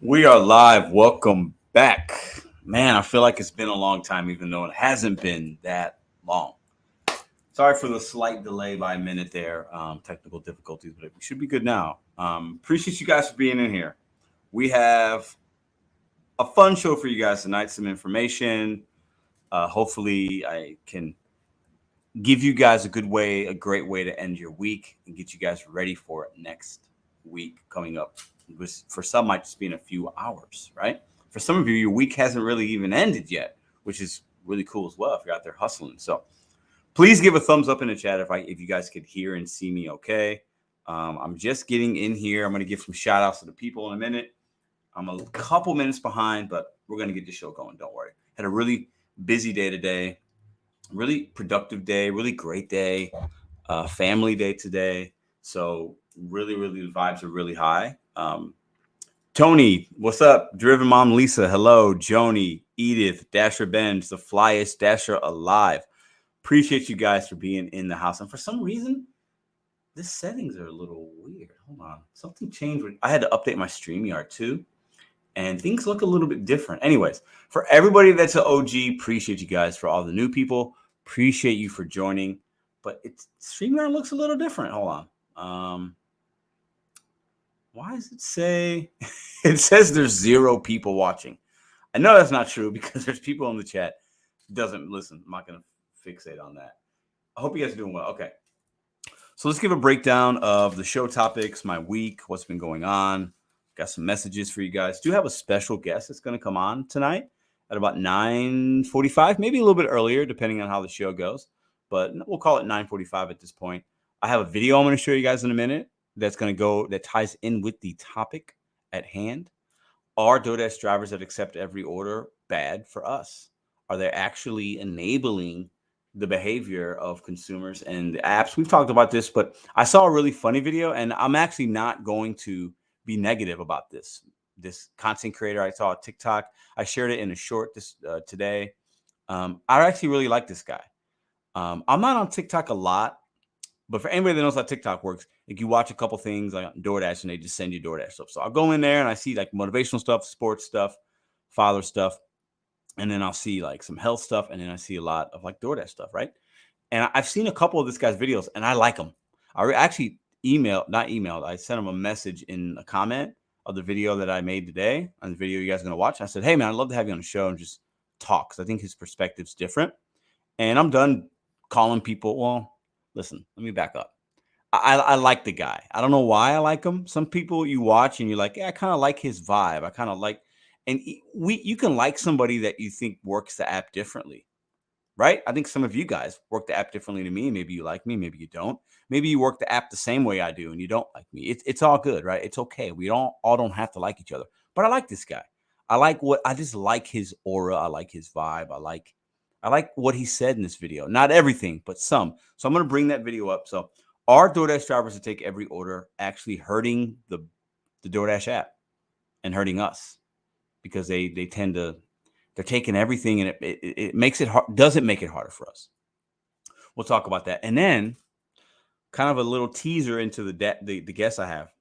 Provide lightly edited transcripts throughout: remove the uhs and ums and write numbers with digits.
We are live. Welcome back. Man, I feel like it's been a long time, even though it hasn't been that long. Sorry for the slight delay by a minute there. Technical difficulties, but we should be good now. Appreciate you guys for being in here. We have a fun show for you guys tonight, some information. Hopefully, I can give you guys a great way to end your week and get you guys ready for it next week coming up. Which for some might just be in a few hours, right? For some of you, your week hasn't really even ended yet, which is really cool as well if you're out there hustling. So please give a thumbs up in the chat if you guys could hear and see me okay. I'm just getting in here. I'm going to give some shout outs to the people in a minute. I'm a couple minutes behind, but we're going to get the show going. Don't worry. Had a really busy day today. Really productive day, really great day, family day today. So really, the vibes are really high. Tony, what's up? Driven Mom Lisa, hello. Joni, Edith, Dasher Benz, the flyest Dasher alive. Appreciate you guys for being in the house. And for some reason, the settings are a little weird. Hold on. Something changed. I had to update my StreamYard too. And things look a little bit different. Anyways, for everybody that's an OG, appreciate you guys. For all the new people, appreciate you for joining. But StreamYard looks a little different. Hold on. Why does it say it says there's 0 people watching? I know that's not true because there's people in the chat. Doesn't listen. I'm not going to fixate on that. I hope you guys are doing well. Okay. So let's give a breakdown of the show topics, my week, what's been going on. Got some messages for you guys. Do have a special guest that's going to come on tonight at about 9:45, maybe a little bit earlier, depending on how the show goes. But we'll call it 9:45 at this point. I have a video I'm going to show you guys in a minute that ties in with the topic at hand. Are DoorDash drivers that accept every order bad for us? Are they actually enabling the behavior of consumers and the apps? We've talked about this, but I saw a really funny video, and I'm actually not going to be negative about this content creator. I saw a TikTok. I shared it in a short today. I actually really like this guy. I'm not on TikTok a lot, but for anybody that knows how TikTok works, like you watch a couple things like on DoorDash and they just send you DoorDash stuff. So I'll go in there and I see like motivational stuff, sports stuff, father stuff, and then I'll see like some health stuff, and then I see a lot of like DoorDash stuff, right? And I've seen a couple of this guy's videos, and I like them. I actually I sent him a message in a comment of the video that I made today on the video you guys are going to watch. I said, hey, man, I'd love to have you on the show and just talk because I think his perspective's different. And I'm done calling people. Well, listen, let me back up. I like the guy. I don't know why I like him. Some people you watch and you're like, yeah, I kind of like his vibe. I kind of like, and you can like somebody that you think works the app differently, right? I think some of you guys work the app differently to me. Maybe you like me, maybe you don't. Maybe you work the app the same way I do and you don't like me. It's all good, right? It's okay. We all don't have to like each other. But I like this guy. I just like his aura. I like his vibe. I like what he said in this video. Not everything, but some. So I'm going to bring that video up. So are DoorDash drivers that take every order actually hurting the DoorDash app and hurting us? Because they're taking everything, and it makes it hard. Doesn't make it harder for us. We'll talk about that. And then kind of a little teaser into the guest I have.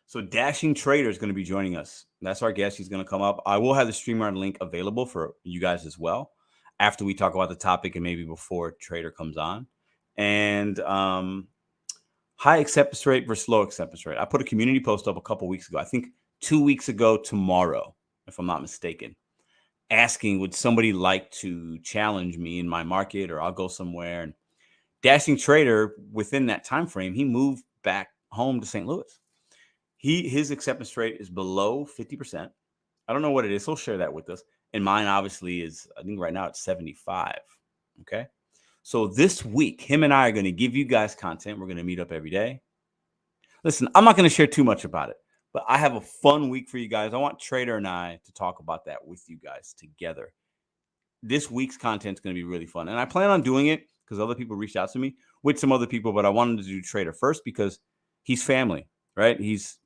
So Dashing Trader is going to be joining us. That's our guest. He's going to come up. I will have the StreamYard link available for you guys as well after we talk about the topic and maybe before Trader comes on. And high acceptance rate versus low acceptance rate. I put a community post up a couple weeks ago. I think 2 weeks ago tomorrow, if I'm not mistaken, asking would somebody like to challenge me in my market, or I'll go somewhere. And Dashing Trader, within that time frame, he moved back home to St. Louis. His acceptance rate is below 50%. I don't know what it is. He'll share that with us. And mine obviously is, I think right now it's 75. Okay. So this week, him and I are going to give you guys content. We're going to meet up every day. Listen, I'm not going to share too much about it, but I have a fun week for you guys. I want Trader and I to talk about that with you guys together. This week's content is going to be really fun. And I plan on doing it because other people reached out to me with some other people, but I wanted to do Trader first because he's family, right? He's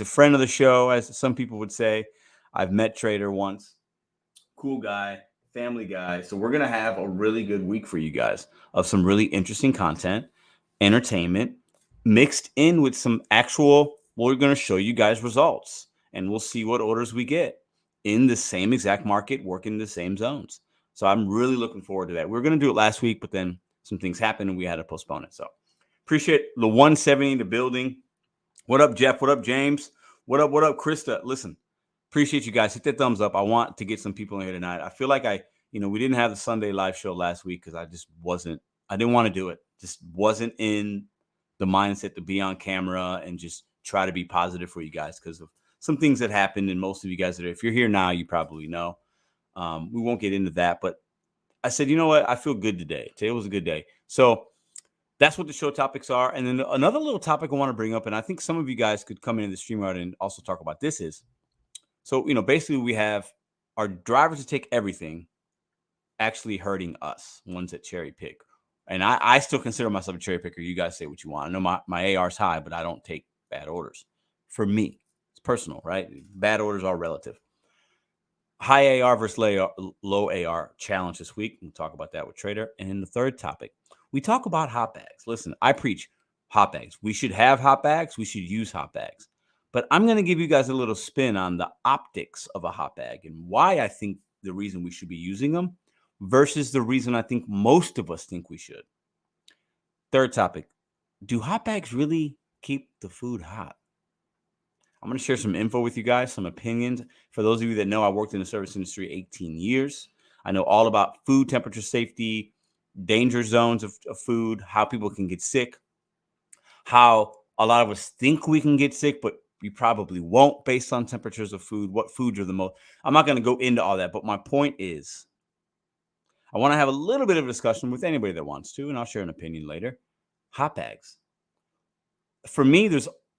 a friend of the show, as some people would say. I've met Trader once. Cool guy, family guy. So we're going to have a really good week for you guys of some really interesting content, entertainment, mixed in with some actual, we're going to show you guys results and we'll see what orders we get in the same exact market, working the same zones. So I'm really looking forward to that. We were going to do it last week, but then some things happened and we had to postpone it. So appreciate the 170 in the building. What up, Jeff? What up, James? What up, Krista? Listen, appreciate you guys. Hit that thumbs up. I want to get some people in here tonight. I feel like we didn't have the Sunday live show last week because I didn't want to do it. Just wasn't in the mindset to be on camera and just try to be positive for you guys because of some things that happened. And most of you guys if you're here now, you probably know. We won't get into that, but I said, you know what? I feel good today. Today was a good day. So that's what the show topics are. And then another little topic I want to bring up, and I think some of you guys could come into the StreamYard and also talk about this is, so, basically we have our drivers to take everything actually hurting us, ones that cherry pick. And I still consider myself a cherry picker. You guys say what you want. I know my AR is high, but I don't take bad orders. For me, it's personal, right? Bad orders are relative. High AR versus low AR challenge this week. We'll talk about that with Trader. And in the third topic, we talk about hot bags. Listen, I preach hot bags. We should have hot bags. We should use hot bags. But I'm going to give you guys a little spin on the optics of a hot bag and why I think the reason we should be using them versus the reason I think most of us think we should. Third topic, do hot bags really keep the food hot? I'm going to share some info with you guys, some opinions. For those of you that know, I worked in the service industry 18 years. I know all about food temperature safety, danger zones of food, how people can get sick, how a lot of us think we can get sick, but we probably won't based on temperatures of food, what foods are the most. I'm not going to go into all that, but my point is I want to have a little bit of a discussion with anybody that wants to, and I'll share an opinion later. Hot bags. For me,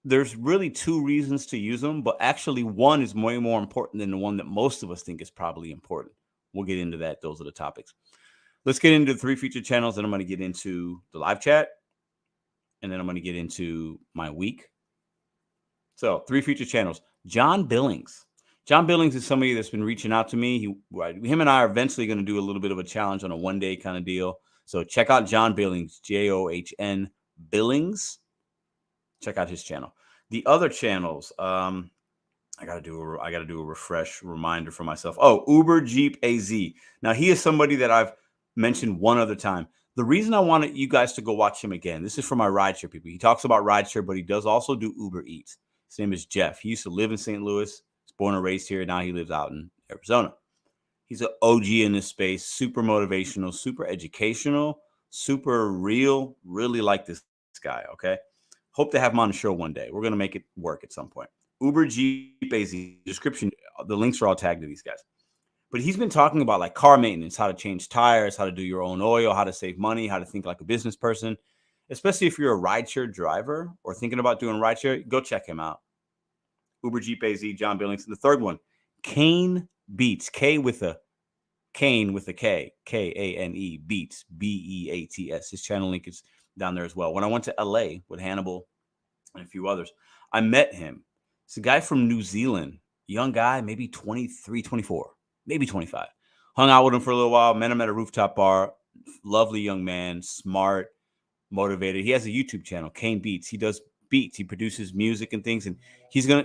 there's really two reasons to use them, but actually one is way more important than the one that most of us think is probably important. We'll get into that. Those are the topics. Let's get into the 3 featured channels, and I'm going to get into the live chat, and then I'm going to get into my week. So 3 featured channels. John Billings. John Billings is somebody that's been reaching out to me. Him and I are eventually going to do a little bit of a challenge on a one-day kind of deal. So check out John Billings, John Billings. Check out his channel. The other channels, I gotta do a refresh reminder for myself. Oh, Uber Jeep AZ. Now he is somebody that I've mentioned one other time. The reason I wanted you guys to go watch him again, this is for my rideshare people. He talks about rideshare, but he does also do Uber Eats. His name is Jeff. He used to live in St. Louis. He's born and raised here. Now he lives out in Arizona. He's an OG in this space, super motivational, super educational, super real. Really like this guy, okay? Hope to have him on the show one day. We're going to make it work at some point. Uber Jeep AZ, description, the links are all tagged to these guys. But he's been talking about like car maintenance, how to change tires, how to do your own oil, how to save money, how to think like a business person. Especially if you're a rideshare driver or thinking about doing rideshare, go check him out. Uber Jeep AZ, John Billings. The third one, Kane Beats, Kane with a K, Kane Beats, Beats. His channel link is down there as well. When I went to LA with Hannibal and a few others, I met him. It's a guy from New Zealand, young guy, maybe 23, 24, maybe 25. Hung out with him for a little while, met him at a rooftop bar. Lovely young man, smart, motivated. He has a YouTube channel, Kane Beats. He does beats. He produces music and things. And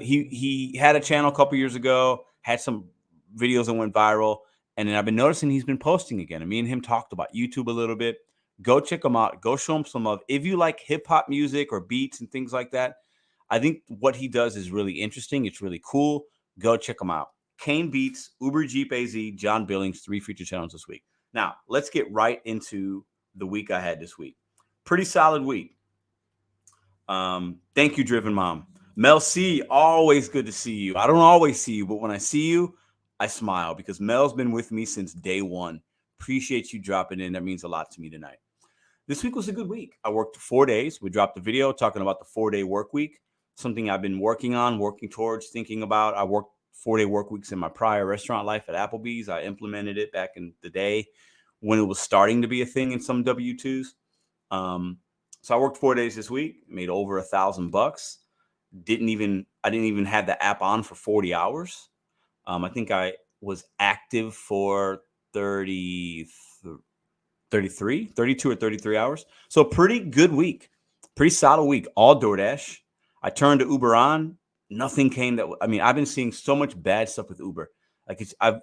he had a channel a couple years ago, had some videos that went viral. And then I've been noticing he's been posting again. And me and him talked about YouTube a little bit. Go check him out. Go show him some love. If you like hip hop music or beats and things like that, I think what he does is really interesting. It's really cool. Go check him out. Kane Beats, Uber Jeep AZ, John Billings, 3 featured channels this week. Now, let's get right into the week I had this week. Pretty solid week. Thank you, Driven Mom. Mel C, always good to see you. I don't always see you, but when I see you, I smile because Mel's been with me since day one. Appreciate you dropping in. That means a lot to me tonight. This week was a good week. I worked 4 days. We dropped a video talking about the 4-day work week, something I've been working towards, thinking about. I worked 4-day work weeks in my prior restaurant life at Applebee's. I implemented it back in the day when it was starting to be a thing in some W-2s. So I worked 4 days this week, made over $1,000. I didn't even have the app on for 40 hours. I think I was active for 32 or 33 hours. So pretty good week, pretty solid week, all DoorDash. I turned to Uber on. nothing came that. I mean, I've been seeing so much bad stuff with Uber. Like I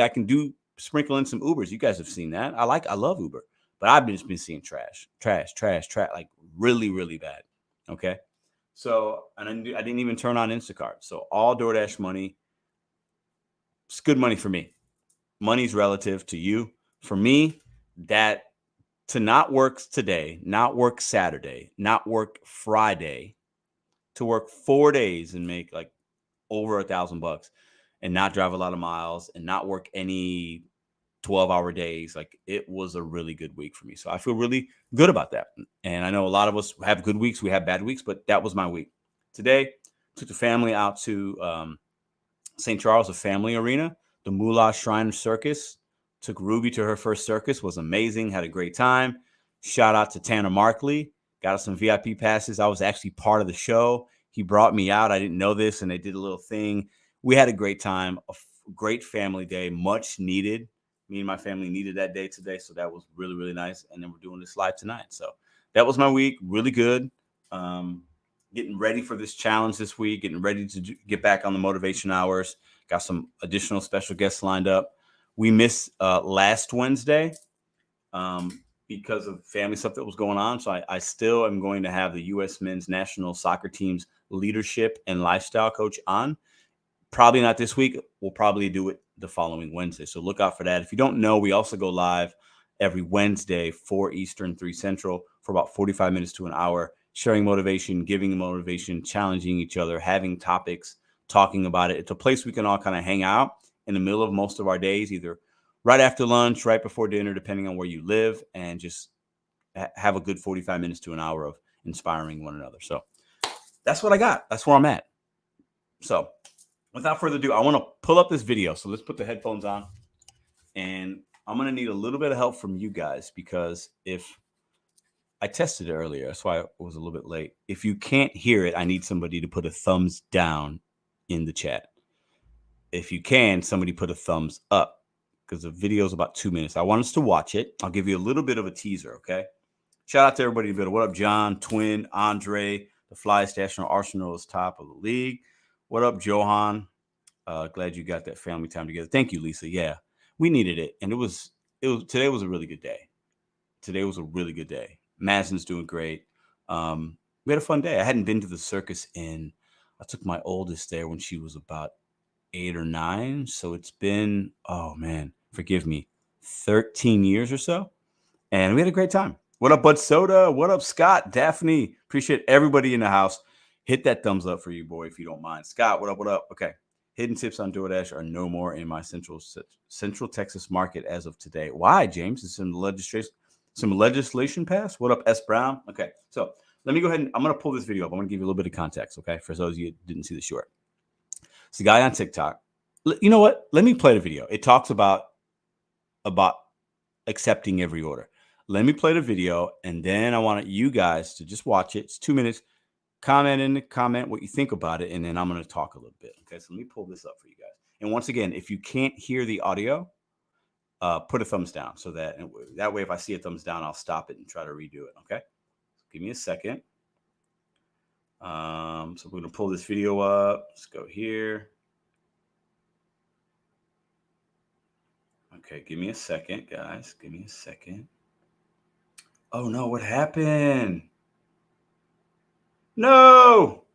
can do sprinkle in some Ubers. You guys have seen that. I love Uber, but I've just been seeing trash, like really, really bad. Okay. So, and I didn't even turn on Instacart. So all DoorDash money, it's good money for me. Money's relative to you. For me, that to not work today, not work Saturday, not work Friday, to work 4 days and make like over $1,000 and not drive a lot of miles and not work any 12-hour days. Like it was a really good week for me. So I feel really good about that. And I know a lot of us have good weeks, we have bad weeks, but that was my week. Today, took the family out to St. Charles, a family arena, the Moolah Shrine Circus. Took Ruby to her first circus, was amazing, had a great time. Shout out to Tanner Markley, got us some VIP passes. I was actually part of the show. He brought me out. I didn't know this, and they did a little thing. We had a great time, great family day, much needed. Me and my family needed that day today, so that was really, really nice. And then we're doing this live tonight. So that was my week, really good. Getting ready for this challenge this week, getting ready to get back on the motivation hours. Got some additional special guests lined up. We missed last Wednesday because of family stuff that was going on. So I still am going to have the U.S. men's national soccer team's leadership and lifestyle coach on. Probably not this week. We'll probably do it the following Wednesday. So look out for that. If you don't know, we also go live every Wednesday, 4 Eastern, 3 Central, for about 45 minutes to an hour, sharing motivation, giving motivation, challenging each other, having topics, talking about it. It's a place we can all kind of hang out in the middle of most of our days, either right after lunch, right before dinner, depending on where you live, and just have a good 45 minutes to an hour of inspiring one another. So that's what I got. That's where I'm at. So without further ado, I want to pull up this video. So let's put the headphones on. And I'm going to need a little bit of help from you guys, because if I tested it earlier, that's why I was a little bit late. If you can't hear it, I need somebody to put a thumbs down in the chat. If you can, somebody put a thumbs up, because the video is about 2 minutes. I want us to watch it. I'll give you a little bit of a teaser, okay? Shout out to everybody in the middle. What up, John, Twin, Andre? The Fly National Arsenal is top of the league. What up, Johan? Glad you got that family time together. Thank you, Lisa. Yeah, we needed it. And today was a really good day. Today was a really good day. Madison's doing great. We had a fun day. I hadn't been to the circus I took my oldest there when she was about 8 or 9. So it's been, oh man, forgive me, 13 years or so. And we had a great time. What up, Bud Soda? What up, Scott, Daphne? Appreciate everybody in the house. Hit that thumbs up for you, boy, if you don't mind. Scott, what up, what up? Okay. Hidden tips on DoorDash are no more in my Central Texas market as of today. Why, James? Is some legislation passed? What up, S. Brown? Okay. So let me go ahead and I'm going to pull this video up. I'm going to give you a little bit of context, okay, for those of you who didn't see the short. It's a guy on TikTok. You know what? Let me play the video. It talks about accepting every order. Let me play the video, and then I want you guys to just watch it. It's 2 minutes. Comment what you think about it, and then I'm going to talk a little bit. Okay, so let me pull this up for you guys. And once again, if you can't hear the audio, put a thumbs down, so that way, if I see a thumbs down, I'll stop it and try to redo it. Okay, so give me a second. So we're going to pull this video up. Let's go here. Okay, give me a second, guys. Give me a second. Oh no, what happened? No.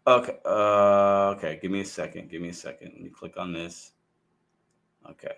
Okay. Okay. Give me a second. Give me a second. Let me click on this. Okay.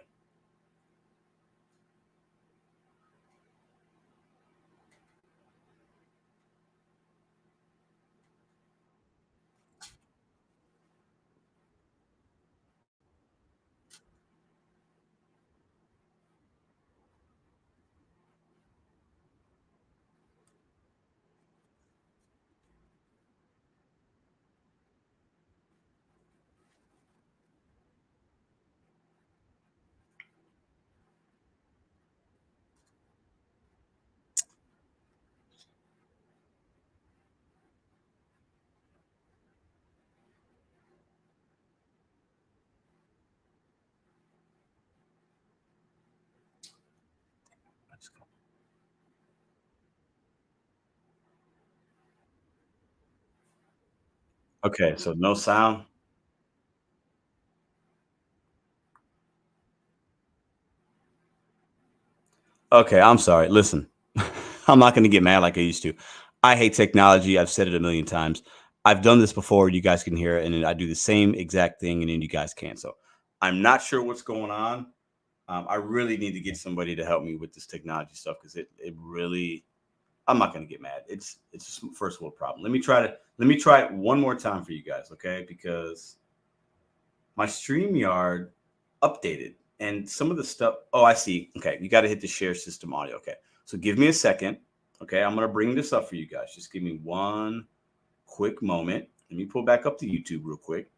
Okay, so no sound. Okay, I'm sorry. Listen, I'm not going to get mad like I used to. I hate technology. I've said it a million times. I've done this before. You guys can hear it, and then I do the same exact thing, and then you guys can't. So I'm not sure what's going on. I really need to get somebody to help me with this technology stuff because it really. I'm not going to get mad. It's just a first world problem. Let me try it one more time for you guys, okay? Because my StreamYard updated and some of the stuff. Oh, I see. Okay, you got to hit the share system audio. Okay, so give me a second. Okay, I'm gonna bring this up for you guys. Just give me one quick moment. Let me pull back up to YouTube real quick.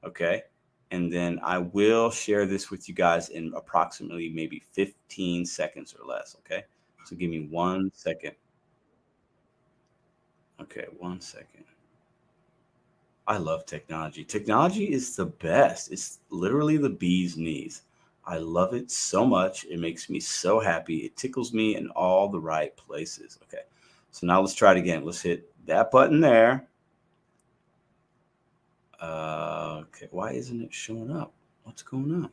Okay, and then I will share this with you guys in approximately maybe 15 seconds or less. Okay, so give me 1 second. Okay, 1 second. I love technology. Technology is the best. It's literally the bee's knees. I love it so much. It makes me so happy. It tickles me in all the right places. Okay. So now let's try it again. Let's hit that button there. Okay. Why isn't it showing up? What's going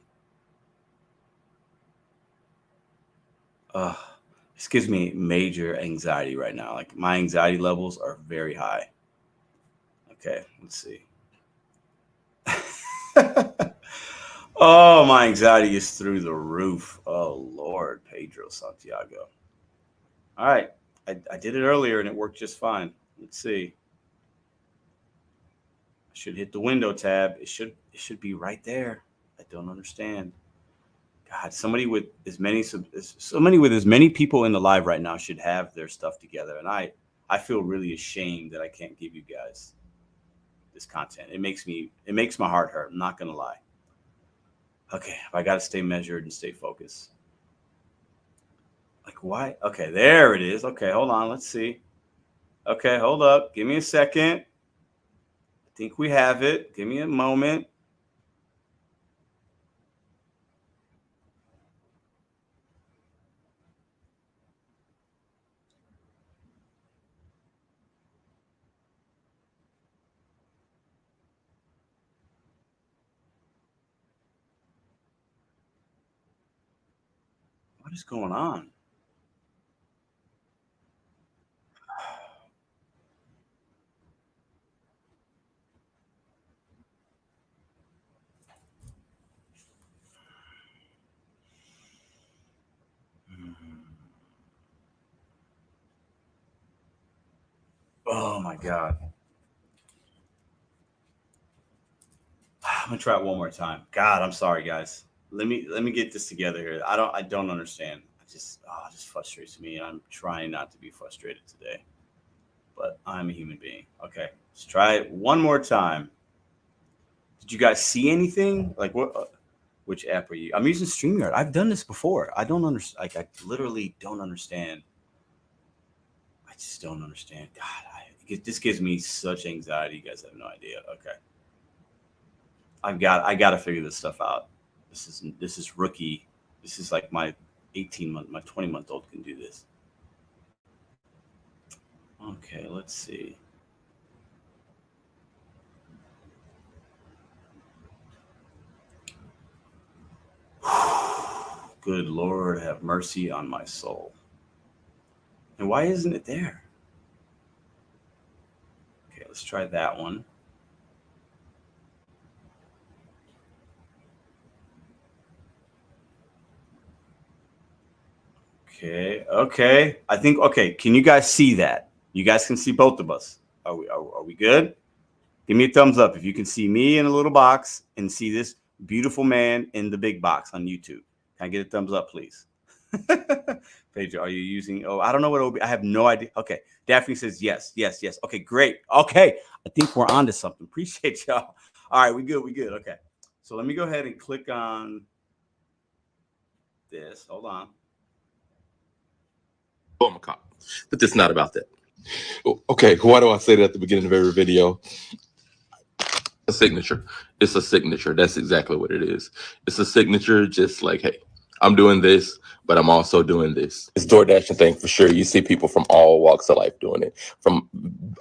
on? This gives me major anxiety right now. Like my anxiety levels are very high. Okay. Let's see. Oh, my anxiety is through the roof. Oh, Lord, Pedro Santiago. All right. I did it earlier and it worked just fine. Let's see. I should hit the window tab. It should be right there. I don't understand. God, somebody with somebody with as many people in the live right now should have their stuff together. And I feel really ashamed that I can't give you guys this content. It makes my heart hurt. I'm not gonna lie. Okay, I got to stay measured and stay focused. Like why? Okay, there it is. Okay, hold on. Let's see. Okay, hold up. Give me a second. I think we have it. Give me a moment. What is going on? Oh my god. I'm gonna try it one more time. God, I'm sorry, guys. Let me get this together here. I don't understand. It just frustrates me, and I'm trying not to be frustrated today. But I'm a human being. Okay, let's try it one more time. Did you guys see anything? Like what? Which app are you? I'm using StreamYard. I've done this before. I don't understand. Like I literally don't understand. I just don't understand. God, this gives me such anxiety. You guys have no idea. Okay, I got to figure this stuff out. This is rookie. This is like my 18-month, my 20-month old can do this. Okay, let's see. Good Lord, have mercy on my soul. And why isn't it there? Okay, let's try that one. Okay. I think okay. Can you guys see that? You guys can see both of us. Are we good? Give me a thumbs up if you can see me in a little box and see this beautiful man in the big box on YouTube. Can I get a thumbs up, please? Pedro, are you using? Oh, I don't know what OB. I have no idea. Okay, Daphne says yes. Okay, great. Okay, I think we're on to something. Appreciate y'all. All right, we good. Okay, so let me go ahead and click on this. Hold on. I'm a cop, but it's not about that. Okay, why do I say that at the beginning of every video? A signature. It's a signature. That's exactly what it is. It's a signature, just like, hey, I'm doing this, but I'm also doing this. It's DoorDash thing for sure. You see people from all walks of life doing it, from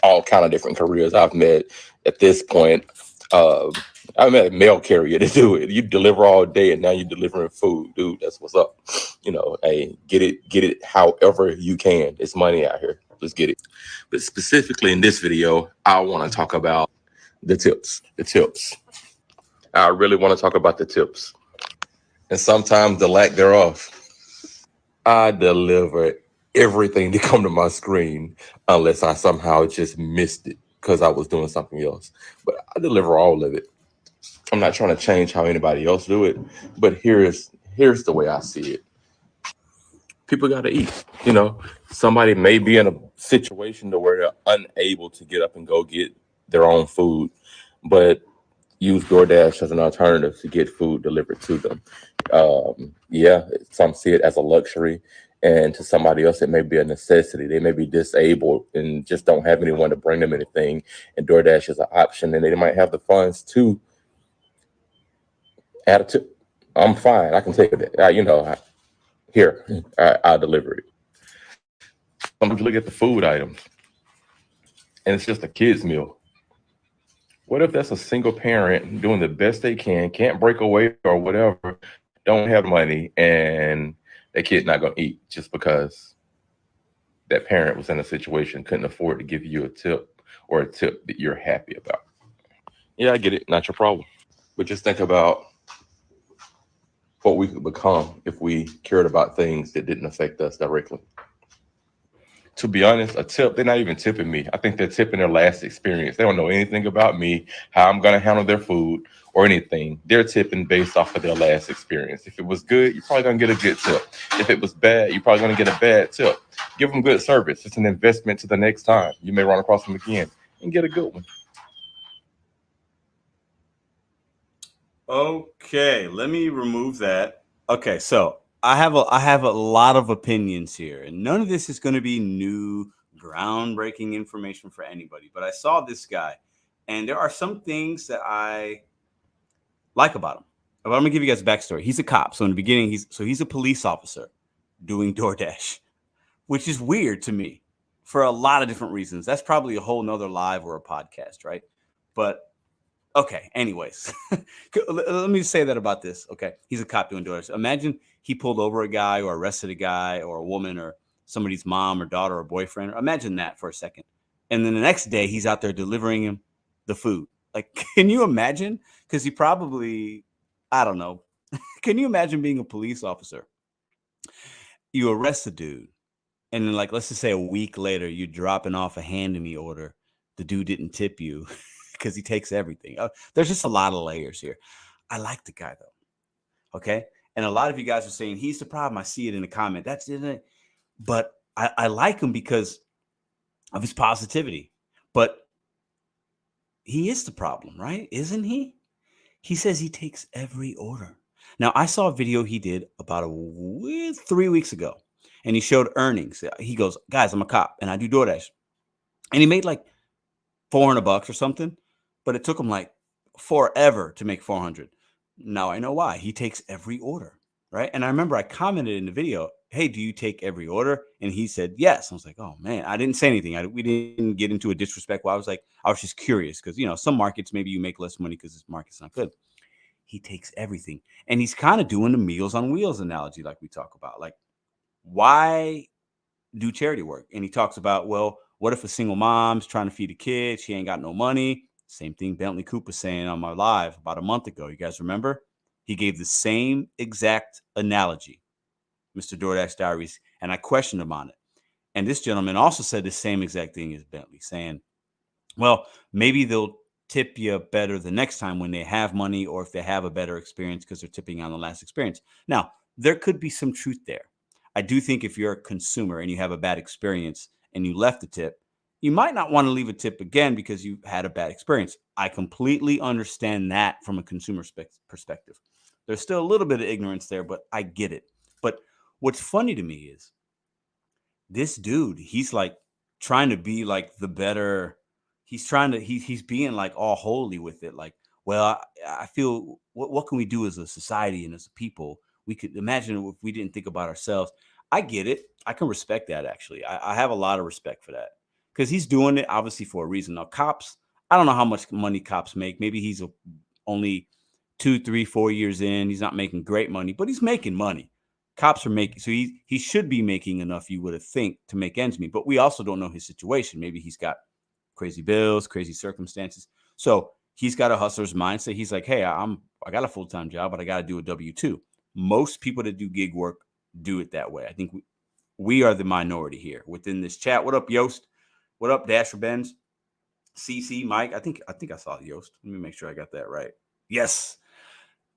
all kind of different careers. I've met at this point. Uh, I met a mail carrier to do it. You deliver all day, and now you're delivering food, dude. That's what's up. Hey, get it. However you can. It's money out here. Let's get it. But specifically in this video, I want to talk about the tips. The tips. I really want to talk about the tips, and sometimes the lack thereof. I deliver everything to come to my screen unless I somehow just missed it because I was doing something else. But I deliver all of it. I'm not trying to change how anybody else do it, but here's the way I see it. People got to eat. Somebody may be in a situation to where they're unable to get up and go get their own food, but use DoorDash as an alternative to get food delivered to them. Yeah, some see it as a luxury, and to somebody else, it may be a necessity. They may be disabled and just don't have anyone to bring them anything, and DoorDash is an option, and they might have the funds to add it to. I'm fine. I can take it. Here, I'll deliver it. Sometimes you look at the food items, and it's just a kid's meal. What if that's a single parent doing the best they can, can't break away or whatever, don't have money, and that kid's not going to eat just because that parent was in a situation, couldn't afford to give you a tip or a tip that you're happy about? Yeah, I get it. Not your problem. But just think about what we could become if we cared about things that didn't affect us directly. To be honest, a tip, they're not even tipping me. I think they're tipping their last experience. They don't know anything about me, how I'm going to handle their food or anything. They're tipping based off of their last experience. If it was good, you're probably going to get a good tip. If it was bad, you're probably going to get a bad tip. Give them good service. It's an investment to the next time. You may run across them again and get a good one. Okay, let me remove that. Okay, so I have a lot of opinions here, and none of this is going to be new, groundbreaking information for anybody. But I saw this guy, and there are some things that I like about him. But I'm gonna give you guys a backstory. He's a cop, so in the beginning, he's a police officer doing DoorDash, which is weird to me for a lot of different reasons. That's probably a whole nother live or a podcast, right? But okay, anyways, let me say that about this. Okay, he's a cop doing DoorDash. Imagine he pulled over a guy or arrested a guy or a woman or somebody's mom or daughter or boyfriend. Imagine that for a second. And then the next day, he's out there delivering him the food. Like, can you imagine? Because he probably, I don't know. Can you imagine being a police officer? You arrest the dude. And then, like, let's just say a week later, you're dropping off a hand-me order. The dude didn't tip you because he takes everything. There's just a lot of layers here. I like the guy, though. Okay? And a lot of you guys are saying, he's the problem. I see it in the comment. That's it. But I like him because of his positivity. But he is the problem, right? Isn't he? He says he takes every order. Now, I saw a video he did about 3 weeks ago, and he showed earnings. He goes, guys, I'm a cop, and I do DoorDash. And he made like $400 or something, but it took him like forever to make 400. Now I know why. He takes every order, right? And I remember I commented in the video, hey, do you take every order? And he said, yes. I was like, oh man, I didn't say anything. We didn't get into a disrespectful. I was just curious because, some markets, maybe you make less money because this market's not good. He takes everything. And he's kind of doing the Meals on Wheels analogy like we talk about. Like, why do charity work? And he talks about, well, what if a single mom's trying to feed a kid? She ain't got no money. Same thing Bentley Cooper saying on my live about a month ago. You guys remember? He gave the same exact analogy, Mr. DoorDash Diaries, and I questioned him on it. And this gentleman also said the same exact thing as Bentley, saying, well, maybe they'll tip you better the next time when they have money or if they have a better experience because they're tipping on the last experience. Now, there could be some truth there. I do think if you're a consumer and you have a bad experience and you left a tip, you might not want to leave a tip again because you had a bad experience. I completely understand that from a consumer perspective. There's still a little bit of ignorance there, but I get it. But what's funny to me is this dude, he's like trying to be like the better. He's trying to, he's being like all holy with it. Like, well, I feel what can we do as a society and as a people we could imagine if we didn't think about ourselves. I get it. I can respect that, actually. I have a lot of respect for that because he's doing it obviously for a reason. Now, cops, I don't know how much money cops make. Maybe he's only 2, 3, 4 years in. He's not making great money, but he's making money. Cops are making, so he should be making enough, you would have think, to make ends meet. But we also don't know his situation. Maybe he's got crazy bills, crazy circumstances. So he's got a hustler's mindset. He's like, hey, I got a full-time job, but I got to do a W-2. Most people that do gig work do it that way. I think we are the minority here within this chat. What up, Yost? What up, Dasher Benz? CC, Mike. I think I saw Yost. Let me make sure I got that right. Yes.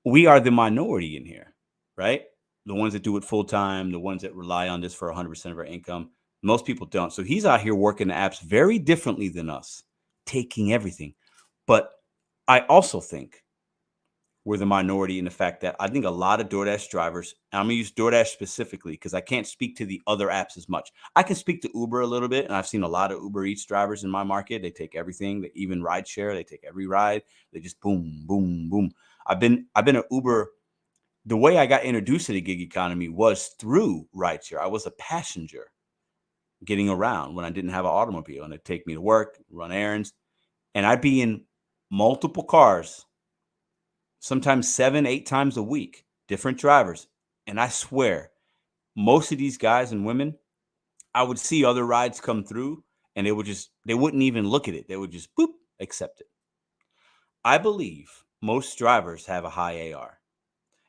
We are the minority in here, right? The ones that do it full time, the ones that rely on this for 100% of our income. Most people don't. So he's out here working the apps very differently than us, taking everything. But I also think we're the minority in the fact that I think a lot of DoorDash drivers, and I'm going to use DoorDash specifically because I can't speak to the other apps as much. I can speak to Uber a little bit, and I've seen a lot of Uber Eats drivers in my market. They take everything, they even ride share. They take every ride. They just boom, boom, boom. I've been an Uber. The way I got introduced to the gig economy was through rideshare. I was a passenger getting around when I didn't have an automobile, and it'd take me to work, run errands, and I'd be in multiple cars, sometimes 7, 8 times a week, different drivers. And I swear, most of these guys and women, I would see other rides come through, and they wouldn't even look at it. They would just boop, accept it. I believe most drivers have a high AR.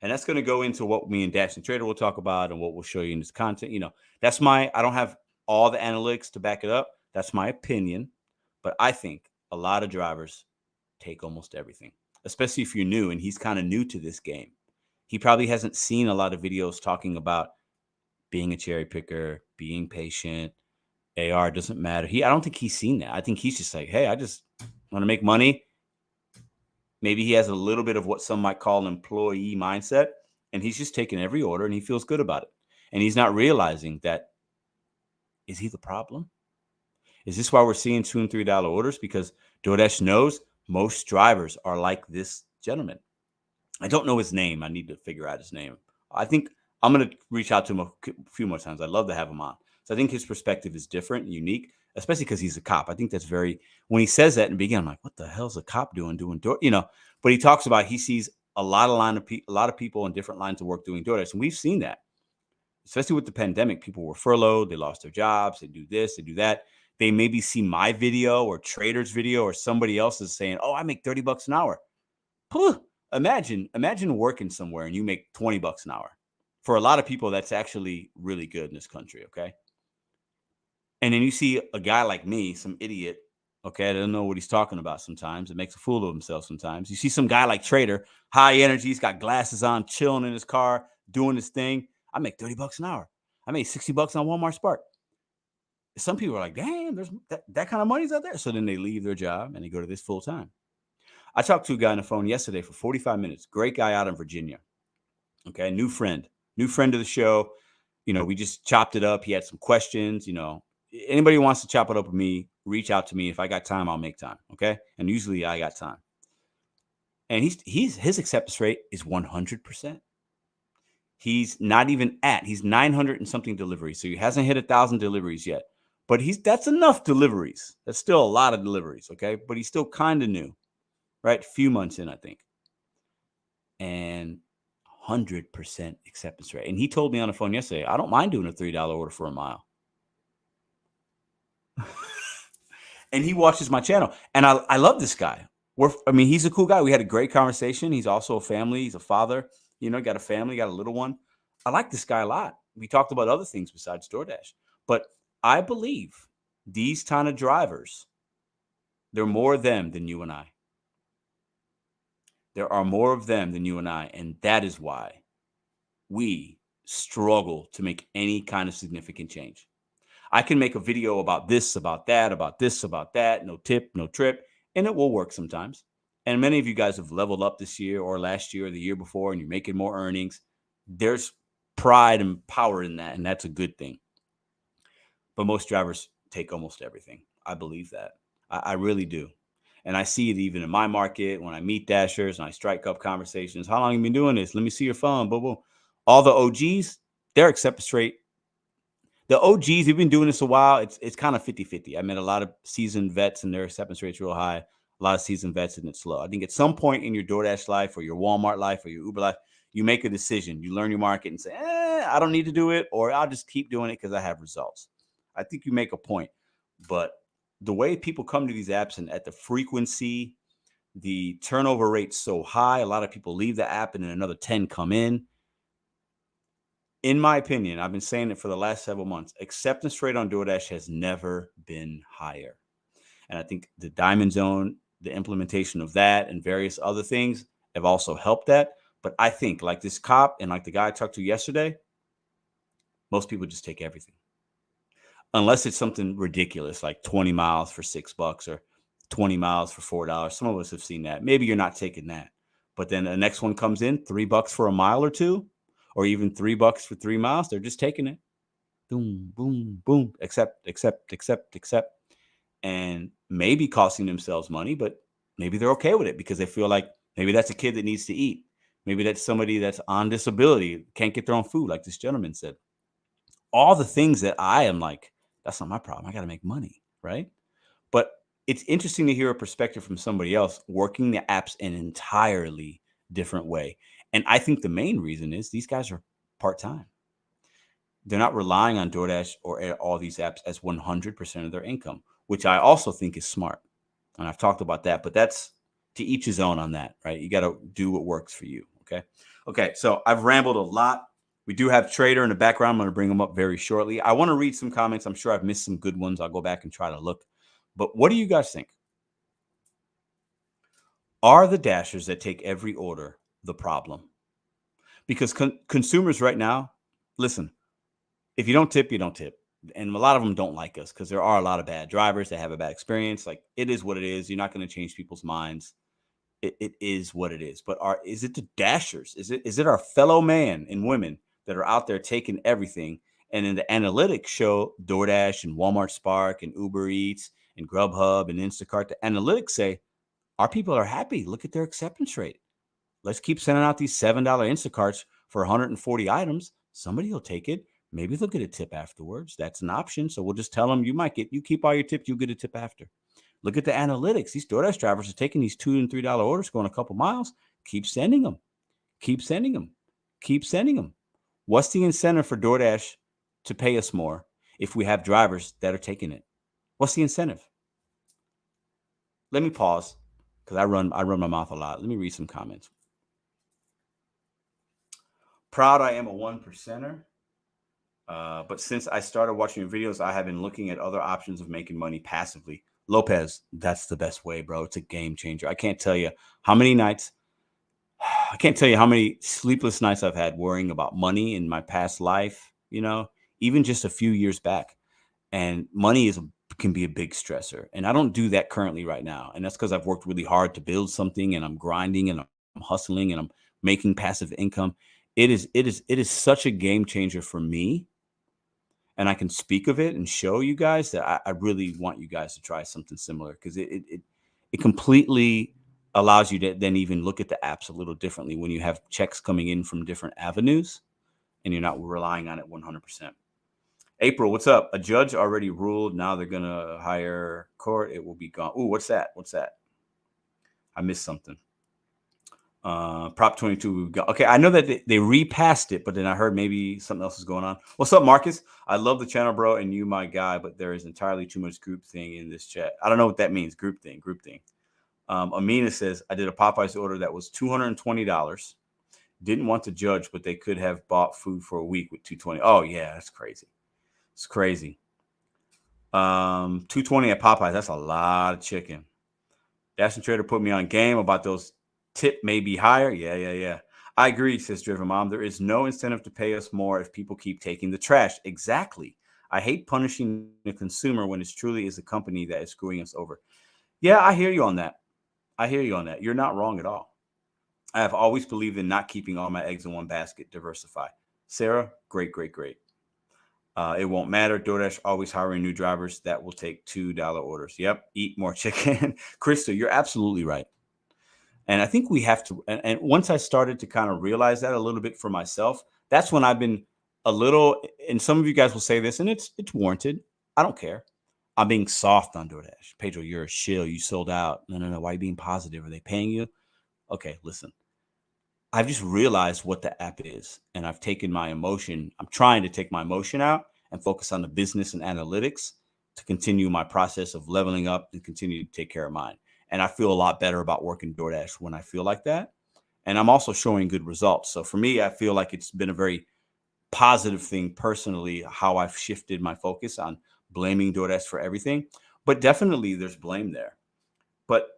And that's going to go into what me and Dash and Trader will talk about and what we'll show you in this content. I don't have all the analytics to back it up. That's my opinion. But I think a lot of drivers take almost everything, especially if you're new, and he's kind of new to this game. He probably hasn't seen a lot of videos talking about being a cherry picker, being patient. AR doesn't matter. I don't think he's seen that. I think he's just like, hey, I just want to make money. Maybe he has a little bit of what some might call an employee mindset, and he's just taking every order and he feels good about it. And he's not realizing that, is he the problem? Is this why we're seeing $2 and $3 orders? Because DoorDash knows most drivers are like this gentleman. I don't know his name. I need to figure out his name. I think I'm going to reach out to him a few more times. I'd love to have him on. So I think his perspective is different and unique, especially because he's a cop. I think that's when he says that in the beginning, I'm like, what the hell's a cop doing door? But he talks about, he sees a lot of people in different lines of work doing DoorDash. And we've seen that, especially with the pandemic. People were furloughed. They lost their jobs. They do this, they do that. They maybe see my video or Trader's video or somebody else is saying, oh, I make $30 an hour. Imagine working somewhere and you make $20 an hour. For a lot of people, that's actually really good in this country, okay? And then you see a guy like me, some idiot, okay, I don't know what he's talking about sometimes. It makes a fool of himself sometimes. You see some guy like Trader, high energy, he's got glasses on, chilling in his car, doing his thing. I make $30 an hour. I made $60 on Walmart Spark. Some people are like, damn, there's that kind of money's out there. So then they leave their job and they go to this full time. I talked to a guy on the phone yesterday for 45 minutes. Great guy out in Virginia. Okay, new friend of the show. We just chopped it up. He had some questions. Anybody who wants to chop it up with me, reach out to me. If I got time, I'll make time. Okay, and usually I got time. And his acceptance rate is 100%. He's not even he's 900 and something deliveries. So he hasn't hit 1,000 deliveries yet. But that's enough deliveries. That's still a lot of deliveries, okay? But he's still kind of new, right? Few months in, I think. And 100% acceptance rate. And he told me on the phone yesterday, I don't mind doing a $3 order for a mile. And he watches my channel. And I love this guy. He's a cool guy. We had a great conversation. He's also a family. He's a father. Got a family, got a little one. I like this guy a lot. We talked about other things besides DoorDash. But I believe these kind of drivers, they're more of them than you and I. There are more of them than you and I. And that is why we struggle to make any kind of significant change. I can make a video about this, about that, about this, about that. No tip, no trip. And it will work sometimes. And many of you guys have leveled up this year or last year or the year before, and you're making more earnings. There's pride and power in that. And that's a good thing. But most drivers take almost everything. I believe that. I really do. And I see it even in my market when I meet dashers and I strike up conversations. How long have you been doing this? Let me see your phone. Boom, boom. All the OGs, their acceptance rate, the OGs, have been doing this a while. It's kind of 50-50. I met a lot of seasoned vets and their acceptance rate's real high. A lot of seasoned vets and it's slow. I think at some point in your DoorDash life or your Walmart life or your Uber life, you make a decision. You learn your market and say, I don't need to do it, or I'll just keep doing it because I have results. I think you make a point. But the way people come to these apps and at the frequency, the turnover rate's so high, a lot of people leave the app and then another 10 come in. In my opinion, I've been saying it for the last several months, acceptance rate on DoorDash has never been higher. And I think the Diamond Zone, the implementation of that and various other things have also helped that. But I think like this cop and like the guy I talked to yesterday, most people just take everything. Unless it's something ridiculous, like 20 miles for $6 or 20 miles for $4. Some of us have seen that. Maybe you're not taking that. But then the next one comes in, $3 for a mile or two, or even $3 for 3 miles. They're just taking it. Boom, boom, boom. Accept. And maybe costing themselves money, but maybe they're okay with it because they feel like maybe that's a kid that needs to eat. Maybe that's somebody that's on disability, can't get their own food, like this gentleman said. All the things that I am like, that's not my problem. I got to make money, right? But it's interesting to hear a perspective from somebody else working the apps in an entirely different way. And I think the main reason is these guys are part-time. They're not relying on DoorDash or all these apps as 100% of their income, which I also think is smart. And I've talked about that, but that's to each his own on that, right? You got to do what works for you. Okay. So I've rambled a lot. We do have Trader in the background. I'm going to bring him up very shortly. I want to read some comments. I'm sure I've missed some good ones. I'll go back and try to look. But what do you guys think? Are the dashers that take every order the problem? Because consumers right now, listen, if you don't tip, you don't tip. And a lot of them don't like us because there are a lot of bad drivers that have a bad experience. Like, it is what it is. You're not going to change people's minds. It is what it is. But is it the dashers? Is it our fellow man and women that are out there taking everything? And then the analytics show DoorDash and Walmart Spark and Uber Eats and Grubhub and Instacart. The analytics say our people are happy. Look at their acceptance rate. Let's keep sending out these $7 Instacarts for 140 items. Somebody will take it. Maybe they'll get a tip afterwards. That's an option. So we'll just tell them you keep all your tips, you get a tip after. Look at the analytics. These DoorDash drivers are taking these $2 and $3 orders, going a couple miles. Keep sending them. Keep sending them. Keep sending them. What's the incentive for DoorDash to pay us more if we have drivers that are taking it? What's the incentive? Let me pause because I run my mouth a lot. Let me read some comments. Proud I am a 1%er. But since I started watching your videos, I have been looking at other options of making money passively. Lopez, that's the best way, bro. It's a game changer. I can't tell you how many sleepless nights I've had worrying about money in my past life, even just a few years back. And money can be a big stressor. And I don't do that currently right now. And that's because I've worked really hard to build something and I'm grinding and I'm hustling and I'm making passive income. It is such a game changer for me. And I can speak of it and show you guys that I really want you guys to try something similar because it completely allows you to then even look at the apps a little differently when you have checks coming in from different avenues and you're not relying on it 100%. April, what's up? A judge already ruled. Now they're going to hire court. It will be gone. Ooh, what's that? I missed something. Prop 22. Okay, I know that they repassed it, but then I heard maybe something else is going on. What's up, Marcus? I love the channel, bro, and you, my guy, but there is entirely too much group thing in this chat. I don't know what that means. Group thing. Amina says, I did a Popeyes order that was $220. Didn't want to judge, but they could have bought food for a week with $220. Oh yeah, that's crazy. It's crazy. $220 at Popeyes. That's a lot of chicken. Dash and Trader put me on game about those. Tip may be higher. Yeah. I agree, says Driven Mom. There is no incentive to pay us more if people keep taking the trash. Exactly. I hate punishing the consumer when it truly is a company that is screwing us over. Yeah, I hear you on that. You're not wrong at all. I have always believed in not keeping all my eggs in one basket. Diversify. Sarah, great. It won't matter. DoorDash always hiring new drivers that will take $2 orders. Yep. Eat more chicken. Krista, you're absolutely right. And I think we have to, and once I started to kind of realize that a little bit for myself, That's when I've been a little, and some of you guys will say this, and it's warranted. I don't care. I'm being soft on DoorDash. Pedro, you're a shill. You sold out. No. Why are you being positive? Are they paying you? Okay, listen. I've just realized what the app is, and I've taken my emotion. I'm trying to take my emotion out and focus on the business and analytics to continue my process of leveling up and continue to take care of mine. And I feel a lot better about working DoorDash when I feel like that. And I'm also showing good results. So for me, I feel like it's been a very positive thing personally, how I've shifted my focus on blaming DoorDash for everything. But definitely there's blame there. But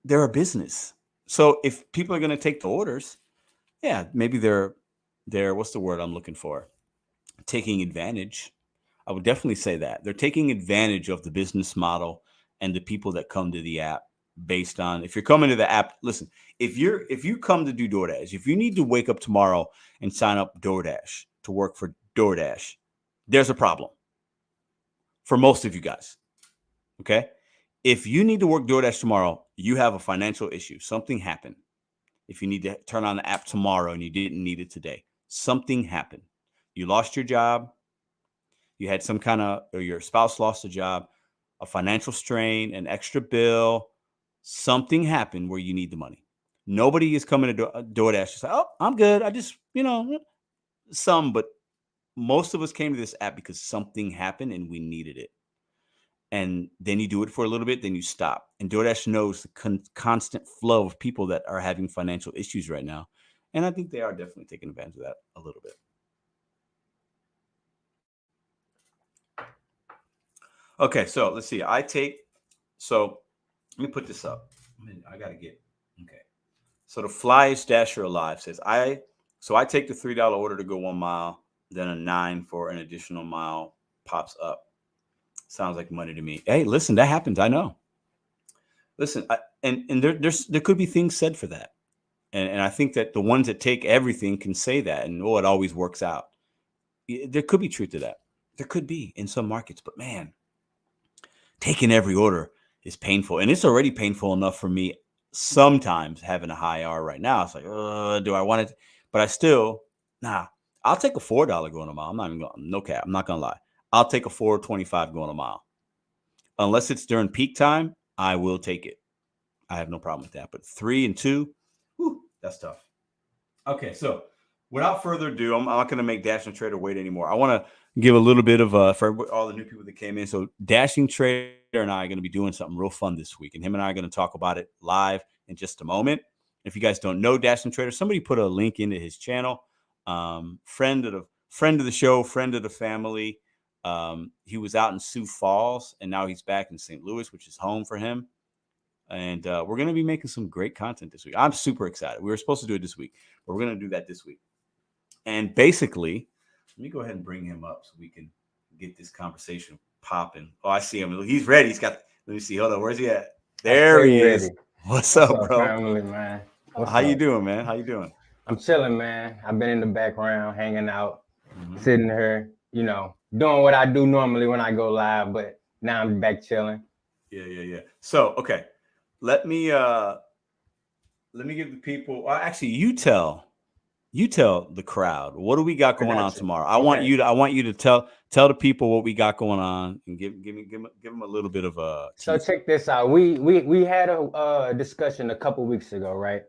they're a business. So if people are going to take the orders, yeah, maybe they're what's the word I'm looking for? Taking advantage. I would definitely say that. They're taking advantage of the business model and the people that come to the app based on, if you're coming to the app, listen, if you come to do DoorDash, if you need to wake up tomorrow and sign up DoorDash to work for DoorDash, there's a problem for most of you guys. Okay? If you need to work DoorDash tomorrow, you have a financial issue. Something happened. If you need to turn on the app tomorrow and you didn't need it today, something happened. You lost your job. You had some kind of, or your spouse lost a job, a financial strain, an extra bill. Something happened where you need the money. Nobody is coming to DoorDash to say, oh, I'm good. I just, but most of us came to this app because something happened and we needed it. And then you do it for a little bit, then you stop. And DoorDash knows the constant flow of people that are having financial issues right now. And I think they are definitely taking advantage of that a little bit. Okay, so let's see. So let me put this up. I got to get, okay. So the Flyest Dasher Alive says, I take the $3 order to go 1 mile, then a $9 for an additional mile pops up. Sounds like money to me. Hey, listen, that happens. I know. Listen, and there could be things said for that. And I think that the ones that take everything can say that, and it always works out. There could be truth to that. There could be in some markets, but man, taking every order is painful. And it's already painful enough for me sometimes having a high R right now. It's like, do I want it? But I still, I'll take a $4 going a mile. I'm not even going, no cap. I'm not going to lie. I'll take a $4.25 going a mile. Unless it's during peak time, I will take it. I have no problem with that. But 3 and 2, that's tough. Okay, so without further ado, I'm not going to make Dashing Trader wait anymore. I want to give a little bit of for all the new people that came in. So Dashing Trader and I are going to be doing something real fun this week, and him and I are going to talk about it live in just a moment. If you guys don't know Dashing Trader, somebody put a link into his channel. Friend of the show, friend of the family. He was out in Sioux Falls, and now he's back in St. Louis, which is home for him. And we're going to be making some great content this week. I'm super excited. We were supposed to do it this week, but we're going to do that this week. And basically, let me go ahead and bring him up so we can get this conversation popping. Oh, I see him. He's ready. Let me see. Hold on. Where's he at? There he is. Ready. What's up, bro? Family, man. How you doing, man? How you doing? I'm chilling, man. I've been in the background, hanging out, sitting here, doing what I do normally when I go live, but now I'm back chilling. Yeah. So, okay. Let me give the people. Actually, you tell the crowd, what do we got going on tomorrow? I want you to tell the people what we got going on and give them a little bit of a. So check this out. We had a discussion a couple weeks ago, right?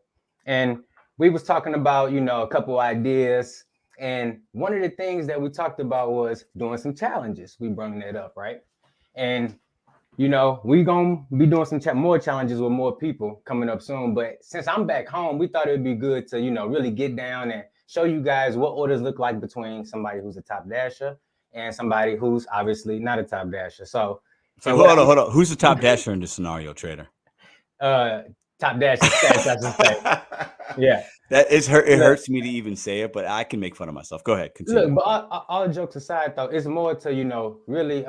And we was talking about a couple ideas, and one of the things that we talked about was doing some challenges. We brought that up, right? And we gonna be doing some more challenges with more people coming up soon. But since I'm back home, we thought it'd be good to really get down and show you guys what orders look like between somebody who's a top dasher and somebody who's obviously not a top dasher. So hold on. Who's the top dasher in this scenario, Trader? Top dasher stats, I should say. Yeah, that is hurt. It hurts me to even say it, but I can make fun of myself. Go ahead, continue. Look, but all jokes aside, though, it's more to really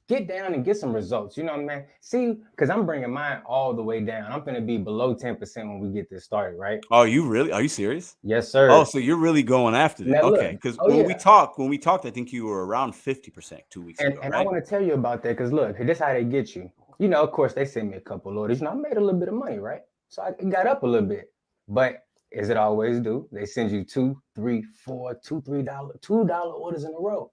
get down and get some results. You know what I mean? See, because I'm bringing mine all the way down. I'm going to be below 10% when we get this started, right? Oh, you really? Are you serious? Yes, sir. Oh, so you're really going after this? Okay, because when we talked, I think you were around 50% 2 weeks ago. And right? I want to tell you about that because look, this is how they get you. Of course, they send me a couple orders. I made a little bit of money, right? So I got up a little bit. But as it always do, they send you $2, $3, $4, $2 orders in a row.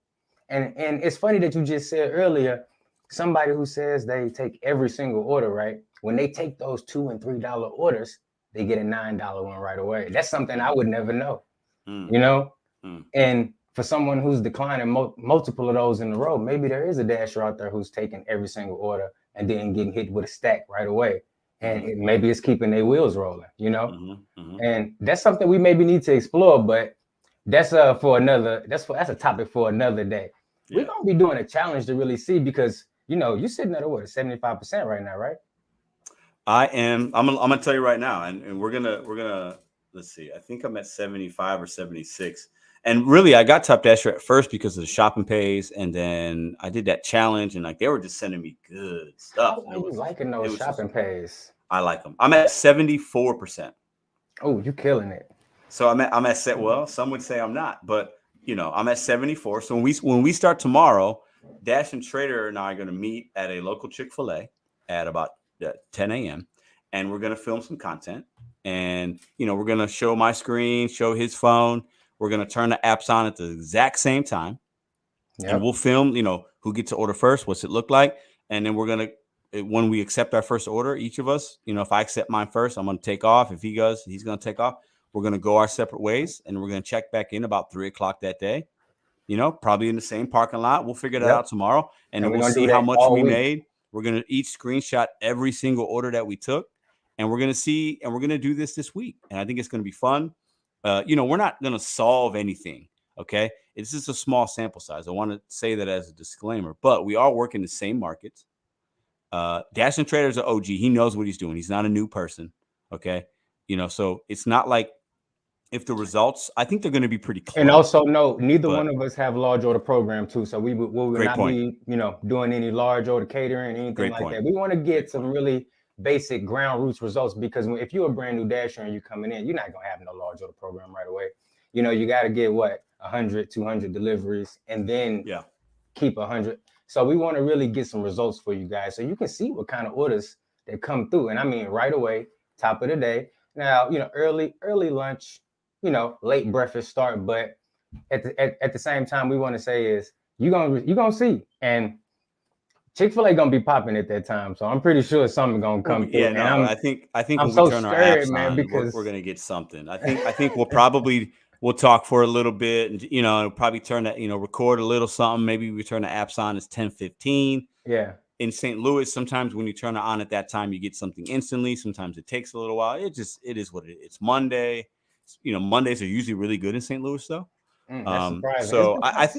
And it's funny that you just said earlier, somebody who says they take every single order, right? When they take those $2 and $3 orders, they get a $9 one right away. That's something I would never know, you know? And for someone who's declining multiple of those in a row, maybe there is a dasher out there who's taking every single order and then getting hit with a stack right away. And maybe it's keeping their wheels rolling, you know? And that's something we maybe need to explore, but that's for another, that's a topic for another day. We're gonna be doing a challenge to really see, because you're sitting at 75% right now, right? I'm gonna tell you right now, and we're gonna let's see. I think I'm at 75 or 76. And really, I got Top Dasher at first because of the shopping pays, and then I did that challenge, and like they were just sending me good stuff. How are you liking those shopping pays? I like them. I'm at 74%. Oh, you killing it. So I'm at set. Well, some would say I'm not, but I'm at 74. So when we start tomorrow, Dash and Trader and I are going to meet at a local Chick-fil-A at about 10 a.m. and we're going to film some content. And we're going to show my screen, show his phone. We're going to turn the apps on at the exact same time. Yep. And we'll film, who gets to order first, what's it look like. And then we're going to, when we accept our first order, each of us, if I accept mine first, I'm going to take off. If he goes, he's going to take off. We're going to go our separate ways, and we're going to check back in about 3:00 that day, probably in the same parking lot. We'll figure that out tomorrow, and then we'll see how much we made. We're going to each screenshot every single order that we took, and we're going to see, and we're going to do this week. And I think it's going to be fun. We're not going to solve anything. Okay. This is a small sample size. I want to say that as a disclaimer, but we all work in the same markets. Dash and Trader's an OG. He knows what he's doing. He's not a new person. Okay. So it's not like if the results, I think they're going to be pretty close. And also, no, neither one of us have large order program too. So we will not be, doing any large order catering, anything like that. We want to get some really basic ground roots results, because if you're a brand new Dasher and you're coming in, you're not going to have no large order program right away. You got to get 100, 200 deliveries and then keep 100. So we want to really get some results for you guys so you can see what kind of orders that come through. And I mean, right away, top of the day. Now, early lunch, late breakfast start. But at the same time, we want to say is you're gonna see. And Chick-fil-A gonna be popping at that time, so I'm pretty sure something's gonna come through. Yeah, I think when we turn our apps on, because we're gonna get something. I think we'll talk for a little bit, and probably turn that, record a little something. Maybe we turn the apps on. It's 10:15. Yeah. In St. Louis, sometimes when you turn it on at that time, you get something instantly. Sometimes it takes a little while. It is what it is. It's Monday. Mondays are usually really good in St. Louis, though. That's surprising. So I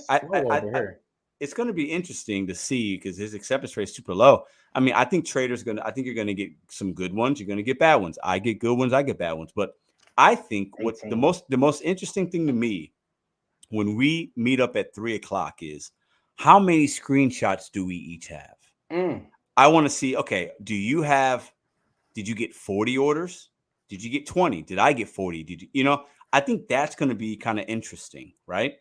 it's going to be interesting to see, because his acceptance rate is super low. I mean, I think you're going to get some good ones. You're going to get bad ones. I get good ones. I get bad ones. But I think what the most interesting thing to me when we meet up at 3:00 is how many screenshots do we each have? I want to see, okay, did you get 40 orders? Did you get 20? Did I get 40? Did you, I think that's going to be kind of interesting, right?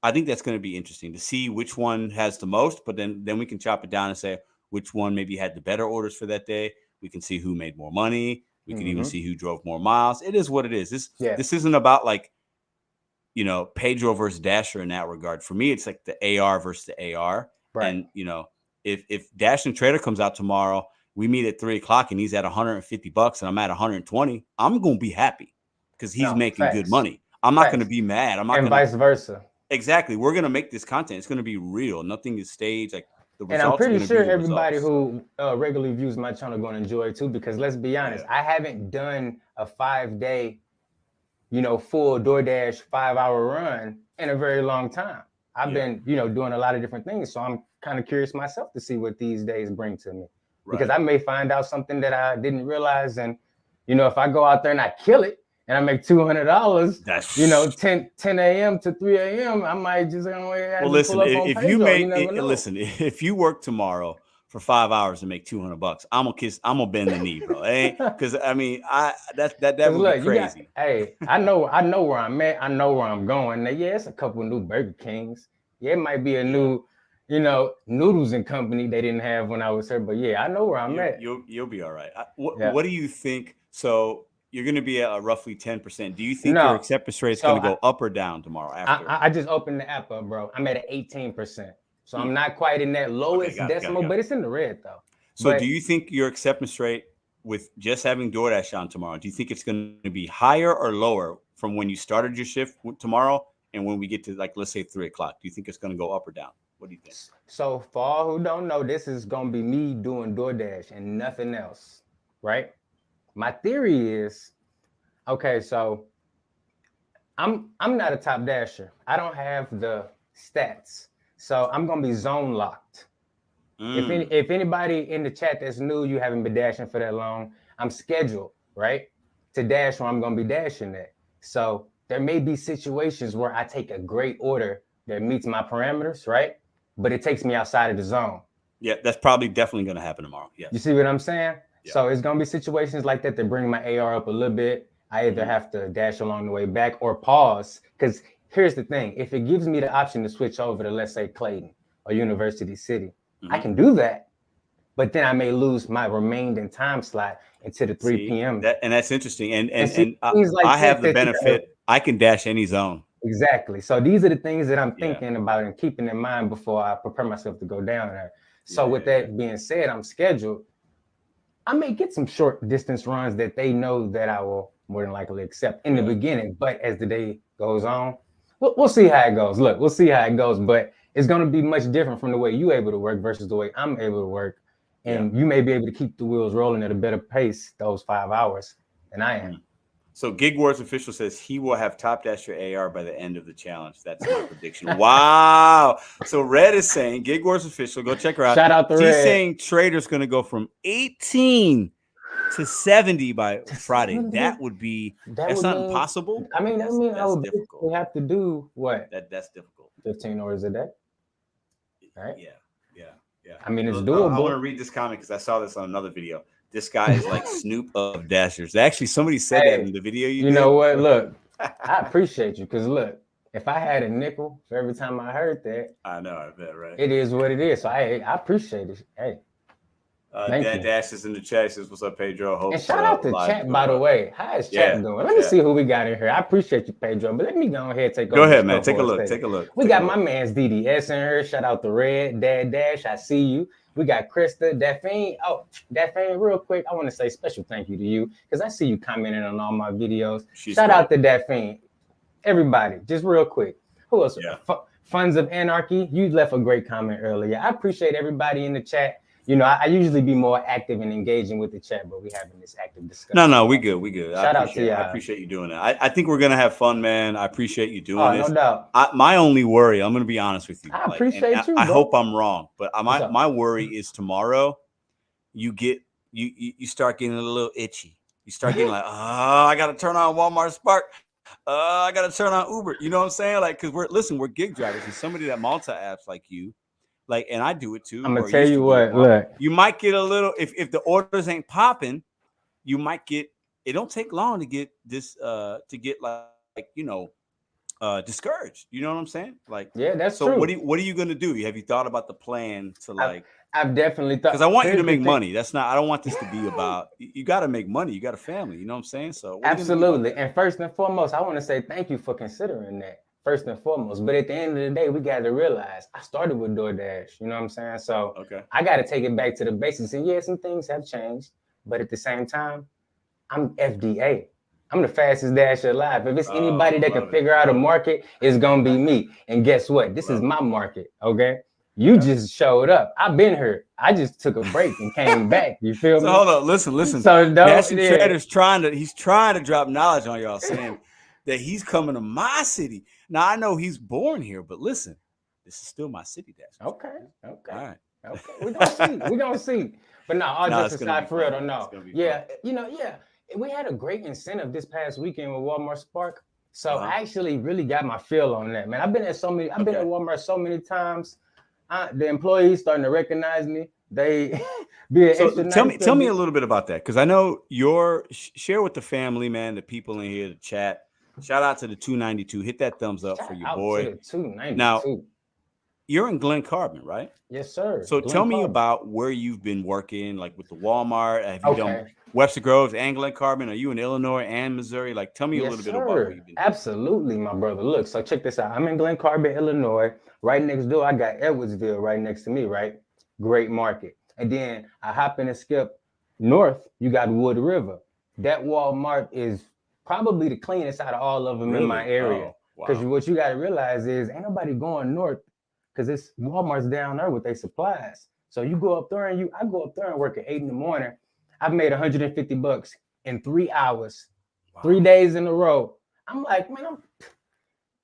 I think that's going to be interesting to see which one has the most, but then we can chop it down and say which one maybe had the better orders for that day. We can see who made more money. We can even see who drove more miles. It is what it is. This isn't about Pedro versus Dasher in that regard. For me, it's like the AR versus the AR. Right. And, if Dash and Trader comes out tomorrow, we meet at 3:00 and he's at $150 and I'm at 120, I'm going to be happy because he's making good money. I'm not going to be mad. And vice versa. Exactly. We're going to make this content. It's going to be real. Nothing is staged. Like the results. And I'm pretty sure everybody who regularly views my channel going to enjoy it too, because let's be honest, I haven't done a 5-day, full DoorDash 5-hour run in a very long time. I've been, doing a lot of different things. So I'm kind of curious myself to see what these days bring to me, because I may find out something that I didn't realize. And, if I go out there and I kill it and I make $200, 10 a.m. to 3 a.m., I might just listen, if you work tomorrow for 5 hours and make $200, I'm gonna bend the knee, bro. Because I mean, that would be crazy. I know where I'm at. I know where I'm going. Now, it's a couple of new Burger Kings. It might be a new, noodles and company they didn't have when I was here. But I know where I'm at. You'll be all right. What do you think? So you're going to be at roughly 10%. Do you think No. your acceptance rate is going to go up or down tomorrow after? I just opened the app up, bro. I'm at 18%. So I'm not quite in that lowest got decimal, it. but it's in the red though. So do you think your acceptance rate with just having DoorDash on tomorrow, do you think it's going to be higher or lower from when you started your shift tomorrow and when we get to, like, let's say 3 o'clock? Do you think it's going to go up or down? What do you think? So for all who don't know, this is going to be me doing DoorDash and nothing else, right? My theory is, okay, so I'm not a top dasher. I don't have the stats. So I'm going to be zone locked. If anybody in the chat that's new, you haven't been dashing for that long, I'm scheduled, right, to dash where I'm going to be dashing at. So there may be situations where I take a great order that meets my parameters, right? But it takes me outside of the zone. Yeah, that's probably definitely going to happen tomorrow. Yeah. You see what I'm saying? Yeah. So it's going to be situations like that bring my AR up a little bit. I either have to dash along the way back or pause. Because here's the thing. If it gives me the option to switch over to, let's say, Clayton or University City, I can do that. But then I may lose my remaining time slot into the 3 p.m. And that's interesting. And like I have the benefit. I can dash any zone. Exactly. So these are the things that I'm thinking about and keeping in mind before I prepare myself to go down there. So with that being said, I'm scheduled. I may get some short distance runs that they know that I will more than likely accept in the beginning. But as the day goes on, we'll see how it goes. Look, we'll see how it goes. But it's going to be much different from the way you're able to work versus the way I'm able to work. And you may be able to keep the wheels rolling at a better pace those 5 hours than I am. So Gig Wars Official says he will have top dash your AR by the end of the challenge. That's my prediction. Wow. So Red is saying, Gig Wars Official, go check her out. Shout out to Red. She's saying Trader's going to go from 18 to 70 by Friday. That would be, that's not impossible. I mean, that's I would difficult. have to do what? That's difficult. 15 orders a day. Right? Yeah. I mean, it's doable. I want to read this comment because I saw this on another video. This guy is like Snoop of Dashers. Actually, somebody said that in the video you did. Know what? Look, I appreciate you because look, if I had a nickel for every time I heard that, I know, I bet, right? It is what it is. So I appreciate it. Hey. Dad Dash is in the chat. Says, "What's up, Pedro?" Hope, and shout out to chat, by the way. How is chat doing? Let me see who we got in here. I appreciate you, Pedro, but let me go ahead and take over. Go ahead, man. Take a look. Take a look. We got my man's DDS in here. Shout out to Red, Dad Dash. I see you. We got Krista, Daphne. Oh, Daphne, real quick, I want to say special thank you to you because I see you commenting on all my videos. Shout out to Daphne. Everybody, just real quick. Who else? Funds of Anarchy. You left a great comment earlier. I appreciate everybody in the chat. You know, I usually be more active and engaging with the chat, but we having this active discussion. No, we good. Shout out to you. I appreciate you doing that. I think we're gonna have fun, man. I appreciate you doing this. No doubt. My only worry, I'm gonna be honest with you. I appreciate you. I hope I'm wrong, but my worry is tomorrow, you start getting a little itchy. You start getting like, I gotta turn on Walmart Spark. I gotta turn on Uber. You know what I'm saying? Like, because we're gig drivers and somebody that multi apps like you. Like, and I do it too. I'm gonna tell you what, look. You might get a little if the orders ain't popping, you might get. It don't take long to get this discouraged. You know what I'm saying? Like, yeah, that's so. True. What are you gonna do? Have you thought about the plan to like? I've definitely thought because I want you to make money. That's not. I don't want this to be about. You got to make money. You got a family. You know what I'm saying? So absolutely. And first and foremost, I want to say thank you for considering that. First and foremost, but at the end of the day, we got to realize I started with DoorDash. You know what I'm saying? So I got to take it back to the basics. And yeah, some things have changed, but at the same time, I'm FDA. I'm the fastest dasher alive. If it's anybody that can figure out a market, it's gonna be me. And guess what? This is my market. Okay, you just showed up. I've been here. I just took a break and came back. You feel me? So hold on, listen. So Trader's trying to drop knowledge on y'all, saying that he's coming to my city. Now I know he's born here, but listen, this is still my city, Dash. Okay. All right. Okay. We're gonna see. But no, all jokes aside, for real, don't know. Yeah, we had a great incentive this past weekend with Walmart Spark. So I actually really got my feel on that, man. I've been at Walmart so many times. The employees starting to recognize me. They tell me a little bit about that, because I know share with the family, man, the people in here, the chat. Shout out to the 292. Hit that thumbs up for your boy. To the 292. Now, you're in Glen Carbon, right? Yes, sir. So Glen tell me Carbon. about where you've been working, like with the Walmart. Have you done Okay. Webster Groves and Glen Carbon? Are you in Illinois and Missouri? Like, tell me a Yes, little bit about what sir. you've been doing. Absolutely, my brother. Look, so check this out. I'm in Glen Carbon, Illinois. Right next door, I got Edwardsville right next to me, right? Great market. And then I hop in and skip north, you got Wood River. That Walmart is probably the cleanest out of all of them in my Really? area. Oh, Because wow. what you got to realize is ain't nobody going north because it's Walmart's down there with their supplies. So you go up there and I go up there and work at 8 in the morning. I've made $150 in 3 hours. Wow. 3 days in a row. I'm like, man,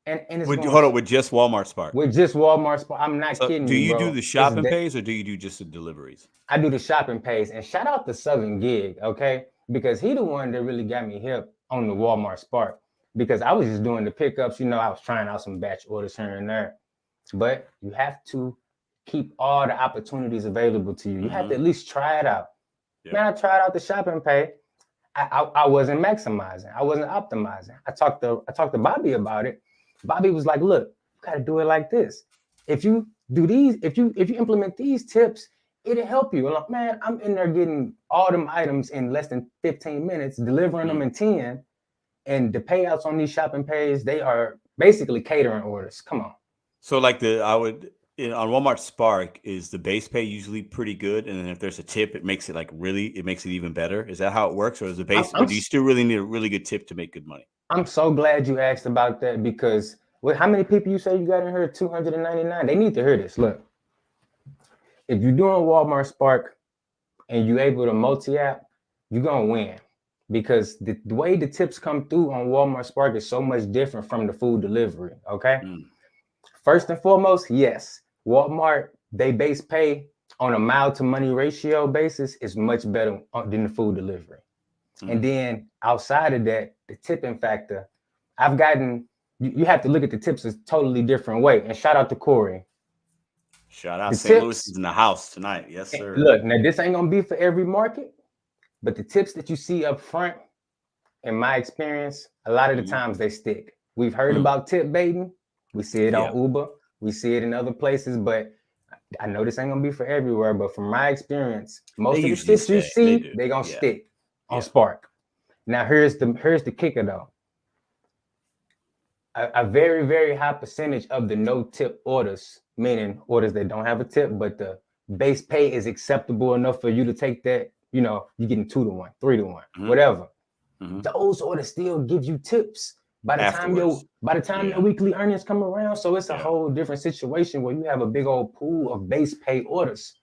and it's Hold on, with just Walmart Spark. with just Walmart Spark. I'm not So kidding do you bro. do the shopping pays or do you do just the deliveries? I do the shopping pays. And shout out to Southern Gig, okay? Because he the one that really got me hip on the Walmart Spark. Because I was just doing the pickups, I was trying out some batch orders here and there. But you have to keep all the opportunities available to you. You have to at least try it out. Yeah. Man, I tried out the shopping pay. I wasn't maximizing. I wasn't optimizing. I talked to Bobby about it. Bobby was like, look, you got to do it like this. If you do these, if you implement these tips, it'll help you. I'm like, man, I'm in there getting all them items in less than 15 minutes, delivering them in 10. And the payouts on these shopping pays, they are basically catering orders. Come on. So like on Walmart Spark, is the base pay usually pretty good, and then if there's a tip, it makes it even better. Is that how it works, or is the base? Or do you still really need a really good tip to make good money? I'm so glad you asked about that because how many people you say you got in here? 299. They need to hear this. Look, if you're doing Walmart Spark and you're able to multi-app, you're gonna win because the way the tips come through on Walmart Spark is so much different from the food delivery. Okay. First and foremost, yes. Walmart, they base pay on a mile to money ratio basis is much better than the food delivery. And then outside of that, the tipping factor, you have to look at the tips a totally different way. And shout out to Corey. Shout out St. Louis is in the house tonight. Yes, sir. Look, now this ain't gonna be for every market, but the tips that you see up front, in my experience, a lot of the times they stick. We've heard about tip baiting. We see it on Uber. We see it in other places, but I know this ain't gonna be for everywhere. But from my experience, most of the tips you see, they're gonna stick on Spark. Now here's the kicker though. A very, very high percentage of the no tip orders, meaning orders that don't have a tip, but the base pay is acceptable enough for you to take that, you're getting 2 to 1, 3 to 1, whatever. Those orders still give you tips. By the time your weekly earnings come around, so it's a whole different situation where you have a big old pool of base pay orders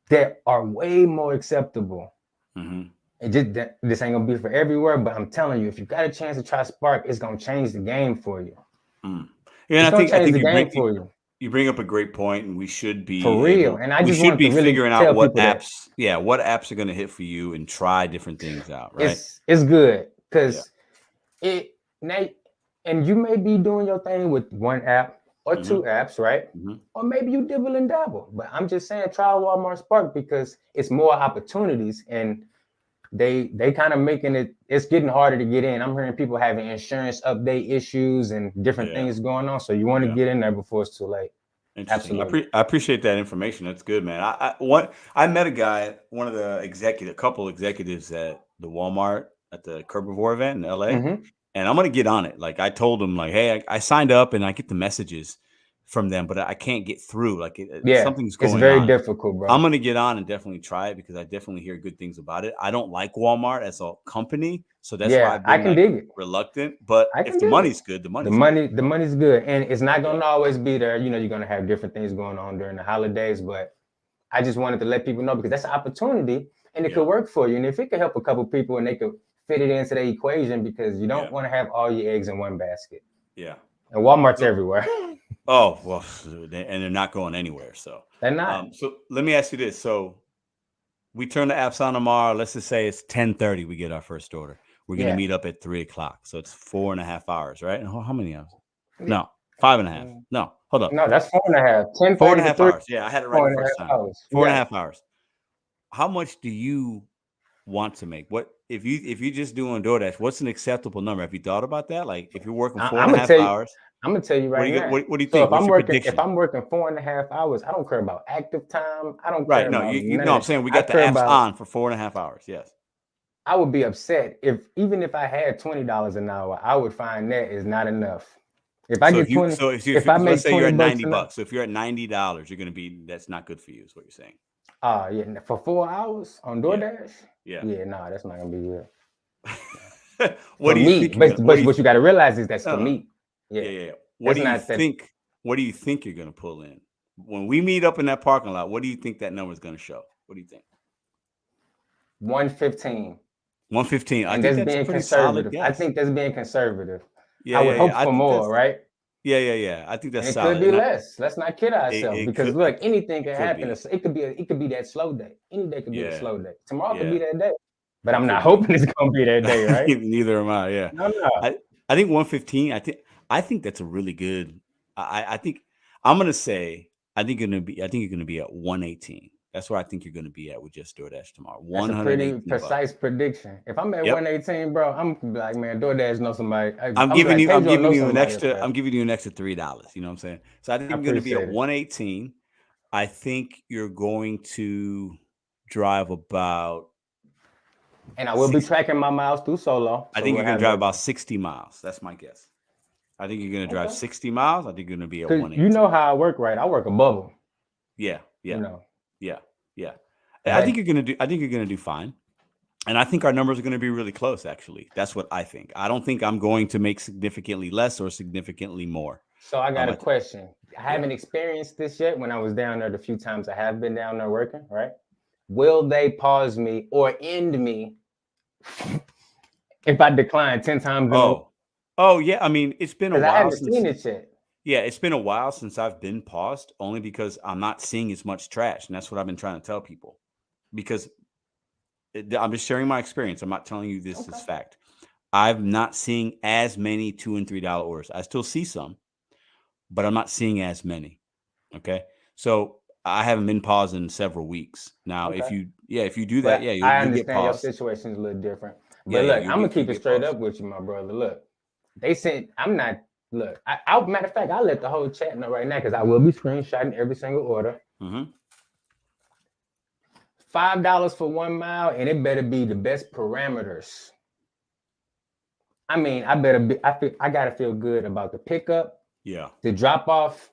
that are way more acceptable. And this ain't gonna be for everywhere, but I'm telling you, if you got a chance to try Spark, it's gonna change the game for you. Yeah, and I think you bring up a great point, and we should be for real. And I just should be really figuring out what apps, what apps are gonna hit for you, and try different things out. Right? It's good because and you may be doing your thing with one app or 2 apps, right? Or maybe you dibble and dabble. But I'm just saying, try Walmart Spark because it's more opportunities, and they kind of making it's getting harder to get in. I'm hearing people having insurance update issues and different things going on. So you want to get in there before it's too late. Absolutely. I appreciate that information. That's good, man. I met a guy, couple executives at the Walmart at the Herbivore event in LA. And I'm going to get on it. Like I told them, like, hey, I signed up and I get the messages from them, but I can't get through. Like something's going on. It's very difficult, bro. I'm going to get on and definitely try it because I definitely hear good things about it. I don't like Walmart as a company, so that's why I've been dig it. Reluctant. But if the money's good, the money's good, and it's not going to always be there. You're going to have different things going on during the holidays, but I just wanted to let people know because that's an opportunity, and it could work for you. And if it could help a couple people, and they could fit it into the equation, because you don't want to have all your eggs in one basket. Yeah. And Walmart's everywhere. Oh, well, and they're not going anywhere. So they're not. So let me ask you this. So we turn the apps on tomorrow. Let's just say it's 10:30. We get our first order. We're going to meet up at 3:00. So it's 4.5 hours, right? And how many hours? No, 5.5. No, hold up. No, that's 4.5. 4.5 hours. Yeah, I had it right the first time. 4.5 hours. How much do you want to make? What if you just doing DoorDash? What's an acceptable number? Have you thought about that? Like if you're working 4.5 hours. I'm gonna tell you right now. What do you So think? if What's I'm your working, prediction? if I'm working 4.5 hours, I don't care about active time. I don't Right. care No, about none no, of I'm that. saying we I got the care apps about. on for 4.5 hours. Yes. I would be upset even if I had $20 an hour. I would find that is not enough. If I get 20, if I let's make say you're at $20 $90, an hour, so if you're at $90, you're gonna be that's not good for you, is what you're saying. yeah, for 4 hours on DoorDash, Yeah. nah, that's not gonna be good. What For do you me, think? but what you got to realize is that's for No. me. Yeah, Yeah. What that's do you not that think? What do you think you're gonna pull in when we meet up in that parking lot? What do you think that number is gonna show? What do you think? 115. 115. I And think that's that's a being pretty solid conservative. I guess. think that's being conservative. Yeah, I would hope I for think more, right? yeah. I think And that's it could solid. be And less. Let's not kid ourselves it because could look, anything can could happen. be. It could be that slow day. Any day could be the Yeah. slow day. Tomorrow could Yeah. be that day. But It I'm could not be. hoping it's gonna be that day, right? Neither am I. Yeah. No. I think 115. I think that's a really good. I think I'm gonna say I think you're gonna be at 118. That's where I think you're gonna be at with just DoorDash tomorrow. That's a pretty 118 precise bucks. prediction. If I'm at Yep. 118, bro, I'm gonna be like, man, DoorDash know somebody. I'm I'm giving like, you I'm Pedro giving knows you an somebody up extra there. I'm giving you an extra $3. You know what I'm saying? So I think I you're gonna be at appreciate it. 118. I think you're going to drive about And I will be tracking my miles through Solo. I So think we'll you're going to have drive that about too. 60 miles. That's my guess. I think you're going to drive Okay. 60 miles. I think you're going to be at Because 118. you know how I work, right? I work above them. Yeah. You know. Yeah. But I think you're going to do fine. And I think our numbers are going to be really close, actually. That's what I think. I don't think I'm going to make significantly less or significantly more. So I got a question. I haven't experienced this yet when I was down there the few times I have been down there working, right? Will they pause me or end me if I decline 10 times in a row? Oh, yeah. I mean, it's been a Because I while haven't seen it yet. Yeah, it's been a while since I've been paused, only because I'm not seeing as much trash. And that's what I've been trying to tell people. Because I'm just sharing my experience. I'm not telling you this is fact. I'm not seeing as many $2 and $3 orders. I still see some, but I'm not seeing as many. Okay. So I haven't been paused in several weeks. Now, if you do that, but I you'll get understand your paused. situation is a little different. But look, I'm gonna keep it straight up with you, my brother. Look, they said I'm not. Look, matter of fact, I'll let the whole chat know right now because I will be screenshotting every single order. Mm-hmm. $5 for 1 mile, and it better be the best parameters. I mean, I gotta feel good about the pickup, the drop off,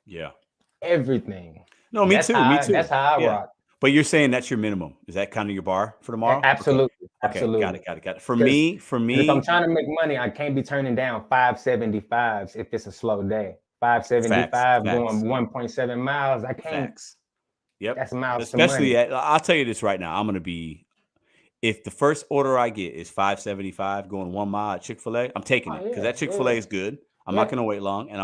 everything. No, me too. That's how I rock. But you're saying that's your minimum. Is that kind of your bar for tomorrow? Absolutely. Okay. Absolutely. Got it. For me, if I'm trying to make money, I can't be turning down 575s if it's a slow day. 575 going 1.7 miles. I can't. Facts. Yep. That's miles. Especially I'll tell you this right now. I'm gonna be if the first order I get is 575 going 1 mile at Chick-fil-A, I'm taking it because that Chick-fil-A is good. I'm not gonna wait long, and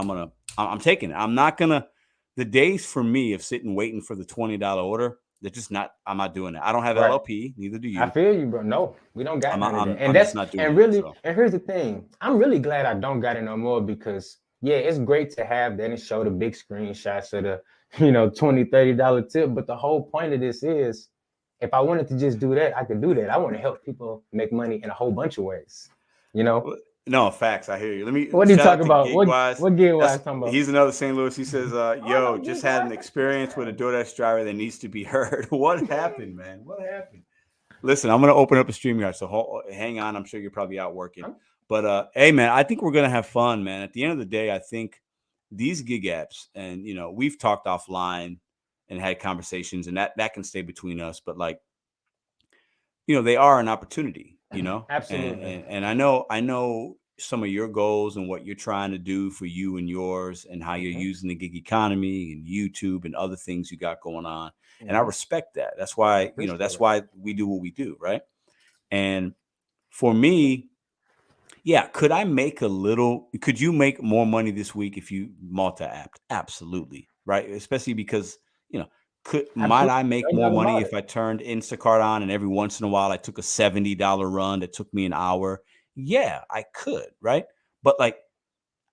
I'm taking it. I'm not gonna. The days for me of sitting waiting for the $20 order, they're just not. I'm not doing it. I don't have LLP. Neither do you. I feel you, bro. No, we don't got none of that. And I'm that's just not doing and it, really. so. And here's the thing. I'm really glad I don't got it no more because it's great to have that and show the big screenshots of the $20-$30 tip. But the whole point of this is, if I wanted to just do that, I could do that. I want to help people make money in a whole bunch of ways. No, facts. I hear you. What do you talk about? What Gigwise talking about? He's another St. Louis. He says, yo, just had an experience with a DoorDash driver that needs to be heard. What happened, man? What happened? Listen, I'm going to open up a StreamYard, so hang on. I'm sure you're probably out working. But, hey, man, I think we're going to have fun, man. At the end of the day, I think these gig apps, and, we've talked offline and had conversations, and that can stay between us. But, like, they are an opportunity. Absolutely. And I know some of your goals and what you're trying to do for you and yours and how you're using the gig economy and YouTube and other things you got going on. And I respect that. That's why, that's why we do what we do. Right. And for me, could you make more money this week if you multi-apped? Absolutely. Right. Especially because, might I make more money if I turned Instacart on and every once in a while I took a $70 run that took me an hour? Yeah, I could, right? But like,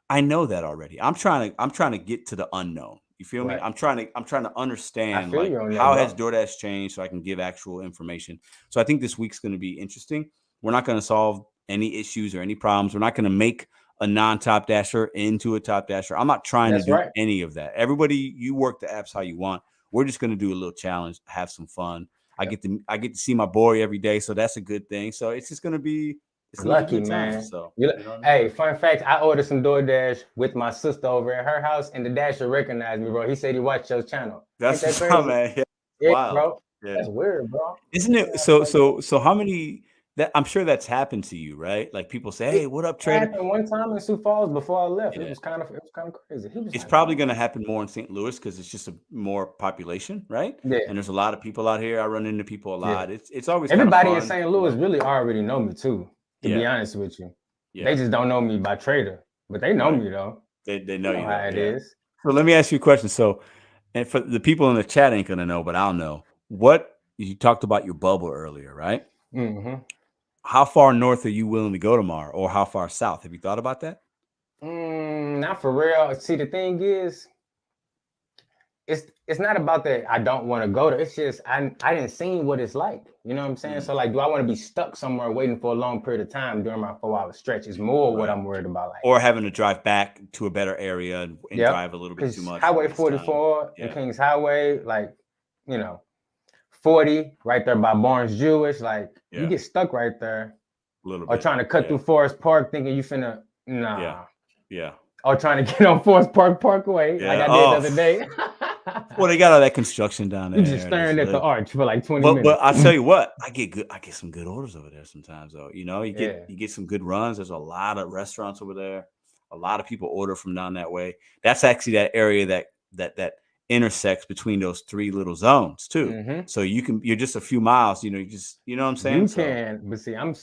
I know that already. I'm trying to get to the unknown. You feel me? I'm trying to understand like how has DoorDash changed so I can give actual information. So I think this week's going to be interesting. We're not going to solve any issues or any problems. We're not going to make a non-top dasher into a top dasher. I'm not trying That's to do right. any of that. Everybody, you work the apps how you want. We're just going to do a little challenge, have some fun. I Yep. get to see my boy every day, so that's a good thing. So it's just going to be a Lucky, good time. man. So You, you know what I mean? hey, fun fact, I ordered some DoorDash with my sister over at her house, and the dasher recognized me, bro. He said he watched your channel. That's Ain't that what's up, crazy? man. Yeah, Yeah, wild. bro. Yeah, That's weird, bro. isn't it? So how many? That I'm sure that's happened to you, right? Like people say, "Hey, what up, It trader?" happened one time in Sioux Falls before I left. Yeah. It was kind of crazy. He was It's like, probably "Oh, going to happen more in St. Louis because it's just a more population, right? yeah, And there's a lot of people out here. I run into people a yeah." lot. It's always kind of Everybody in fun. St. Louis really already know me too. To be Yeah, honest with you, they yeah, just don't know me by trader, but they know right. me though. They know You know you how though. it Yeah. is. So let me ask you a question. So, and for the people in the chat ain't gonna know, but I'll know. What you talked about your bubble earlier, right? Mm-hmm. How far north are you willing to go tomorrow, or how far south? Have you thought about that? Not for real. See, the thing is, it's not about that I don't want to go there. It's just I didn't see what it's like. You know what I'm saying? Mm, So like, do I want to be stuck somewhere waiting for a long period of time during my 4 hour stretch? Is more what right. I'm worried about. Like, Or having to drive back to a better area and yep, drive a little bit too because much and Highway waste time. 44 and Yeah, Kings Highway, like, you know, 40 right there by Barnes Jewish, like you yeah, get stuck right there. a little Or bit. trying to cut Yeah, through Forest Park thinking you finna yeah, nah. yeah, Or trying to get on Forest Park Parkway like yeah. I did the Oh, other day. well, they got all that construction down You just there, and it's staring at the lit. arch for like 20 But minutes. I tell you what, I get some good orders over there sometimes though. You know, Yeah. you get some good runs. There's a lot of restaurants over there. A lot of people order from down that way. That's actually that area that intersects between those three little zones too. Mm-hmm. So you're just a few miles, you know what I'm saying? You So can, but see, I'm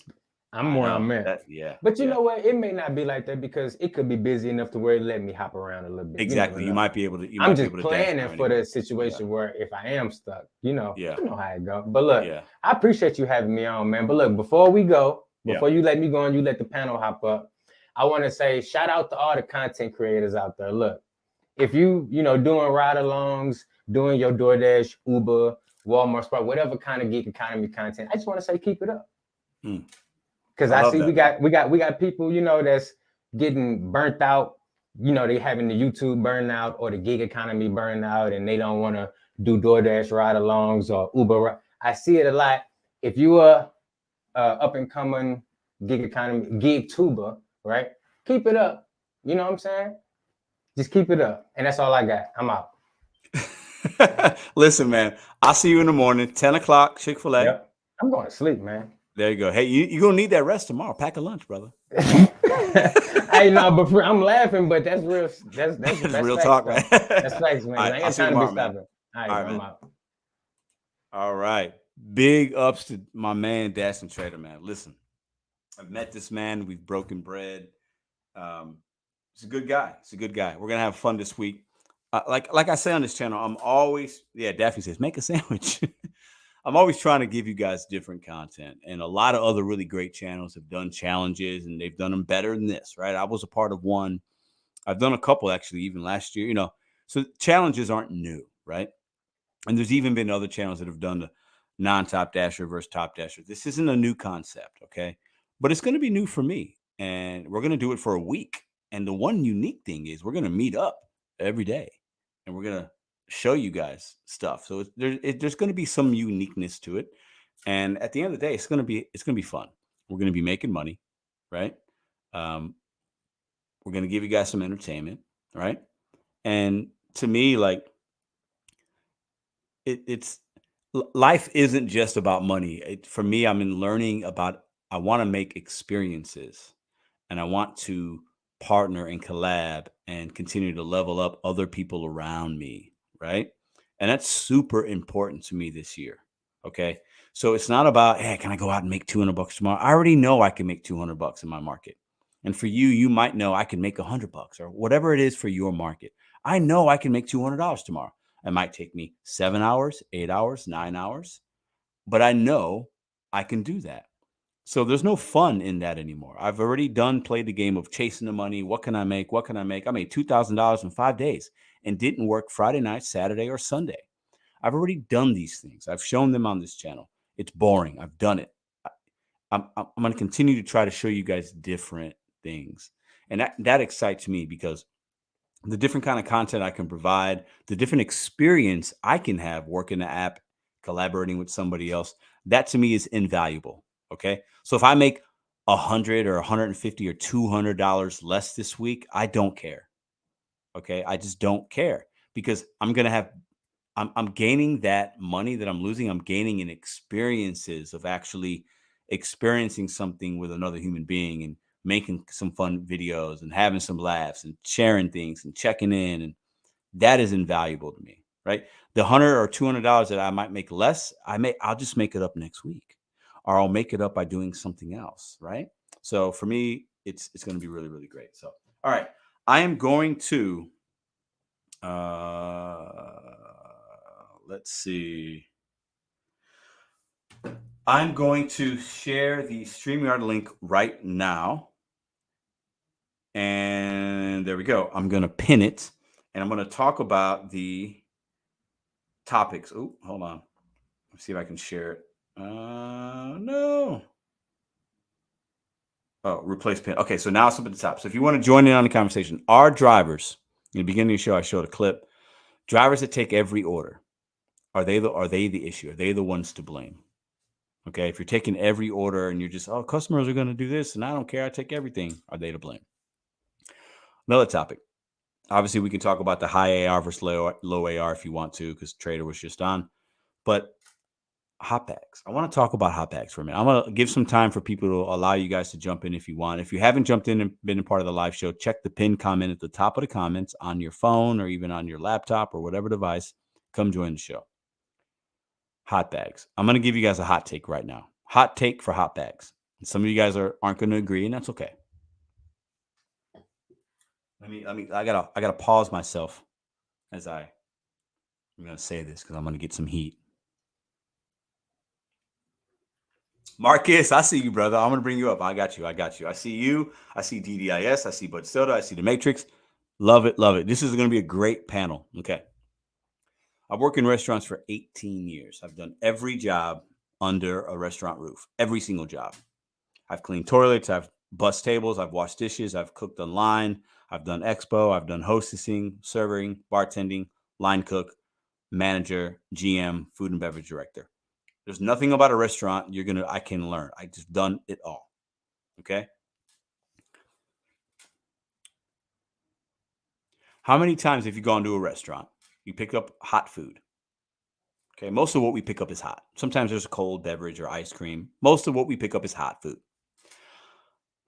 I where know I'm at. that yeah, But you yeah. know what? It may not be like that because it could be busy enough to where it let me hop around a little bit. You never Exactly. know. You I'm might be just able to dash planning through for anyway. the situation where if I am stuck, you know Yeah. how it go. But look, Yeah. I appreciate you having me on, man. But look, before we go, Yeah. before you let me go and you let the panel hop up, I want to say shout out to all the content creators out there. Look, if you doing ride-alongs, doing your DoorDash, Uber, Walmart, Spark, whatever kind of gig economy content, I just want to say keep it up. Because I I love see that, we got people, that's getting burnt out. They having the YouTube burnout or the gig economy burnout, and they don't want to do DoorDash ride-alongs or Uber. I see it a lot. If you are up and coming gig economy, gig tuber, right? Keep it up. You know what I'm saying? Just keep it up. And that's all I got. I'm out. Listen, man, I'll see you in the morning, 10 o'clock, Chick-fil-A. Yep. I'm going to sleep, man. There you go. Hey, you're going to need that rest tomorrow. Pack a lunch, brother. Hey, no, but I'm laughing, but that's real. That's real facts, talk, though. man. That's facts, man. All right, I I'll ain't see you trying to be tomorrow, man. stopping. All right, All right, I'm man. out. All right. Big ups to my man, Dash and Trader, man. Listen, I've met this man. We've broken bread. He's a good guy. He's a good guy. We're going to have fun this week. Like I say on this channel, I'm always, Daphne says, make a sandwich. I'm always trying to give you guys different content. And a lot of other really great channels have done challenges and they've done them better than this, right? I was a part of one. I've done a couple actually, even last year, so challenges aren't new, right? And there's even been other channels that have done the non-top dasher versus top dasher. This isn't a new concept, okay? But it's going to be new for me. And we're going to do it for a week. And the one unique thing is we're going to meet up every day and we're going to show you guys stuff. So there's going to be some uniqueness to it. And at the end of the day, it's going to be fun. We're going to be making money, right? We're going to give you guys some entertainment, right? And to me, like it's life isn't just about money. For me, I'm in learning about. I want to make experiences, and I want to partner and collab and continue to level up other people around me, right? And that's super important to me this year. Okay, so it's not about, hey, can I go out and make $200 tomorrow? I already know I can make $200 in my market. And for you, you might know I can make $100 or whatever it is for your market. I know I can make $200 tomorrow. It might take me 7 hours, 8 hours, 9 hours, but I know I can do that. So there's no fun in that anymore. I've already played the game of chasing the money. What can I make? What can I make? I made $2,000 in 5 days and didn't work Friday night, Saturday, or Sunday. I've already done these things. I've shown them on this channel. It's boring. I've done it. I'm going to continue to try to show you guys different things. And that excites me because the different kind of content I can provide, the different experience I can have working the app, collaborating with somebody else, that to me is invaluable. Okay. So if I make $100 or $150 or $200 less this week, I don't care. Okay. I just don't care because I'm gaining that money that I'm losing. I'm gaining in experiences of actually experiencing something with another human being and making some fun videos and having some laughs and sharing things and checking in. And that is invaluable to me, right? The $100 or $200 that I might make less, I'll just make it up next week, or I'll make it up by doing something else, right? So for me, it's going to be really, really great. So, all right, I am going to, let's see. I'm going to share the StreamYard link right now. And there we go. I'm going to pin it and I'm going to talk about the topics. Oh, hold on. Let's see if I can share it. No. Oh, replace pin. Okay, so now it's up at the top. So if you want to join in on the conversation, our drivers, in the beginning of the show, I showed a clip. Drivers that take every order, are they the issue? Are they the ones to blame? Okay, if you're taking every order and you're just, oh, customers are going to do this and I don't care, I take everything, are they to blame? Another topic. Obviously, we can talk about the high AR versus low AR if you want to, because Trader was just on. But hot bags. I want to talk about hot bags for a minute. I'm going to give some time for people to allow you guys to jump in if you want. If you haven't jumped in and been a part of the live show, check the pinned comment at the top of the comments on your phone or even on your laptop or whatever device. Come join the show. Hot bags. I'm going to give you guys a hot take right now. Hot take for hot bags. And some of you guys aren't going to agree, and that's okay. I gotta pause myself as I'm going to say this because I'm going to get some heat. Marcus, I see you, brother. I'm going to bring you up. I got you. I see you. I see DDIS. I see Bud Soda. I see the Matrix. Love it. This is going to be a great panel. Okay. I've worked in restaurants for 18 years. I've done every job under a restaurant roof, every single job. I've cleaned toilets. I've bussed tables. I've washed dishes. I've cooked online. I've done expo. I've done hostessing, serving, bartending, line cook, manager, GM, food and beverage director. There's nothing about a restaurant I can learn. I just done it all. Okay. How many times have you gone to a restaurant? You pick up hot food. Okay. Most of what we pick up is hot. Sometimes there's a cold beverage or ice cream. Most of what we pick up is hot food.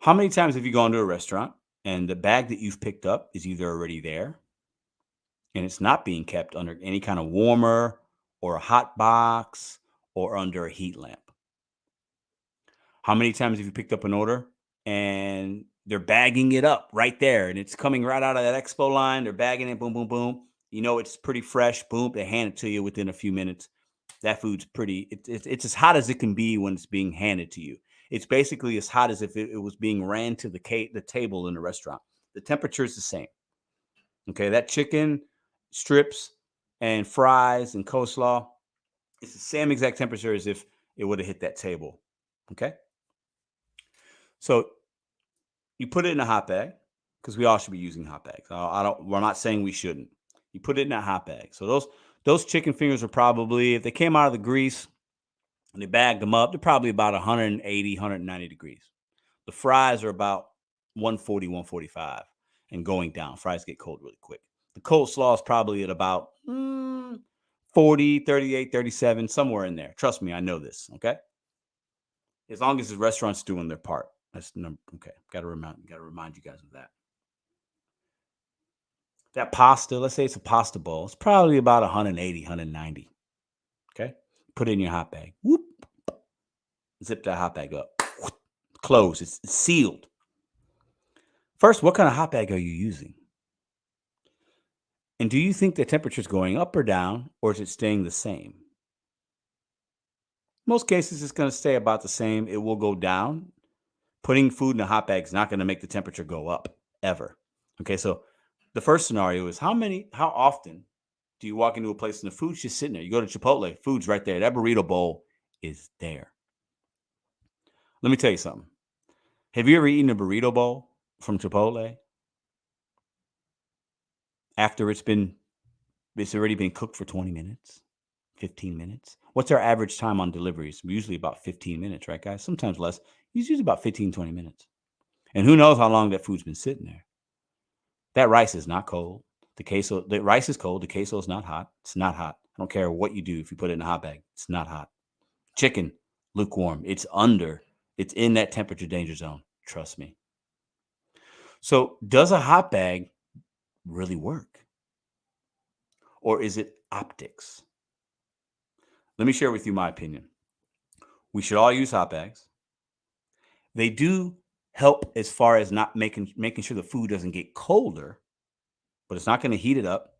How many times have you gone to a restaurant and the bag that you've picked up is either already there and it's not being kept under any kind of warmer or a hot box or under a heat lamp? How many times have you picked up an order and they're bagging it up right there and it's coming right out of that expo line? They're bagging it, boom, boom, boom. You know, it's pretty fresh. Boom, they hand it to you within a few minutes. That food's it's as hot as it can be when it's being handed to you. It's basically as hot as if it was being ran to the table in the restaurant. The temperature is the same. Okay, that chicken strips and fries and coleslaw, it's the same exact temperature as if it would have hit that table. Okay. So you put it in a hot bag because we all should be using hot bags. We're not saying we shouldn't. You put it in a hot bag. So those chicken fingers are probably, if they came out of the grease and they bagged them up, they're probably about 180, 190 degrees. The fries are about 140, 145 and going down. Fries get cold really quick. The coleslaw is probably at about 40, 38, 37, somewhere in there. Trust me, I know this. Okay. As long as the restaurant's doing their part. That's number. Okay. Got to remind you guys of that. That pasta, let's say it's a pasta bowl. It's probably about 180, 190. Okay. Put it in your hot bag. Whoop. Zip that hot bag up. Whoop. Close. It's sealed. First, what kind of hot bag are you using? And do you think the temperature is going up or down, or is it staying the same? Most cases, it's going to stay about the same. It will go down. Putting food in a hot bag is not going to make the temperature go up ever. Okay, so the first scenario is how often do you walk into a place and the food's just sitting there? You go to Chipotle, food's right there. That burrito bowl is there. Let me tell you something. Have you ever eaten a burrito bowl from Chipotle after it's already been cooked for 20 minutes, 15 minutes. What's our average time on deliveries? Usually about 15 minutes, right, guys? Sometimes less. It's usually about 15, 20 minutes. And who knows how long that food's been sitting there. That rice is not cold. The rice is cold. The queso is not hot. It's not hot. I don't care what you do. If you put it in a hot bag, it's not hot. Chicken, lukewarm. It's in that temperature danger zone. Trust me. So does a hot bag really work? Or is it optics? Let me share with you my opinion. We should all use hot bags. They do help as far as not making sure the food doesn't get colder, but it's not going to heat it up,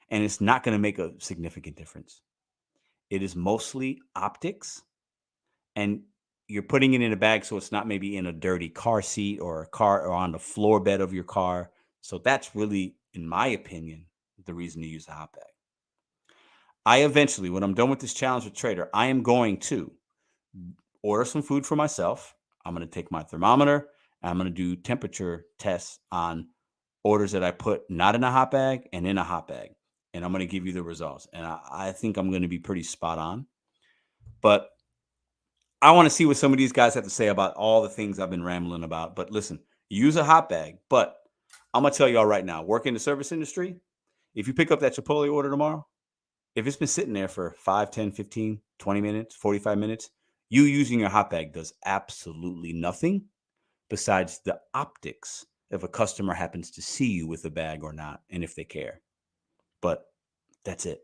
and it's not going to make a significant difference. It is mostly optics, and you're putting it in a bag so it's not maybe in a dirty car seat or on the floor bed of your car. So that's really, in my opinion, the reason to use a hot bag. I eventually, when I'm done with this challenge with Trader, I am going to order some food for myself. I'm going to take my thermometer, and I'm going to do temperature tests on orders that I put not in a hot bag and in a hot bag. And I'm going to give you the results. And I think I'm going to be pretty spot on. But I want to see what some of these guys have to say about all the things I've been rambling about. But listen, use a hot bag. But I'm going to tell y'all right now, work in the service industry, if you pick up that Chipotle order tomorrow, if it's been sitting there for 5, 10, 15, 20 minutes, 45 minutes, you using your hot bag does absolutely nothing besides the optics if a customer happens to see you with a bag or not, and if they care. But that's it.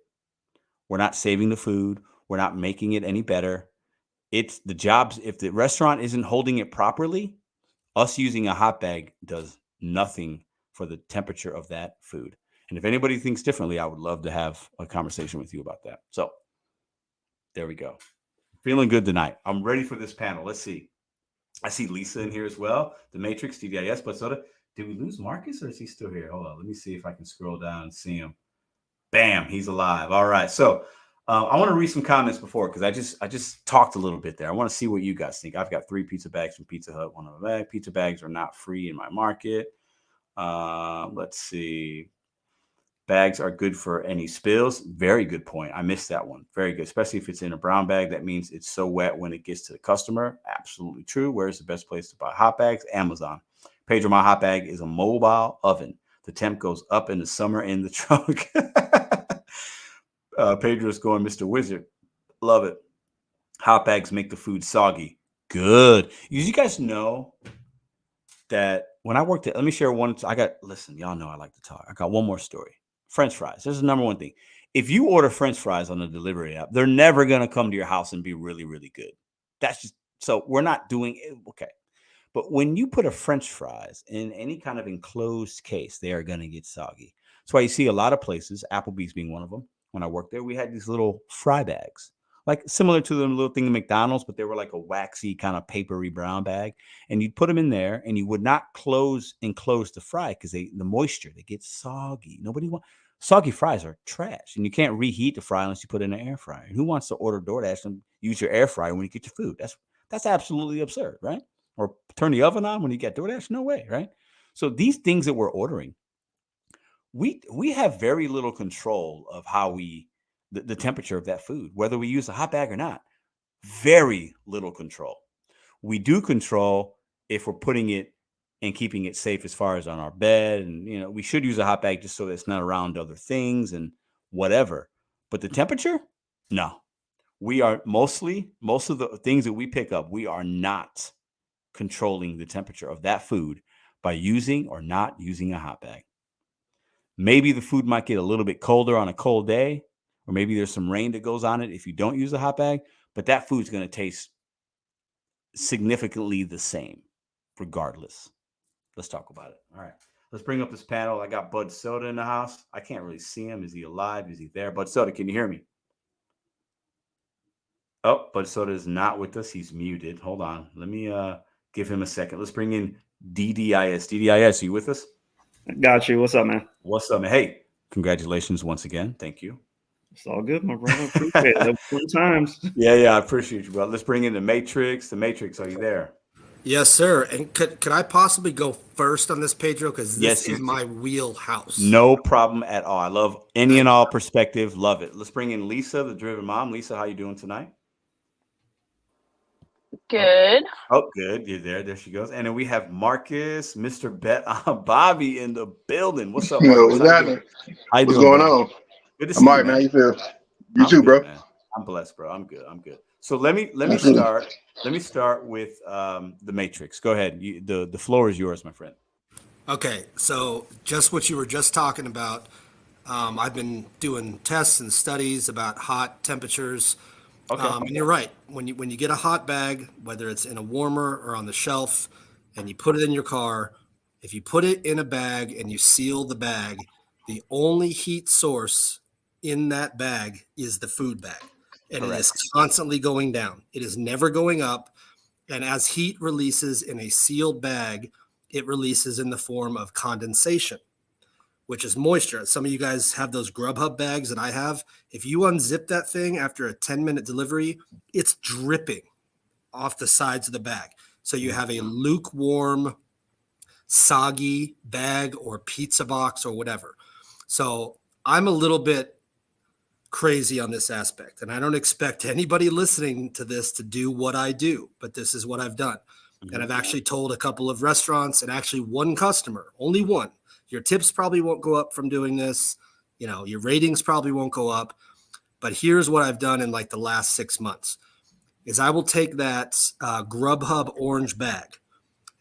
We're not saving the food. We're not making it any better. It's the jobs. If the restaurant isn't holding it properly, us using a hot bag does nothing for the temperature of that food. And if anybody thinks differently, I would love to have a conversation with you about that. So there we go. Feeling good tonight. I'm ready for this panel. Let's see. I see Lisa in here as well. The Matrix, TDIS, but soda. Did we lose Marcus or is he still here? Hold on. Let me see if I can scroll down and see him. Bam, he's alive. All right. So I want to read some comments before because I just talked a little bit there. I want to see what you guys think. I've got 3 pizza bags from Pizza Hut, 1 of a bag. Pizza bags are not free in my market. Let's see. Bags are good for any spills. Very good point. I missed that one. Very good. Especially if it's in a brown bag. That means it's so wet when it gets to the customer. Absolutely true. Where's the best place to buy hot bags? Amazon. Pedro, my hot bag is a mobile oven. The temp goes up in the summer in the trunk. Pedro's going Mr. Wizard. Love it. Hot bags make the food soggy. Good. You guys know that when I worked at, let me share one. Listen, y'all know I like to talk. I got one more story. French fries. This is the number one thing. If you order French fries on the delivery app, they're never going to come to your house and be really, really good. That's just, so we're not doing it. Okay. But when you put a French fries in any kind of enclosed case, they are going to get soggy. That's why you see a lot of places, Applebee's being one of them. When I worked there, we had these little fry bags, like similar to the little thing at McDonald's, but they were like a waxy kind of papery brown bag. And you'd put them in there and you would not enclose the fry because the moisture, they get soggy. Soggy fries are trash. And you can't reheat the fry unless you put it in an air fryer. And who wants to order DoorDash and use your air fryer when you get your food? That's absolutely absurd, right? Or turn the oven on when you get DoorDash? No way, right? So these things that we're ordering, we have very little control of how the temperature of that food, whether we use a hot bag or not. Very little control. We do control if we're putting it and keeping it safe as far as on our bed. And, we should use a hot bag just so that it's not around other things and whatever. But the temperature? No. We are most of the things that we pick up, we are not controlling the temperature of that food by using or not using a hot bag. Maybe the food might get a little bit colder on a cold day, or maybe there's some rain that goes on it if you don't use a hot bag, but that food's going to taste significantly the same regardless. Let's talk about it. All right. Let's bring up this panel. I got Bud Soda in the house. I can't really see him. Is he alive? Is he there? Bud Soda, can you hear me? Oh, Bud Soda is not with us. He's muted. Hold on. Let me give him a second. Let's bring in DDIS. DDIS, are you with us? Got you. What's up, man? What's up, man? Hey, congratulations once again. Thank you. It's all good, my brother. Appreciate it. Fun times. Yeah, I appreciate you, bro. Let's bring in the Matrix. The Matrix, are you there? Yes, sir. And could I possibly go first on this, Pedro? Because this Yes, is my wheelhouse. no problem at all. I love any Thank and you. all perspective. Love it. Let's bring in Lisa, the driven mom. Lisa, how you doing tonight? Good. Oh, good. You're there. There she goes. And then we have Marcus, Mr. Bobby in the building. What's up, Yo, Marcus? what's How you happening? doing? How you What's doing, going brother? on? Good to I'm see all you, right, man. man. How you feel? You I'm too, good, bro. man. I'm blessed, bro. I'm good. I'm good. So let me Absolutely. start. Let me start with the Matrix. Go ahead. The floor is yours, my friend. Okay, so just what you were just talking about, I've been doing tests and studies about hot temperatures. Okay. And you're right. When you get a hot bag, whether it's in a warmer or on the shelf, and you put it in your car, if you put it in a bag and you seal the bag, the only heat source in that bag is the food bag, and it is Correct. constantly going down. It is never going up. And as heat releases in a sealed bag, it releases in the form of condensation, which is moisture. Some of you guys have those Grubhub bags that I have. If you unzip that thing after a 10-minute delivery, it's dripping off the sides of the bag. So you have a lukewarm, soggy bag or pizza box or whatever. So I'm a little bit crazy on this aspect, and I don't expect anybody listening to this to do what I do, but this is what I've done. And I've actually told a couple of restaurants and actually one customer, only one. Your tips probably won't go up from doing this. Your ratings probably won't go up. But here's what I've done in like the last 6 months is I will take that Grubhub orange bag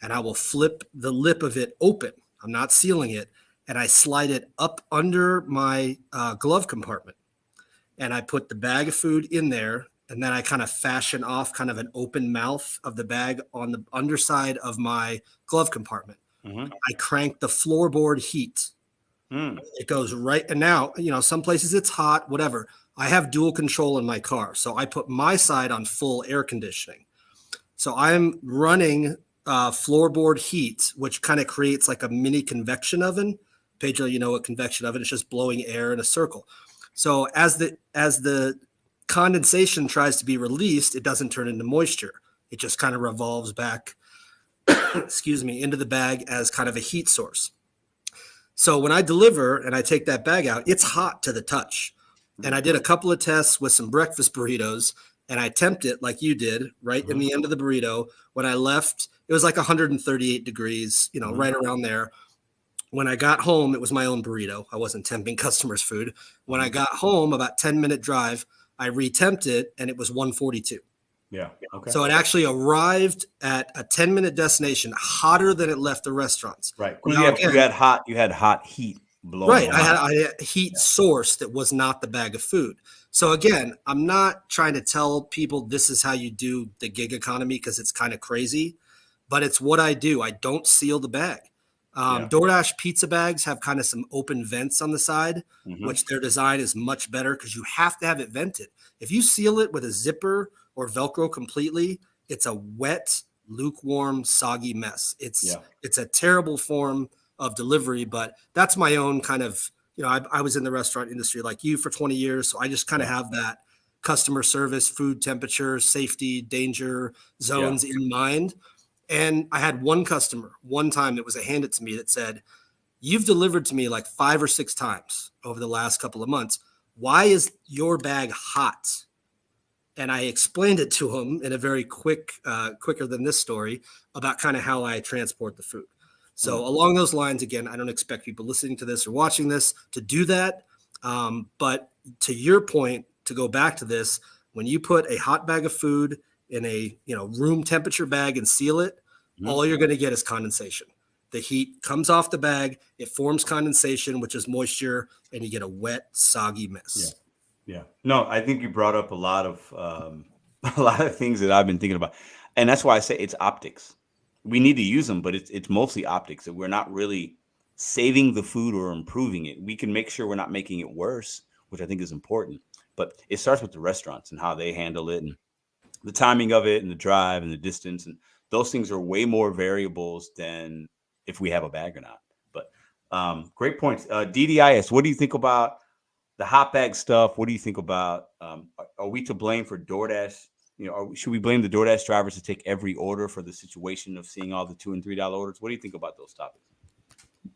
and I will flip the lip of it open. I'm not sealing it. And I slide it up under my glove compartment. And I put the bag of food in there. And then I kind of fashion off kind of an open mouth of the bag on the underside of my glove compartment. Mm-hmm. I crank the floorboard heat. It goes right. And now, some places it's hot, whatever. I have dual control in my car. So I put my side on full air conditioning. So I'm running floorboard heat, which kind of creates like a mini convection oven. Pedro, you know what convection oven is? Just blowing air in a circle. So as the condensation tries to be released, it doesn't turn into moisture. It just kind of revolves back, into the bag as kind of a heat source. So when I deliver and I take that bag out, it's hot to the touch. And I did a couple of tests with some breakfast burritos, and I temped it like you did right in the end of the burrito. When I left, it was like 138 degrees, right around there. When I got home, it was my own burrito. I wasn't temping customers' food. When I got home, about 10-minute drive, I retemped it, and it was 142. Yeah. Okay. So it actually arrived at a 10-minute destination hotter than it left the restaurants. Right. Now, You had hot heat blowing. right. I had a heat source that was not the bag of food. So again, I'm not trying to tell people this is how you do the gig economy because it's kind of crazy, but it's what I do. I don't seal the bag. DoorDash pizza bags have kind of some open vents on the side, which their design is much better because you have to have it vented. If you seal it with a zipper or Velcro completely, it's a wet, lukewarm, soggy mess. It's a terrible form of delivery, but that's my own kind of, I was in the restaurant industry like you for 20 years. So I just kind of have that customer service, food temperature, safety, danger zones in mind. And I had one customer one time that was a hand it to me that said, "You've delivered to me like 5 or 6 times over the last couple of months. Why is your bag hot?" And I explained it to him in a very quicker than this story about kind of how I transport the food. So along those lines, again, I don't expect people listening to this or watching this to do that. But to your point, to go back to this, when you put a hot bag of food in a room temperature bag and seal it, all you're going to get is condensation. The heat comes off the bag, it forms condensation, which is moisture, and you get a wet, soggy mess. Yeah. No, I think you brought up a lot of things that I've been thinking about, and that's why I say it's optics. We need to use them, but it's mostly optics. That we're not really saving the food or improving it. We can make sure we're not making it worse, which I think is important. But it starts with the restaurants and how they handle it, and the timing of it, and the drive, and the distance, and those things are way more variables than if we have a bag or not. But great points. DDIS, what do you think about the hot bag stuff? What do you think about, are we to blame for DoorDash should we blame the DoorDash drivers to take every order for the situation of seeing all the $2 and $3 orders? What do you think about those topics?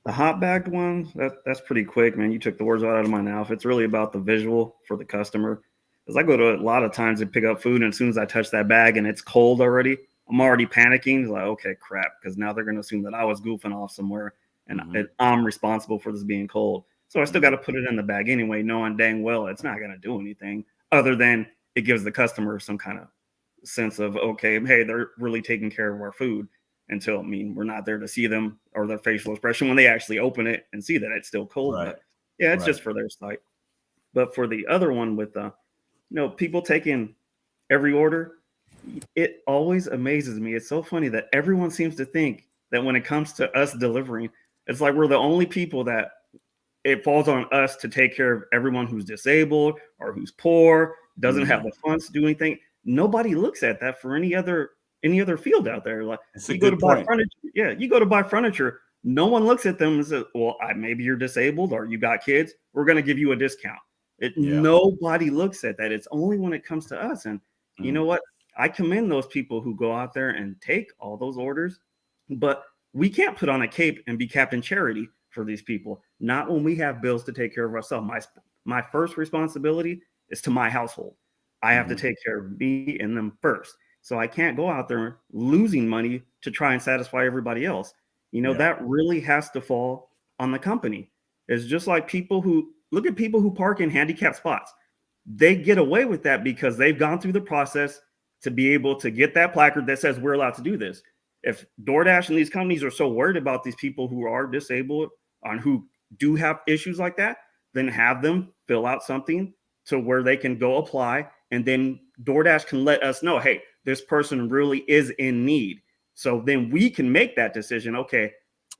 The hot bagged one, that's pretty quick, man. You took the words right out of my mouth. It's really about the visual for the customer. Because I go to a lot of times to pick up food, and as soon as I touch that bag and it's cold already, I'm already panicking. It's like, okay, crap, because now they're going to assume that I was goofing off somewhere, and I'm responsible for this being cold. So I still got to put it in the bag anyway, knowing dang well it's not going to do anything other than it gives the customer some kind of sense of, okay, hey, they're really taking care of our food. Until, I mean, we're not there to see them or their facial expression when they actually open it and see that it's still cold. Right. But yeah, it's just for their sight. But for the other one with people taking every order, it always amazes me. It's so funny that everyone seems to think that when it comes to us delivering, it's like we're the only people that it falls on us to take care of everyone who's disabled or who's poor, doesn't have the funds to do anything. Nobody looks at that for any other field out there. Like you go to buy furniture. Yeah, you go to buy furniture. No one looks at them and says, well, maybe you're disabled or you got kids. We're going to give you a discount. Nobody looks at that. It's only when it comes to us. And you know what? I commend those people who go out there and take all those orders, but we can't put on a cape and be Captain Charity for these people. Not when we have bills to take care of ourselves. My first responsibility is to my household. I have to take care of me and them first. So I can't go out there losing money to try and satisfy everybody else. That really has to fall on the company. It's just like people who park in handicapped spots. They get away with that because they've gone through the process to be able to get that placard that says we're allowed to do this. If DoorDash and these companies are so worried about these people who are disabled and who do have issues like that, then have them fill out something to where they can go apply. And then DoorDash can let us know, hey, this person really is in need. So then we can make that decision. Okay,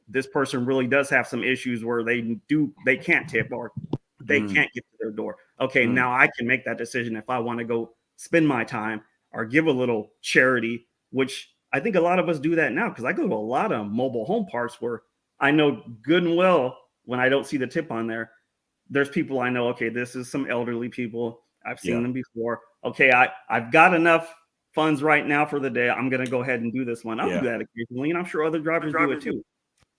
this person really does have some issues where they can't tip or they can't get to their door. Okay, now I can make that decision if I want to go spend my time or give a little charity, which I think a lot of us do that now because I go to a lot of mobile home parks where I know good and well when I don't see the tip on there, there's people I know, okay, this is some elderly people. I've seen them before. Okay, I've got enough funds right now for the day. I'm going to go ahead and do this one. I'll do that occasionally, and I'm sure other drivers do it too.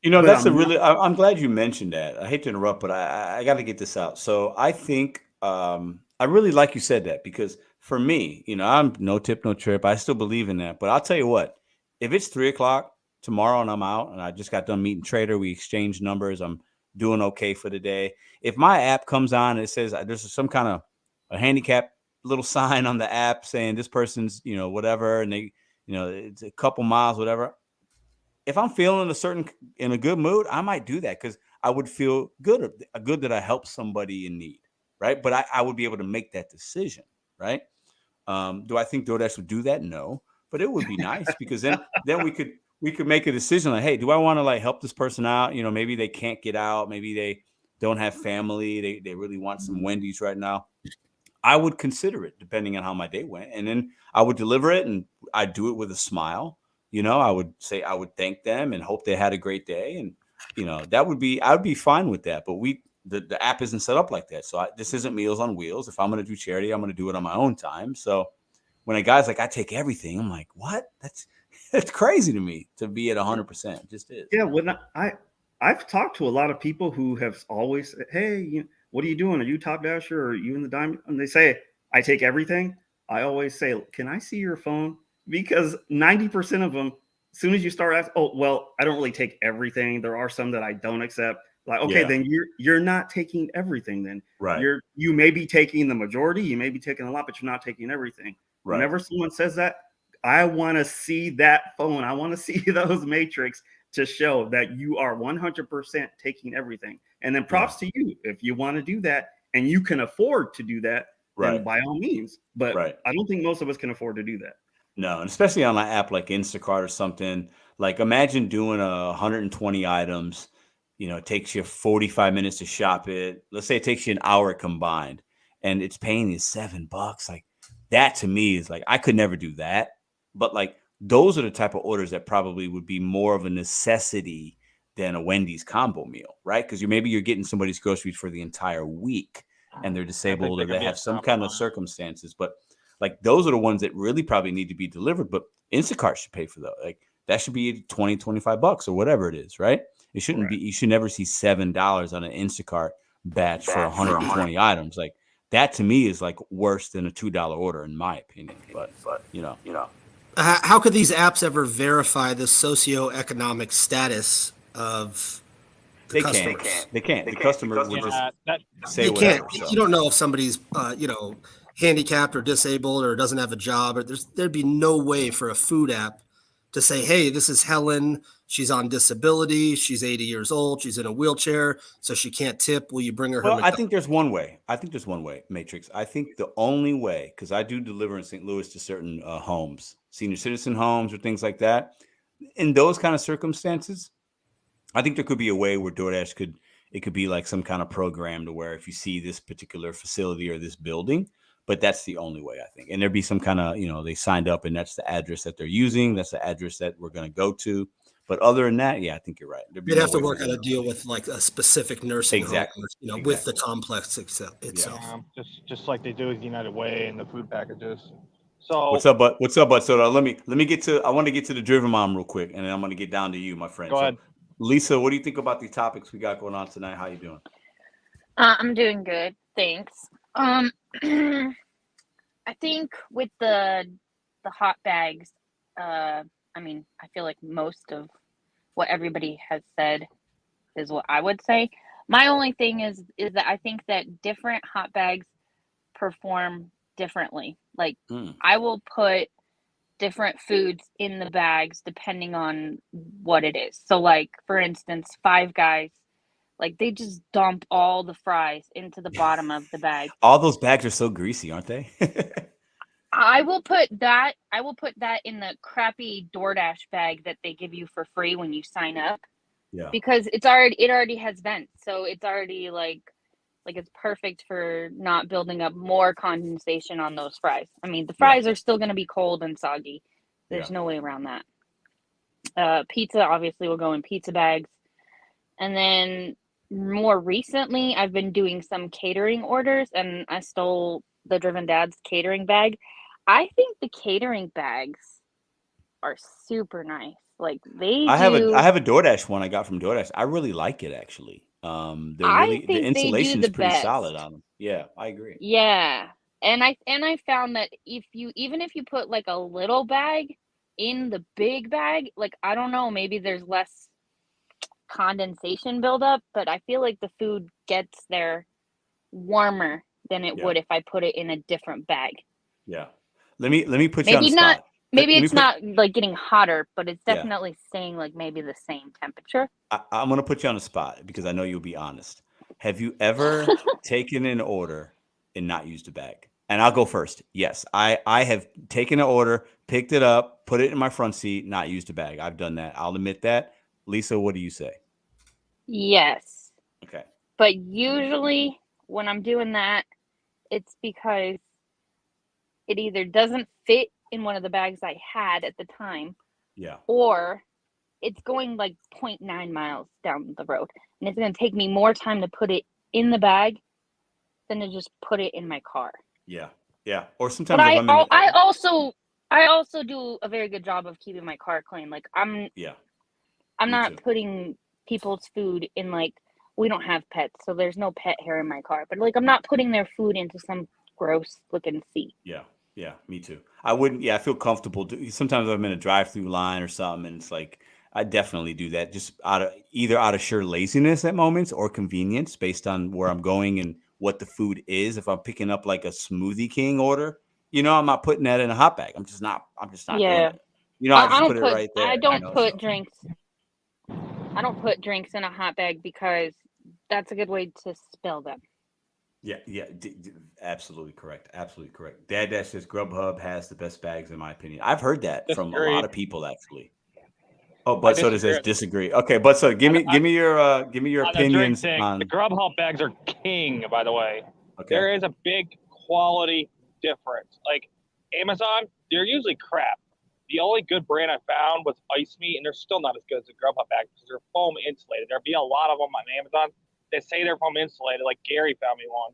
I'm glad you mentioned that. I hate to interrupt, but I got to get this out. So I think I really like you said that because for me, I'm no tip, no trip. I still believe in that. But I'll tell you what, if it's 3:00 tomorrow and I'm out and I just got done meeting Trader, we exchange numbers, I'm doing okay for the day. If my app comes on and it says there's some kind of a handicap little sign on the app saying this person's, whatever, and they, it's a couple miles, whatever. If I'm feeling in a good mood, I might do that because I would feel good that I helped somebody in need, right? But I would be able to make that decision, right? Do I think DoorDash would do that? No, but it would be nice because then we could make a decision like, hey, do I want to help this person out? Maybe they can't get out, maybe they don't have family, they really want some Wendy's right now. I would consider it depending on how my day went. And then I would deliver it and I'd do it with a smile. I would thank them and hope they had a great day. And, I would be fine with that. But the app isn't set up like that. So this isn't Meals on Wheels. If I'm going to do charity, I'm going to do it on my own time. So when a guy's like, I take everything, I'm like, what? That's crazy to me to be at 100%. It just is. Yeah. When I've talked to a lot of people who have always said, hey, what are you doing? Are you Top Dasher or are you in the Diamond? And they say, I take everything. I always say, can I see your phone? Because 90% of them, as soon as you start asking, oh, well, I don't really take everything. There are some that I don't accept. Like, okay, then you're not taking everything then. Right. You may be taking the majority, you may be taking a lot, but you're not taking everything. Right. Whenever someone says that, I want to see that phone. I want to see those matrix to show that you are 100% taking everything. And then props to you if you want to do that and you can afford to do that, then by all means. But I don't think most of us can afford to do that. No, and especially on an app like Instacart or something. Like imagine doing 120 items. It takes you 45 minutes to shop it. Let's say it takes you an hour combined, and it's paying you $7. Like that to me is like I could never do that. But like those are the type of orders that probably would be more of a necessity than a Wendy's combo meal, right? Because maybe you're getting somebody's groceries for the entire week, and they're disabled or they have some kind of circumstances. But Like those are the ones that really probably need to be delivered, but Instacart should pay for those. Like that should be $20, $25 or whatever it is, right? It shouldn't be, you should never see $7 on an Instacart batch for 120 items. Like that to me is like worse than a $2 order in my opinion. But you know. How could these apps ever verify the socioeconomic status of the customers? They can't. The customer will just say They whatever. can't. You don't know if somebody's, handicapped or disabled or doesn't have a job. Or there'd be no way for a food app to say, "Hey, this is Helen. She's on disability. She's 80 years old. She's in a wheelchair, so she can't tip. Will you bring her?" Well, I think there's one way. Matrix. I think the only way, because I do deliver in St. Louis to certain homes, senior citizen homes or things like that. In those kind of circumstances, I think there could be a way where DoorDash could be like some kind of program to where if you see this particular facility or this building, but that's the only way I think. And there'd be some kind of, they signed up and that's the address that they're using. That's the address that we're going to go to. But other than that, yeah, I think you're right. You'd have to work out a deal with like a specific nursing home, with the complex itself. Yeah, just like they do with United Way and the food packages. So what's up, bud? So let me get to. I want to get to the Driven Mom real quick, and then I'm going to get down to you, my friend. Go ahead. Lisa, what do you think about these topics we got going on tonight? How you doing? I'm doing good, thanks. I think with the hot bags, I feel like most of what everybody has said is what I would say. My only thing is that I think that different hot bags perform differently. Like I will put different foods in the bags depending on what it is. So like, for instance, Five Guys, like they just dump all the fries into the bottom of the bag. All those bags are so greasy, aren't they? I will put that in the crappy DoorDash bag that they give you for free when you sign up. Yeah. Because it already has vents. So it's already like it's perfect for not building up more condensation on those fries. I mean, the fries are still going to be cold and soggy. There's no way around that. Pizza obviously will go in pizza bags. And then more recently, I've been doing some catering orders and I stole the Driven Dad's catering bag. I think the catering bags are super nice. Like I have a DoorDash one I got from DoorDash. I really like it actually. The insulation is pretty solid on them. Yeah, I agree. Yeah. And I found that even if you put like a little bag in the big bag, like I don't know, maybe there's less condensation buildup, but I feel like the food gets there warmer than it would if I put it in a different bag. Yeah. Let me put you on the spot. Maybe it's not like getting hotter, but it's definitely staying like maybe the same temperature. I'm going to put you on the spot because I know you'll be honest. Have you ever taken an order and not used a bag? And I'll go first. Yes, I have taken an order, picked it up, put it in my front seat, not used a bag. I've done that. I'll admit that. Lisa, what do you say? Yes. Okay. But usually when I'm doing that, it's because it either doesn't fit in one of the bags I had at the time. Yeah. Or it's going like 0.9 miles down the road. And it's going to take me more time to put it in the bag than to just put it in my car. Yeah. Yeah. Or sometimes but I also do a very good job of keeping my car clean. Like I'm not putting people's food in, like, we don't have pets, so there's no pet hair in my car. But like I'm not putting their food into some gross looking seat. Yeah. Yeah, me too. I wouldn't. Yeah, I feel comfortable. Sometimes I'm in a drive-through line or something, and it's like I definitely do that just out of sheer laziness at moments or convenience based on where I'm going and what the food is. If I'm picking up like a Smoothie King order, I'm not putting that in a hot bag. I'm just not Yeah. doing it. I just put it right there. I don't put drinks. I don't put drinks in a hot bag because that's a good way to spill them. Yeah, absolutely correct. Absolutely correct. Dad says Grubhub has the best bags in my opinion. I've heard that from a lot of people actually. Oh, but so does disagree. Okay, but so give me your opinions on the Grubhub bags are king, by the way. Okay. There is a big quality difference. Like Amazon, they're usually crap. The only good brand I found was Ice Meat, and they're still not as good as the Grubhub bags because they're foam insulated. There'll be a lot of them on Amazon. They say they're foam insulated. Like Gary found me one,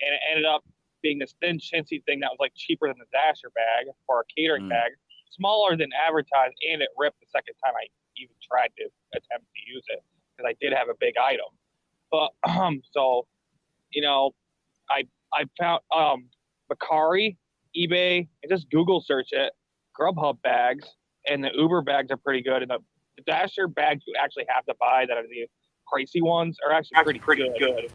and it ended up being this thin, chintzy thing that was like cheaper than the Dasher bag or a catering bag, smaller than advertised, and it ripped the second time I even tried to attempt to use it because I did have a big item. But so, you know, I found Macari, eBay, and just Google search it. Grubhub bags and the Uber bags are pretty good, and the Dasher bags you actually have to buy that are the pricey ones are actually pretty good.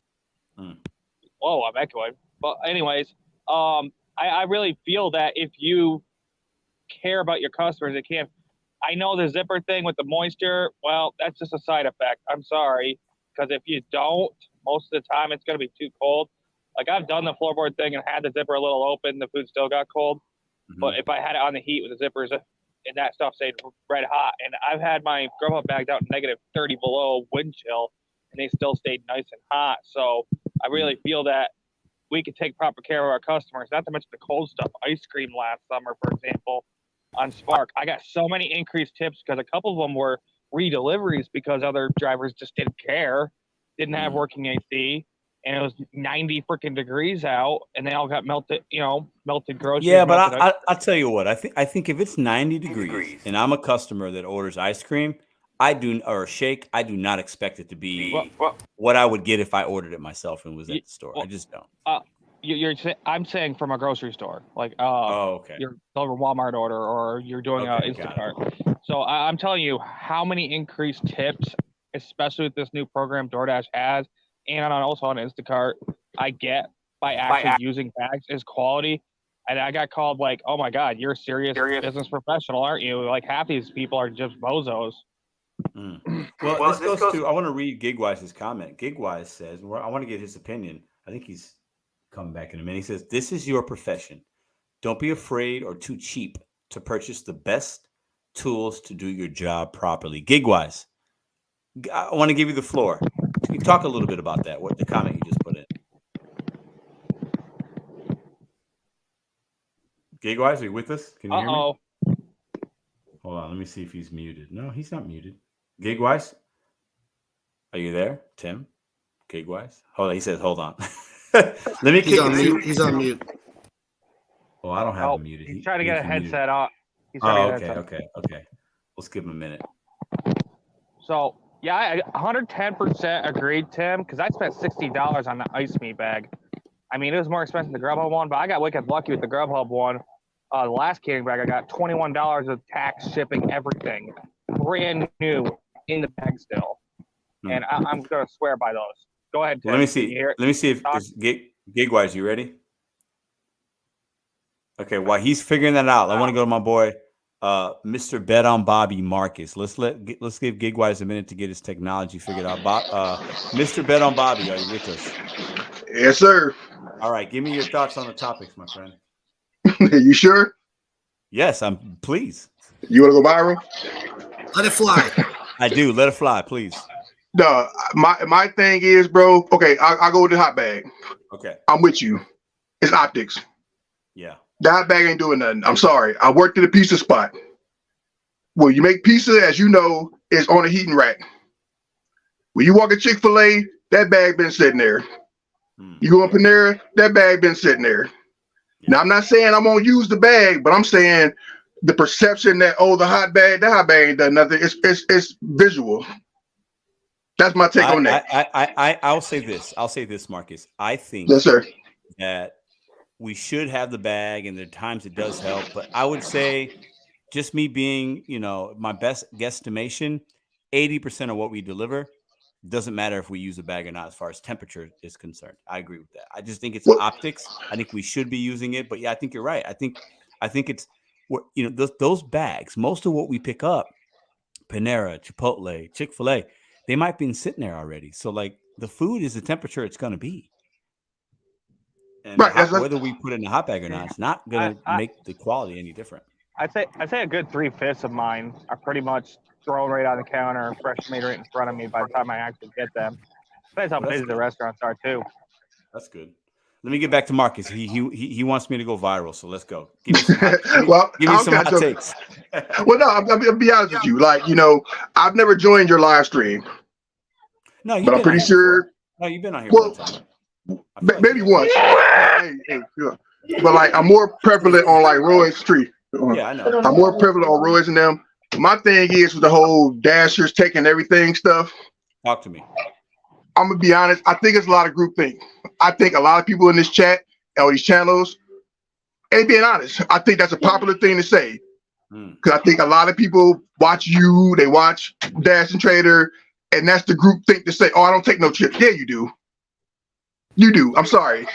Whoa, I'm echoing. But anyways, I really feel that if you care about your customers, it can. I know the zipper thing with the moisture, well, that's just a side effect. I'm sorry, because if you don't, most of the time it's going to be too cold. Like I've done the floorboard thing and had the zipper a little open, the food still got cold. But if I had it on the heat with the zippers and that stuff stayed red hot, and I've had my Grubhub bags out negative 30 below wind chill, and they still stayed nice and hot. So I really feel that we can take proper care of our customers, not to mention the cold stuff. Ice cream last summer, for example, on Spark. I got so many increased tips because a couple of them were redeliveries because other drivers just didn't care, didn't have working AC, and it was 90 freaking degrees out, and they all got melted, melted groceries. Yeah, but I'll tell you what, I think if it's 90 degrees and I'm a customer that orders ice cream, or a shake, I do not expect it to be what I would get if I ordered it myself and was at the store. I just don't. I'm saying from a grocery store, like okay, you're over Walmart order or you're doing Instacart. So I'm telling you how many increased tips, especially with this new program DoorDash has, and also on Instacart, I get by actually using bags is quality. And I got called like, oh my God, you're a serious business professional, aren't you? Like half these people are just bozos. Well, this goes to, I want to read Gigwise's comment. Gigwise says, I want to get his opinion. I think he's coming back in a minute. He says, this is your profession. Don't be afraid or too cheap to purchase the best tools to do your job properly. Gigwise, I want to give you the floor. Can you talk a little bit about that? What the comment you just put in? Gigwise, are you with us? Can you hear me? Hold on, let me see if he's muted. No, he's not muted. Gigwise, are you there, Tim? Gigwise, hold on. He says, "Hold on." Let me. He's on mute. He's on mute. Oh, I don't have him muted. He's trying to get a headset on. Okay. Let's give him a minute. So yeah, I 110% agreed, Tim, because I spent $60 on the ice meat bag. I mean, it was more expensive than the Grubhub one, but I got wicked lucky with the Grubhub one. The last catering bag, I got $21 with tax, shipping, everything, brand new in the bag still. And I'm gonna swear by those. Go ahead, Tim. Let me see. Let me see if Gigwise, you ready? Okay. While he's figuring that out, I want to go to my boy, Mr. Bet on Bobby Marcus. Let's give Gigwise a minute to get his technology figured out. Mr. Bet on Bobby, are you with us? Yes, sir. All right. Give me your thoughts on the topics, my friend. You sure? Yes, I'm pleased. You want to go viral? Let it fly. I do. Let it fly, please. No, my thing is, bro. Okay, I'll go with the hot bag. Okay. I'm with you. It's optics. Yeah. The hot bag ain't doing nothing. I'm sorry. I worked at a pizza spot. Well, you make pizza, as you know, is on a heating rack. When you walk a Chick-fil-A, that bag been sitting there. You go in Panera, that bag been sitting there. Yeah. Now, I'm not saying I'm going to use the bag, but I'm saying the perception that, the hot bag ain't done nothing. It's visual. That's my take on that. I'll say this, Marcus. I think yes, sir, that we should have the bag, and there are times it does help. But I would say, just me being, my best guesstimation, 80% of what we deliver doesn't matter if we use a bag or not as far as temperature is concerned. I agree with that. I just think it's optics. I think we should be using it. But yeah, I think you're right. I think it's, those bags, most of what we pick up, Panera, Chipotle, Chick-fil-A, they might be sitting there already. So like the food is the temperature it's going to be. And whether we put it in a hot bag or not, it's not going to make the quality any different. I'd say a good 3/5 of mine are pretty much thrown right on the counter, fresh made right in front of me by the time I actually get them. Depends how busy the restaurants are too. That's good. Let me get back to Marcus. He wants me to go viral, so let's go. Give me some hot takes. Well, no, I'll be honest with you. Like, I've never joined your live stream. No, but I'm pretty sure. No, you've been on here one time. maybe once. Hey, yeah. But like I'm more prevalent on like Roy's Street. Yeah, I know. I'm more prevalent on Roy's and them. My thing is with the whole dashers taking everything stuff. Talk to me. I'm gonna be honest. I think it's a lot of groupthink. I think a lot of people in this chat or these channels, and being honest, I think that's a popular thing to say. Because I think a lot of people watch you, they watch Dash and Trader, and that's the groupthink to say, "Oh, I don't take no chips." Yeah, you do. You do. I'm sorry.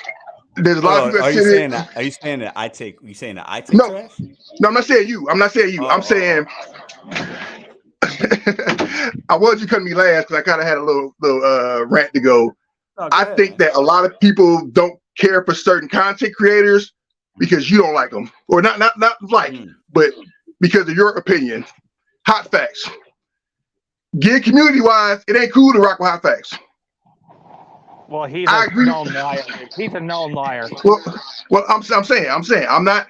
There's a lot of people. Are you saying that? Are you saying that I take? You saying that I take trash? No, I'm not saying you. I'm not saying you. I'm saying. I wanted you to cut me last because I kind of had a little rant to go. I think that a lot of people don't care for certain content creators because you don't like them, or not like, but because of your opinion. Hot facts. Gig community wise, it ain't cool to rock with hot facts. Well, he's a known liar. He's a known liar. Well, I'm saying, I'm not.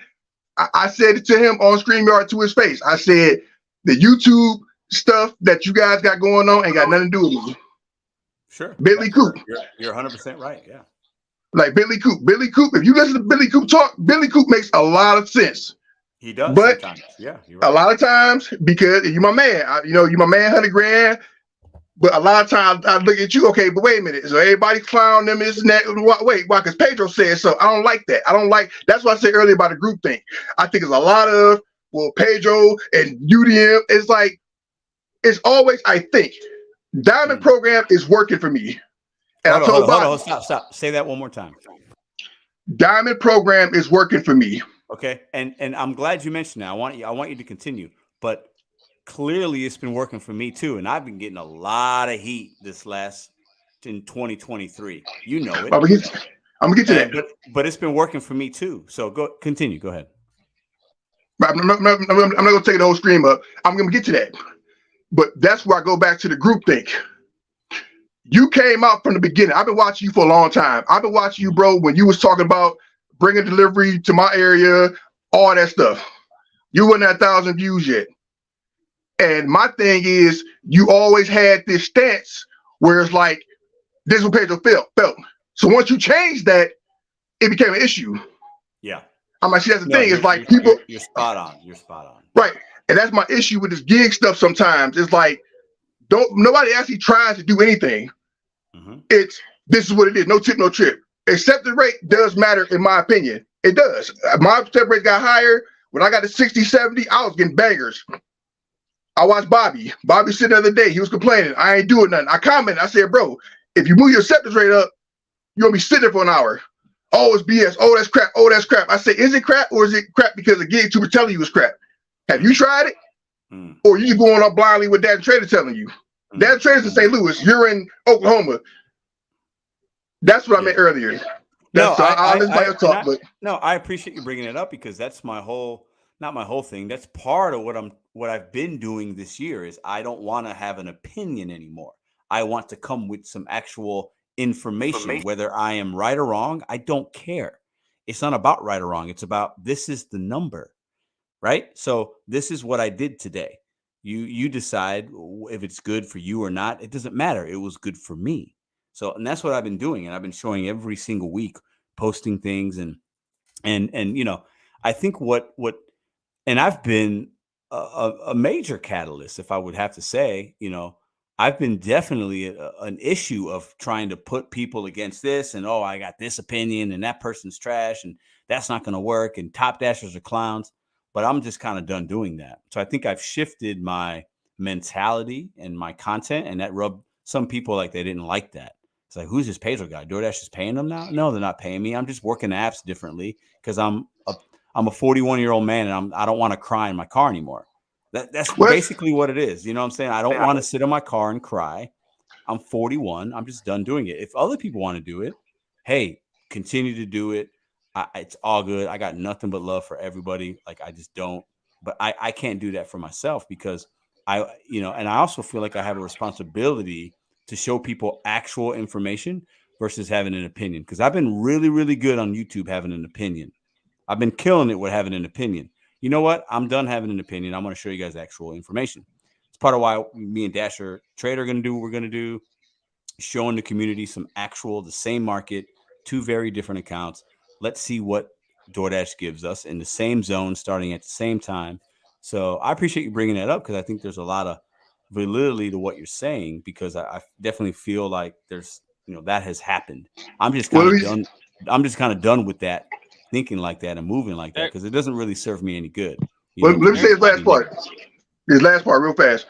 I said it to him on StreamYard to his face. I said the YouTube stuff that you guys got going on ain't got nothing to do with me. Sure. Billy Coop. You're 100% right. Yeah. Like Billy Coop. If you listen to Billy Coop talk, Billy Coop makes a lot of sense. He does. But sometimes. Yeah, you're right. A lot of times, because you're my man, you're my man, 100 grand. But a lot of times I look at you, okay, but wait a minute. So everybody clown them, isn't that? Wait, why? Because Pedro said so. I don't like that. That's what I said earlier about the group thing. I think there's a lot of, Pedro and UDM. It's like, it's always, I think, Diamond program is working for me. And hold on, stop. Say that one more time. Diamond program is working for me. Okay, and I'm glad you mentioned that. I want you to continue, but clearly it's been working for me too, and I've been getting a lot of heat this last in 2023. You know it. I'm gonna get to that. But it's been working for me too. So continue. Go ahead. I'm not gonna take the whole stream up. I'm gonna get to that. But that's where I go back to the group think. You came out from the beginning. I've been watching you for a long time. I've been watching you, bro, when you was talking about bringing delivery to my area, all that stuff. You weren't at 1,000 views yet. And my thing is, you always had this stance where it's like, this is what Pedro felt. So once you changed that, it became an issue. Yeah. I'm like, see, that's the thing. It's like people. You're spot on. You're spot on. Right. And that's my issue with this gig stuff sometimes. It's like, nobody actually tries to do anything. This is what it is. No tip, no trip. Acceptance rate does matter, in my opinion. It does. My acceptance rate got higher. When I got to 60, 70, I was getting bangers. I watched Bobby. Bobby said the other day, he was complaining. I ain't doing nothing. I commented. I said, bro, if you move your acceptance rate up, you're going to be sitting there for an hour. Oh, it's BS. Oh, that's crap. Oh, that's crap. I say, is it crap or is it crap because the gig tuber telling you it's crap? Have you tried it? Or you just going up blindly with that trader telling you? That trader's in St. Louis. You're in Oklahoma. That's what I meant earlier. I appreciate you bringing it up because that's not my whole thing. That's part of what I've been doing this year is I don't want to have an opinion anymore. I want to come with some actual information, whether I am right or wrong. I don't care. It's not about right or wrong. It's about this is the number, right? So this is what I did today. You decide if it's good for you or not. It doesn't matter. It was good for me. So, and that's what I've been doing. And I've been showing every single week, posting things and I think and I've been a major catalyst, if I would have to say, I've been definitely an issue of trying to put people against this and, I got this opinion and that person's trash and that's not going to work. And top dashers are clowns, but I'm just kind of done doing that. So I think I've shifted my mentality and my content, and that rubbed some people like they didn't like that. It's like, who's this Pedro guy? DoorDash is paying them now? No, they're not paying me. I'm just working the apps differently because I'm a 41-year-old man and I don't want to cry in my car anymore. That's basically what it is. You know what I'm saying? I don't want to sit in my car and cry. I'm 41. I'm just done doing it. If other people want to do it, hey, continue to do it. It's all good. I got nothing but love for everybody. Like I just don't, but I can't do that for myself because and I also feel like I have a responsibility to show people actual information versus having an opinion. Because I've been really, really good on YouTube having an opinion. I've been killing it with having an opinion. You know what? I'm done having an opinion. I'm going to show you guys actual information. It's part of why me and Dasher Trade are going to do what we're going to do, showing the community some the same market, two very different accounts. Let's see what DoorDash gives us in the same zone, starting at the same time. So I appreciate you bringing that up because I think there's a lot of validity to what you're saying because I definitely feel like there's, that has happened. I'm just kind of done. I'm just kind of done with that, thinking like that and moving like that because it doesn't really serve me any good. Let me say his last part. His last part, real fast.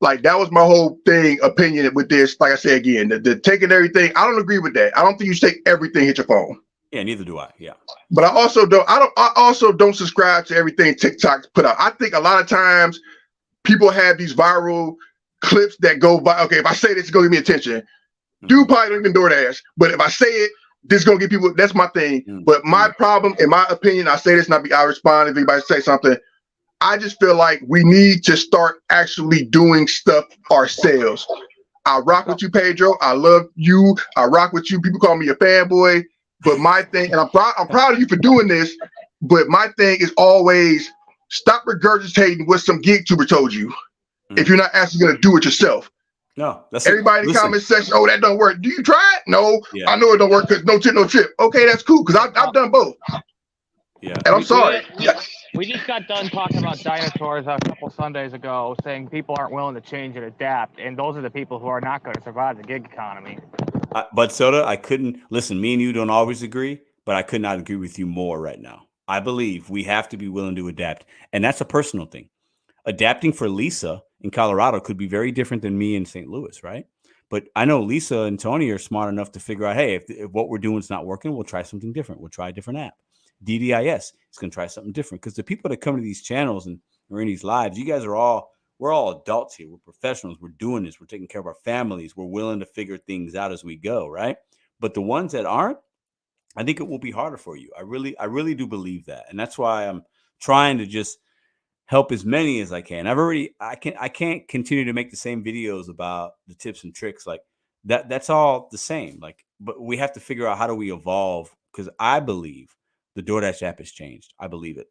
Like that was my whole opinion with this. Like I said again, the taking everything. I don't agree with that. I don't think you should take everything hit your phone. Yeah, neither do I. Yeah, but I also don't subscribe to everything TikTok put out. I think a lot of times people have these viral clips that go by. Okay, if I say this, it's gonna give me attention. Dude probably don't even DoorDash, but if I say it, this is gonna get people. That's my thing. But my problem, in my opinion, I say this, I respond if anybody say something. I just feel like we need to start actually doing stuff ourselves. I rock with you, Pedro. I love you. I rock with you. People call me a fanboy. But my thing, and I'm proud of you for doing this, but my thing is always stop regurgitating what some gig tuber told you if you're not actually going to do it yourself. No, that's everybody in the comment section. Oh, that don't work. Do you try it? No, I know it don't work because no chip. Okay, that's cool because I've done both. Yeah, and I'm sorry. We just got done talking about dinosaurs a couple Sundays ago, saying people aren't willing to change and adapt, and those are the people who are not going to survive the gig economy. But Soda, I couldn't listen. Me and you don't always agree, but I could not agree with you more right now. I believe we have to be willing to adapt, and that's a personal thing. Adapting for Lisa in Colorado could be very different than me in St. Louis, right? But I know Lisa and Tony are smart enough to figure out, hey, if what we're doing is not working, we'll try something different. We'll try a different app. DDIS is going to try something different because the people that come to these channels and are in these lives, you guys we're all adults here. We're professionals. We're doing this. We're taking care of our families. We're willing to figure things out as we go, right? But the ones that aren't, I think it will be harder for you. I really do believe that. And that's why I'm trying to just help as many as I can. I can't continue to make the same videos about the tips and tricks like that. That's all the same. But we have to figure out how do we evolve because I believe the DoorDash app has changed. I believe it.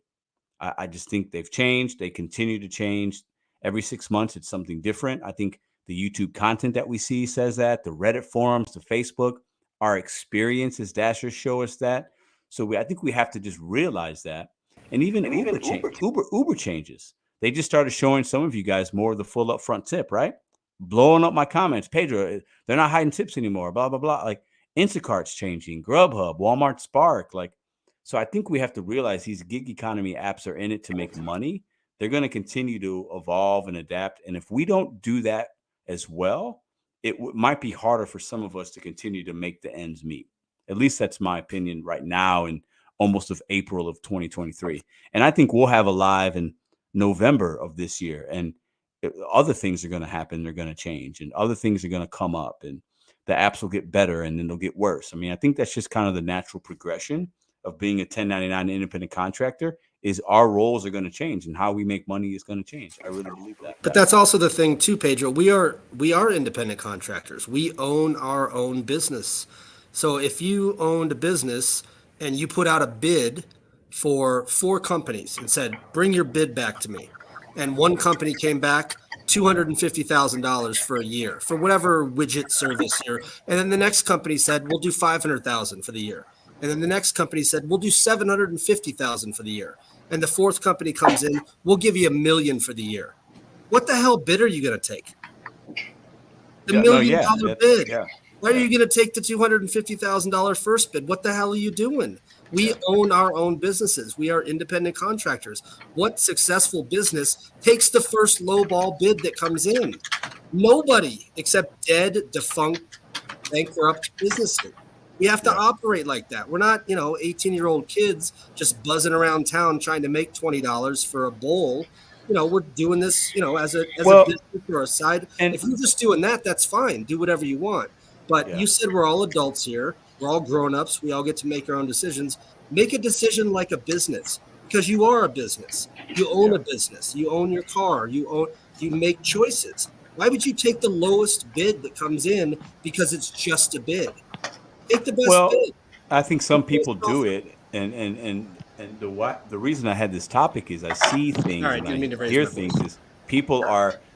I just think they've changed. They continue to change. Every 6 months, it's something different. I think the YouTube content that we see says that. The Reddit forums, the Facebook, our experience as Dashers show us that. So I think we have to just realize that. And even Uber changes. They just started showing some of you guys more of the full upfront tip, right? Blowing up my comments. Pedro, they're not hiding tips anymore, blah, blah, blah. Like Instacart's changing, Grubhub, Walmart Spark. So I think we have to realize these gig economy apps are in it to make money. They're going to continue to evolve and adapt. And if we don't do that as well, it might be harder for some of us to continue to make the ends meet. At least that's my opinion right now in almost of April of 2023. And I think we'll have a live in November of this year. And other things are going to happen. They're going to change and other things are going to come up and the apps will get better and then they'll get worse. I mean, I think that's just kind of the natural progression of being a 1099 independent contractor is our roles are going to change and how we make money is going to change. I really believe that. But that's also the thing too, Pedro. We are independent contractors. We own our own business. So if you owned a business and you put out a bid for 4 companies and said, bring your bid back to me. And one company came back $250,000 for a year for whatever widget service here. And then the next company said, we'll do $500,000 for the year. And then the next company said, we'll do $750,000 for the year. And the fourth company comes in, we'll give you $1 million for the year. What the hell bid are you going to take? The $1 million bid. Yeah. Why are you going to take the $250,000 first bid? What the hell are you doing? We own our own businesses. We are independent contractors. What successful business takes the first lowball bid that comes in? Nobody except dead, defunct, bankrupt businesses. We have to operate like that. We're not, 18-year-old kids just buzzing around town trying to make $20 for a bowl. We're doing this, as a business or a side. And if you're just doing that, that's fine. Do whatever you want. But you said we're all adults here. We're all grown-ups. We all get to make our own decisions. Make a decision like a business because you are a business. You own a business. You own your car. You make choices. Why would you take the lowest bid that comes in because it's just a bid? Take the best bid. I think some people do it, and the reason I had this topic is I see things and I hear things is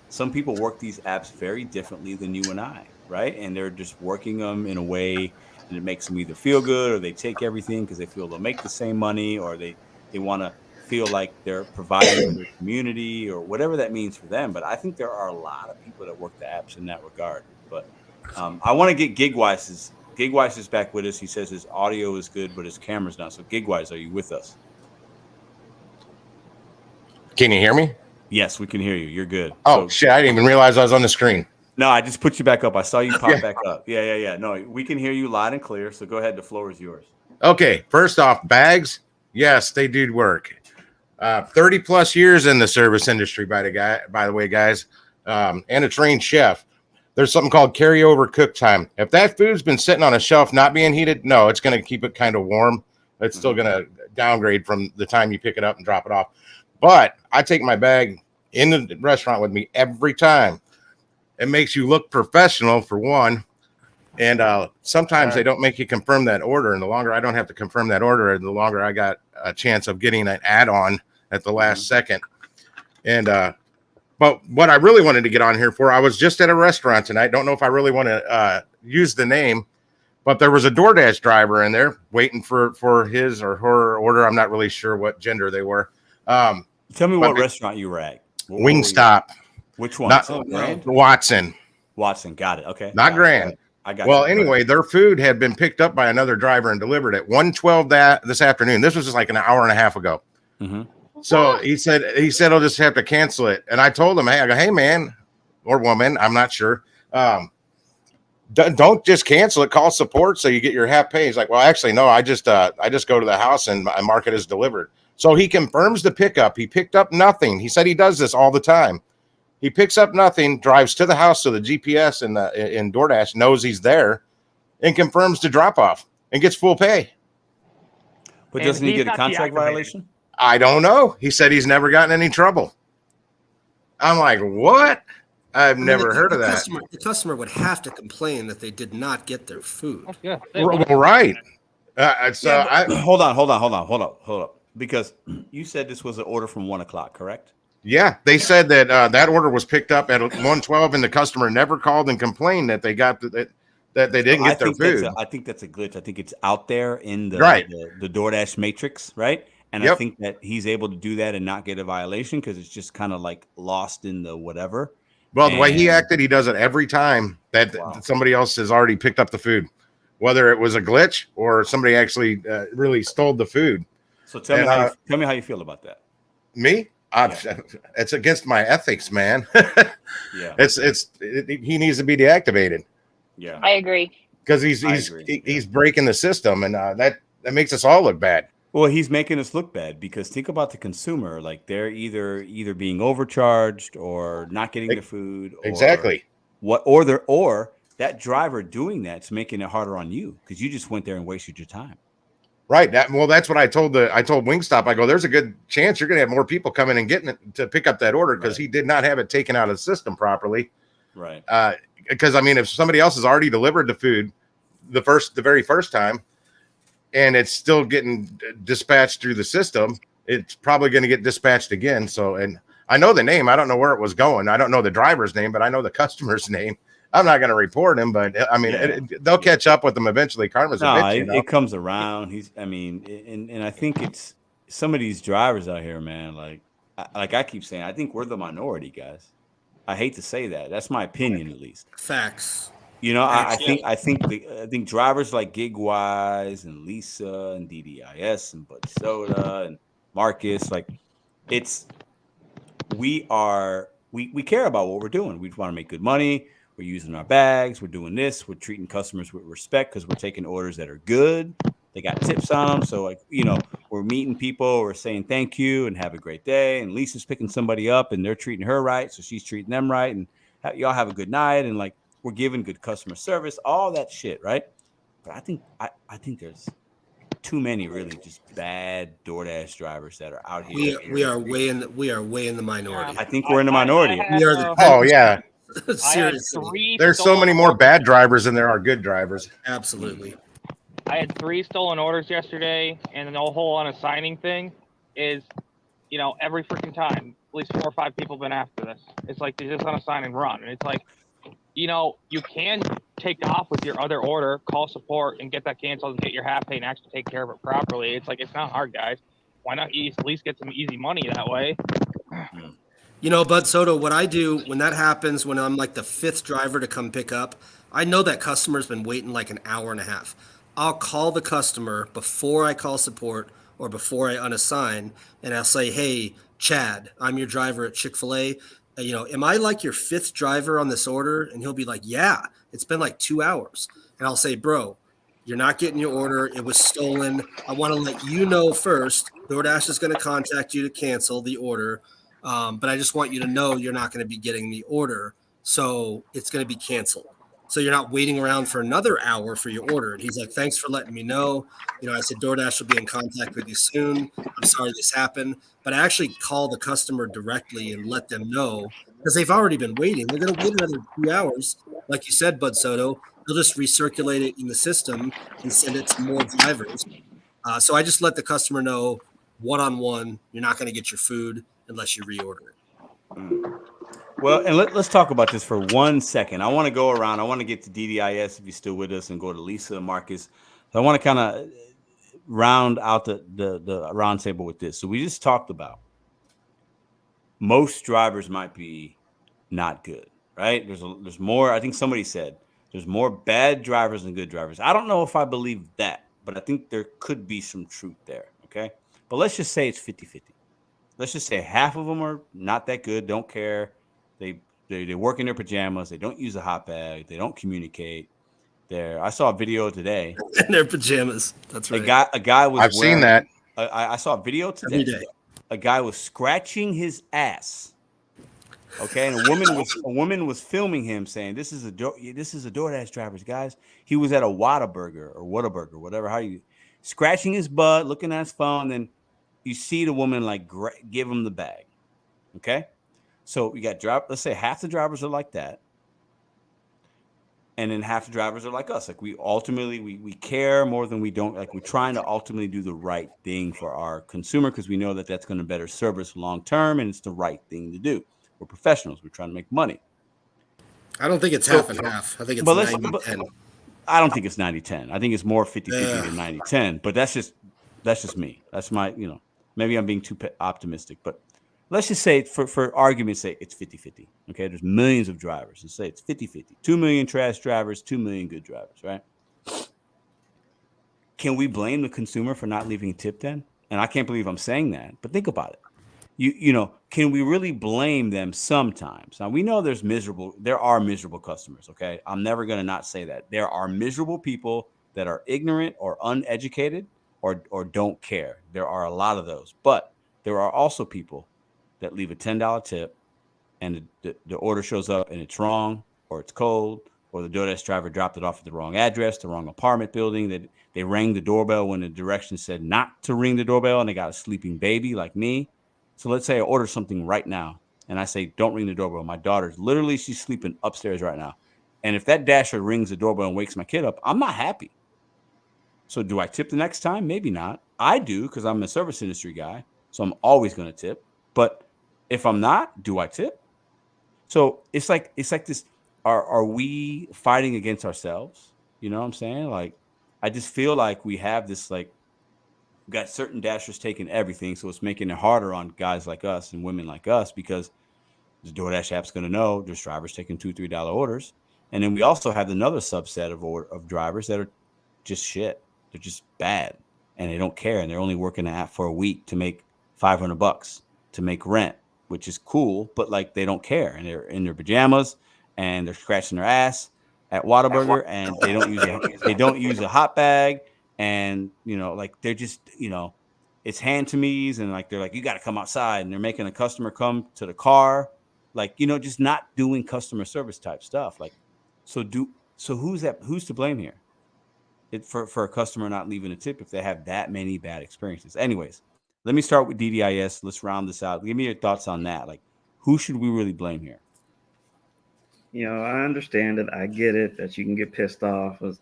some people work these apps very differently than you and I, right? And they're just working them in a way and it makes them either feel good or they take everything because they feel they'll make the same money, or they want to feel like they're providing for their community or whatever that means for them. But I think there are a lot of people that work the apps in that regard. But I want to get Gigwise. Gigwise is back with us. He says his audio is good, but his camera's not. So Gigwise, are you with us? Can you hear me? Yes, we can hear you. You're good. Oh, shit. I didn't even realize I was on the screen. No, I just put you back up. I saw you pop back up. Yeah. No, we can hear you loud and clear. So go ahead. The floor is yours. Okay. First off, bags. Yes, they do work. 30 plus years in the service industry, by the way, guys, and a trained chef. There's something called carryover cook time. If that food's been sitting on a shelf not being heated, no, it's going to keep it kind of warm. It's still going to downgrade from the time you pick it up and drop it off. But I take my bag in the restaurant with me every time. It makes you look professional, for one. And sometimes they don't make you confirm that order. And the longer I don't have to confirm that order, the longer I got a chance of getting an add-on at the last second. And but what I really wanted to get on here for, I was just at a restaurant tonight. Don't know if I really want to use the name, but there was a DoorDash driver in there waiting for his or her order. I'm not really sure what gender they were. Tell me what restaurant you were at. Wingstop. Which one? Watson. Watson. Got it. Okay. Not Grand. I got well, anyway, their food had been picked up by another driver and delivered at 1:12 this afternoon. This was just like an hour and a half ago. Mm-hmm. So he said he'll just have to cancel it. And I told him, hey, man or woman, I'm not sure. Don't just cancel it. Call support so you get your half pay. He's like, well, actually, no. I just go to the house and I mark it as delivered. So he confirms the pickup. He picked up nothing. He said he does this all the time. He picks up nothing, drives to the house so the GPS in DoorDash knows he's there, and confirms the drop off and gets full pay. But doesn't he get a contract violation? I don't know. He said he's never gotten any trouble. I'm like, what? I've never heard of that. The customer would have to complain that they did not get their food. Yeah, well, right. Hold on. Because you said this was an order from 1 o'clock, correct? Yeah, they said that that order was picked up at 1:12, and the customer never called and complained that they got that they didn't get their food. I think that's a glitch. I think it's out there in the DoorDash matrix, right? And I think that he's able to do that and not get a violation because it's just kind of like lost in the whatever. Well, the way he acted, he does it every time that somebody else has already picked up the food, whether it was a glitch or somebody actually really stole the food. So tell me how you feel about that. Me? It's against my ethics, man. Yeah, he needs to be deactivated. Yeah, I agree because he's breaking the system, and that makes us all look bad. Well, he's making us look bad because think about the consumer. Like they're either being overcharged or not getting the food. Exactly. Or that driver doing that's making it harder on you because you just went there and wasted your time. Right. That's what I told Wingstop. I go, there's a good chance you're going to have more people coming and getting it to pick up that order because he did not have it taken out of the system properly. Right. Because I mean, if somebody else has already delivered the food the very first time, and it's still getting dispatched through the system, it's probably going to get dispatched again. So, and I know the name. I don't know where it was going. I don't know the driver's name, but I know the customer's name. I'm not going to report him, but I mean, they'll catch up with him eventually. Karma's a bitch, it comes around. And I think it's some of these drivers out here, man. Like I keep saying, I think we're the minority, guys. I hate to say that. That's my opinion, at least. Facts. You know, I think drivers like Gigwise and Lisa and DDIS and Bud Soda and Marcus, like we care about what we're doing. We want to make good money. We're using our bags. We're doing this. We're treating customers with respect because we're taking orders that are good. They got tips on them. So, like, you know, we're meeting people. We're saying thank you and have a great day. And Lisa's picking somebody up and they're treating her right. So she's treating them right. And y'all have a good night. And like, we're giving good customer service, all that shit. Right. But I think there's too many really just bad DoorDash drivers that are out here. We are way in the minority. I think we're in the minority. Seriously. There's so many more bad drivers than there are good drivers. Absolutely. I had 3 stolen orders yesterday, and the whole unassigning thing is, you know, every freaking time, at least 4 or 5 people have been after this. It's like they just unassign and run. And it's like, you know, you can take off with your other order, call support, and get that canceled and get your half pay and actually take care of it properly. It's like, it's not hard, guys. Why not at least get some easy money that way? You know, Bud Soto, what I do when that happens, when I'm like the 5th driver to come pick up, I know that customer's been waiting like an hour and a half. I'll call the customer before I call support or before I unassign, and I'll say, hey, Chad, I'm your driver at Chick-fil-A. You know, am I like your 5th driver on this order? And he'll be like, yeah, it's been like 2 hours. And I'll say, bro, you're not getting your order. It was stolen. I want to let you know first. DoorDash is going to contact you to cancel the order. But I just want you to know you're not going to be getting the order. So it's going to be canceled. So you're not waiting around for another hour for your order. And he's like, thanks for letting me know. You know, I said, DoorDash will be in contact with you soon. I'm sorry this happened. But I actually call the customer directly and let them know because they've already been waiting. They're going to wait another 2 hours. Like you said, Bud Soto, they'll just recirculate it in the system and send it to more drivers. So I just let the customer know one-on-one, you're not going to get your food unless you reorder it. Well, and let's talk about this for 1 second. I want to go around. I want to get to DDIS if you're still with us and go to Lisa and Marcus. So I want to kind of round out the round table with this. So we just talked about most drivers might be not good, right? There's more. I think somebody said there's more bad drivers than good drivers. I don't know if I believe that, but I think there could be some truth there. Okay. But let's just say it's 50-50. Let's just say half of them are not that good, don't care. They work in their pajamas. They don't use a hot bag. They don't communicate. I saw a video today. In their pajamas. That's right. A guy was. I've seen that. I saw a video today. Every day. A guy was scratching his ass. Okay, and a woman was filming him saying, "This is a DoorDash driver's guys." He was at a Whataburger, whatever. Scratching his butt, looking at his phone. Then you see the woman like give him the bag. Okay. So you got let's say half the drivers are like that. And then half the drivers are like us. Like we ultimately, we care more than we don't. Like we're trying to ultimately do the right thing for our consumer because we know that that's going to better serve us long term and it's the right thing to do. We're professionals. We're trying to make money. I don't think it's half and half. I think it's 90-10. I don't think it's 90-10. I think it's more 50-50 than 90-10. But that's just me. That's my, maybe I'm being too optimistic, but let's just say for argument's sake, it's 50-50. Okay. There's millions of drivers. Let's say it's 50-50. 2 million trash drivers, 2 million good drivers, right? Can we blame the consumer for not leaving a tip then? And I can't believe I'm saying that, but think about it. Can we really blame them sometimes? Now we know there are miserable customers. Okay. I'm never going to not say that. There are miserable people that are ignorant or uneducated or don't care. There are a lot of those, but there are also people that leave a $10 tip and the order shows up and it's wrong or it's cold or the DoorDash driver dropped it off at the wrong address, the wrong apartment building, that they rang the doorbell when the directions said not to ring the doorbell and they got a sleeping baby like me. So let's say I order something right now and I say, don't ring the doorbell. My daughter's she's sleeping upstairs right now. And if that dasher rings the doorbell and wakes my kid up, I'm not happy. So do I tip the next time? Maybe not. I do because I'm a service industry guy. So I'm always going to tip. But if I'm not, do I tip? So it's like this. Are we fighting against ourselves? You know what I'm saying? Like, I just feel like we have this, like, we've got certain dashers taking everything. So it's making it harder on guys like us and women like us because the DoorDash app's going to know there's drivers taking $2, $3 orders. And then we also have another subset of drivers that are just shit. They're just bad and they don't care. And they're only working the app for a week to make $500 to make rent, which is cool, but like they don't care. And they're in their pajamas and they're scratching their ass at Whataburger and they don't use a hot bag. And, like they're just, it's hand to me's and like, they're like, you got to come outside and they're making a customer come to the car. Like, just not doing customer service type stuff. Like, so who's to blame here? For a customer not leaving a tip if they have that many bad experiences. Anyways, let me start with DDIS. Let's round this out. Give me your thoughts on that. Like, who should we really blame here? I understand it. I get it that you can get pissed off. I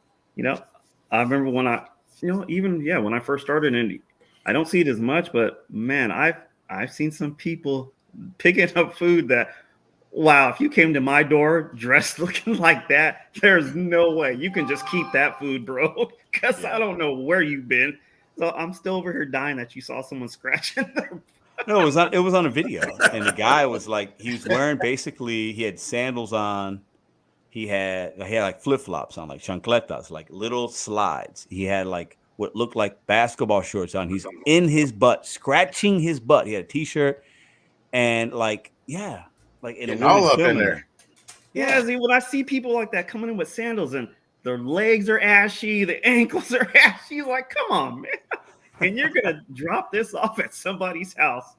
remember when when I first started, and I don't see it as much, but man, I've seen some people picking up food that wow, if you came to my door dressed looking like that, there's no way you can just keep that food, bro. Because I don't know where you've been. So I'm still over here dying that you saw someone scratching their. No, it was on a video, and the guy was like, he was wearing basically, he had sandals on, he had like flip flops on, like chancletas, like little slides. He had like what looked like basketball shorts on. He's in his butt, scratching his butt. He had a t-shirt, and like Getting all up in there. Yeah, see, when I see people like that coming in with sandals and their legs are ashy, the ankles are ashy, like, come on, man. And you're gonna drop this off at somebody's house.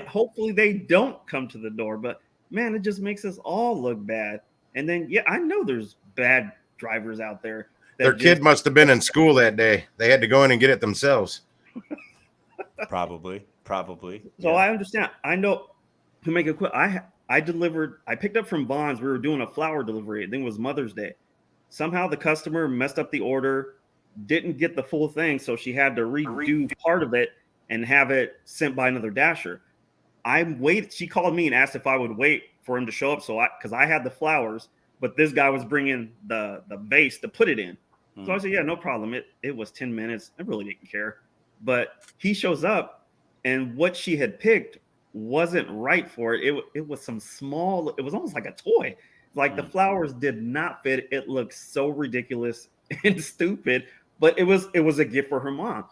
Hopefully they don't come to the door, but man, it just makes us all look bad. And then I know there's bad drivers out there. Their kid must have been in school that day. They had to go in and get it themselves. Probably. So I understand. I know, to make it quick, I picked up from Bonds. We were doing a flower delivery. I think it was Mother's Day. Somehow the customer messed up the order, didn't get the full thing, so she had to redo part of it and have it sent by another dasher. She called me and asked if I would wait for him to show up, because I had the flowers, but this guy was bringing the vase to put it in. So I said, yeah, no problem. It was 10 minutes. I really didn't care. But he shows up, and what she had picked wasn't right for it. It was some small, it was almost like a toy. Like the flowers did not fit. It looked so ridiculous and stupid, but it was a gift for her mom.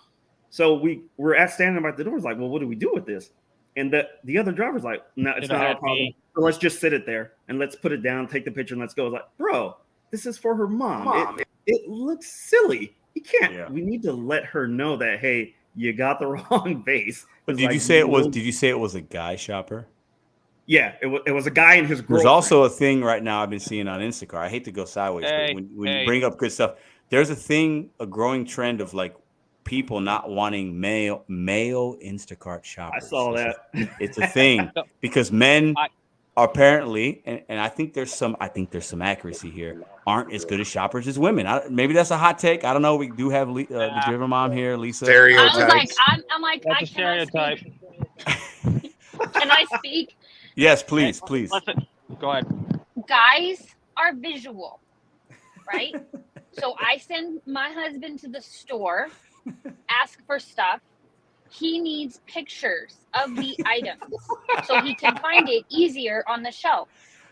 So we're standing at the door. It's like, well, what do we do with this? And the other driver's like, no, it's not our problem. So let's just sit it there and let's put it down, take the picture, and let's go. It's like, bro, this is for her mom. It looks silly. You can't. Yeah. We need to let her know that, hey, you got the wrong vase. But did you say it was a guy shopper? Yeah, it was a guy and his girlfriend. There's also a thing right now I've been seeing on Instacart. I hate to go sideways, but when you bring up good stuff, there's a growing trend of like people not wanting male Instacart shoppers. I saw that. It's a thing because men apparently, and I think there's some accuracy here, aren't as good as shoppers as women. Maybe that's a hot take. I don't know. We do have the driver mom here, Lisa. Stereotypes. I'm like, that's a stereotype. Can I speak? Yes, please. Listen, go ahead. Guys are visual, right? So I send my husband to the store, ask for stuff. He needs pictures of the items so he can find it easier on the shelf.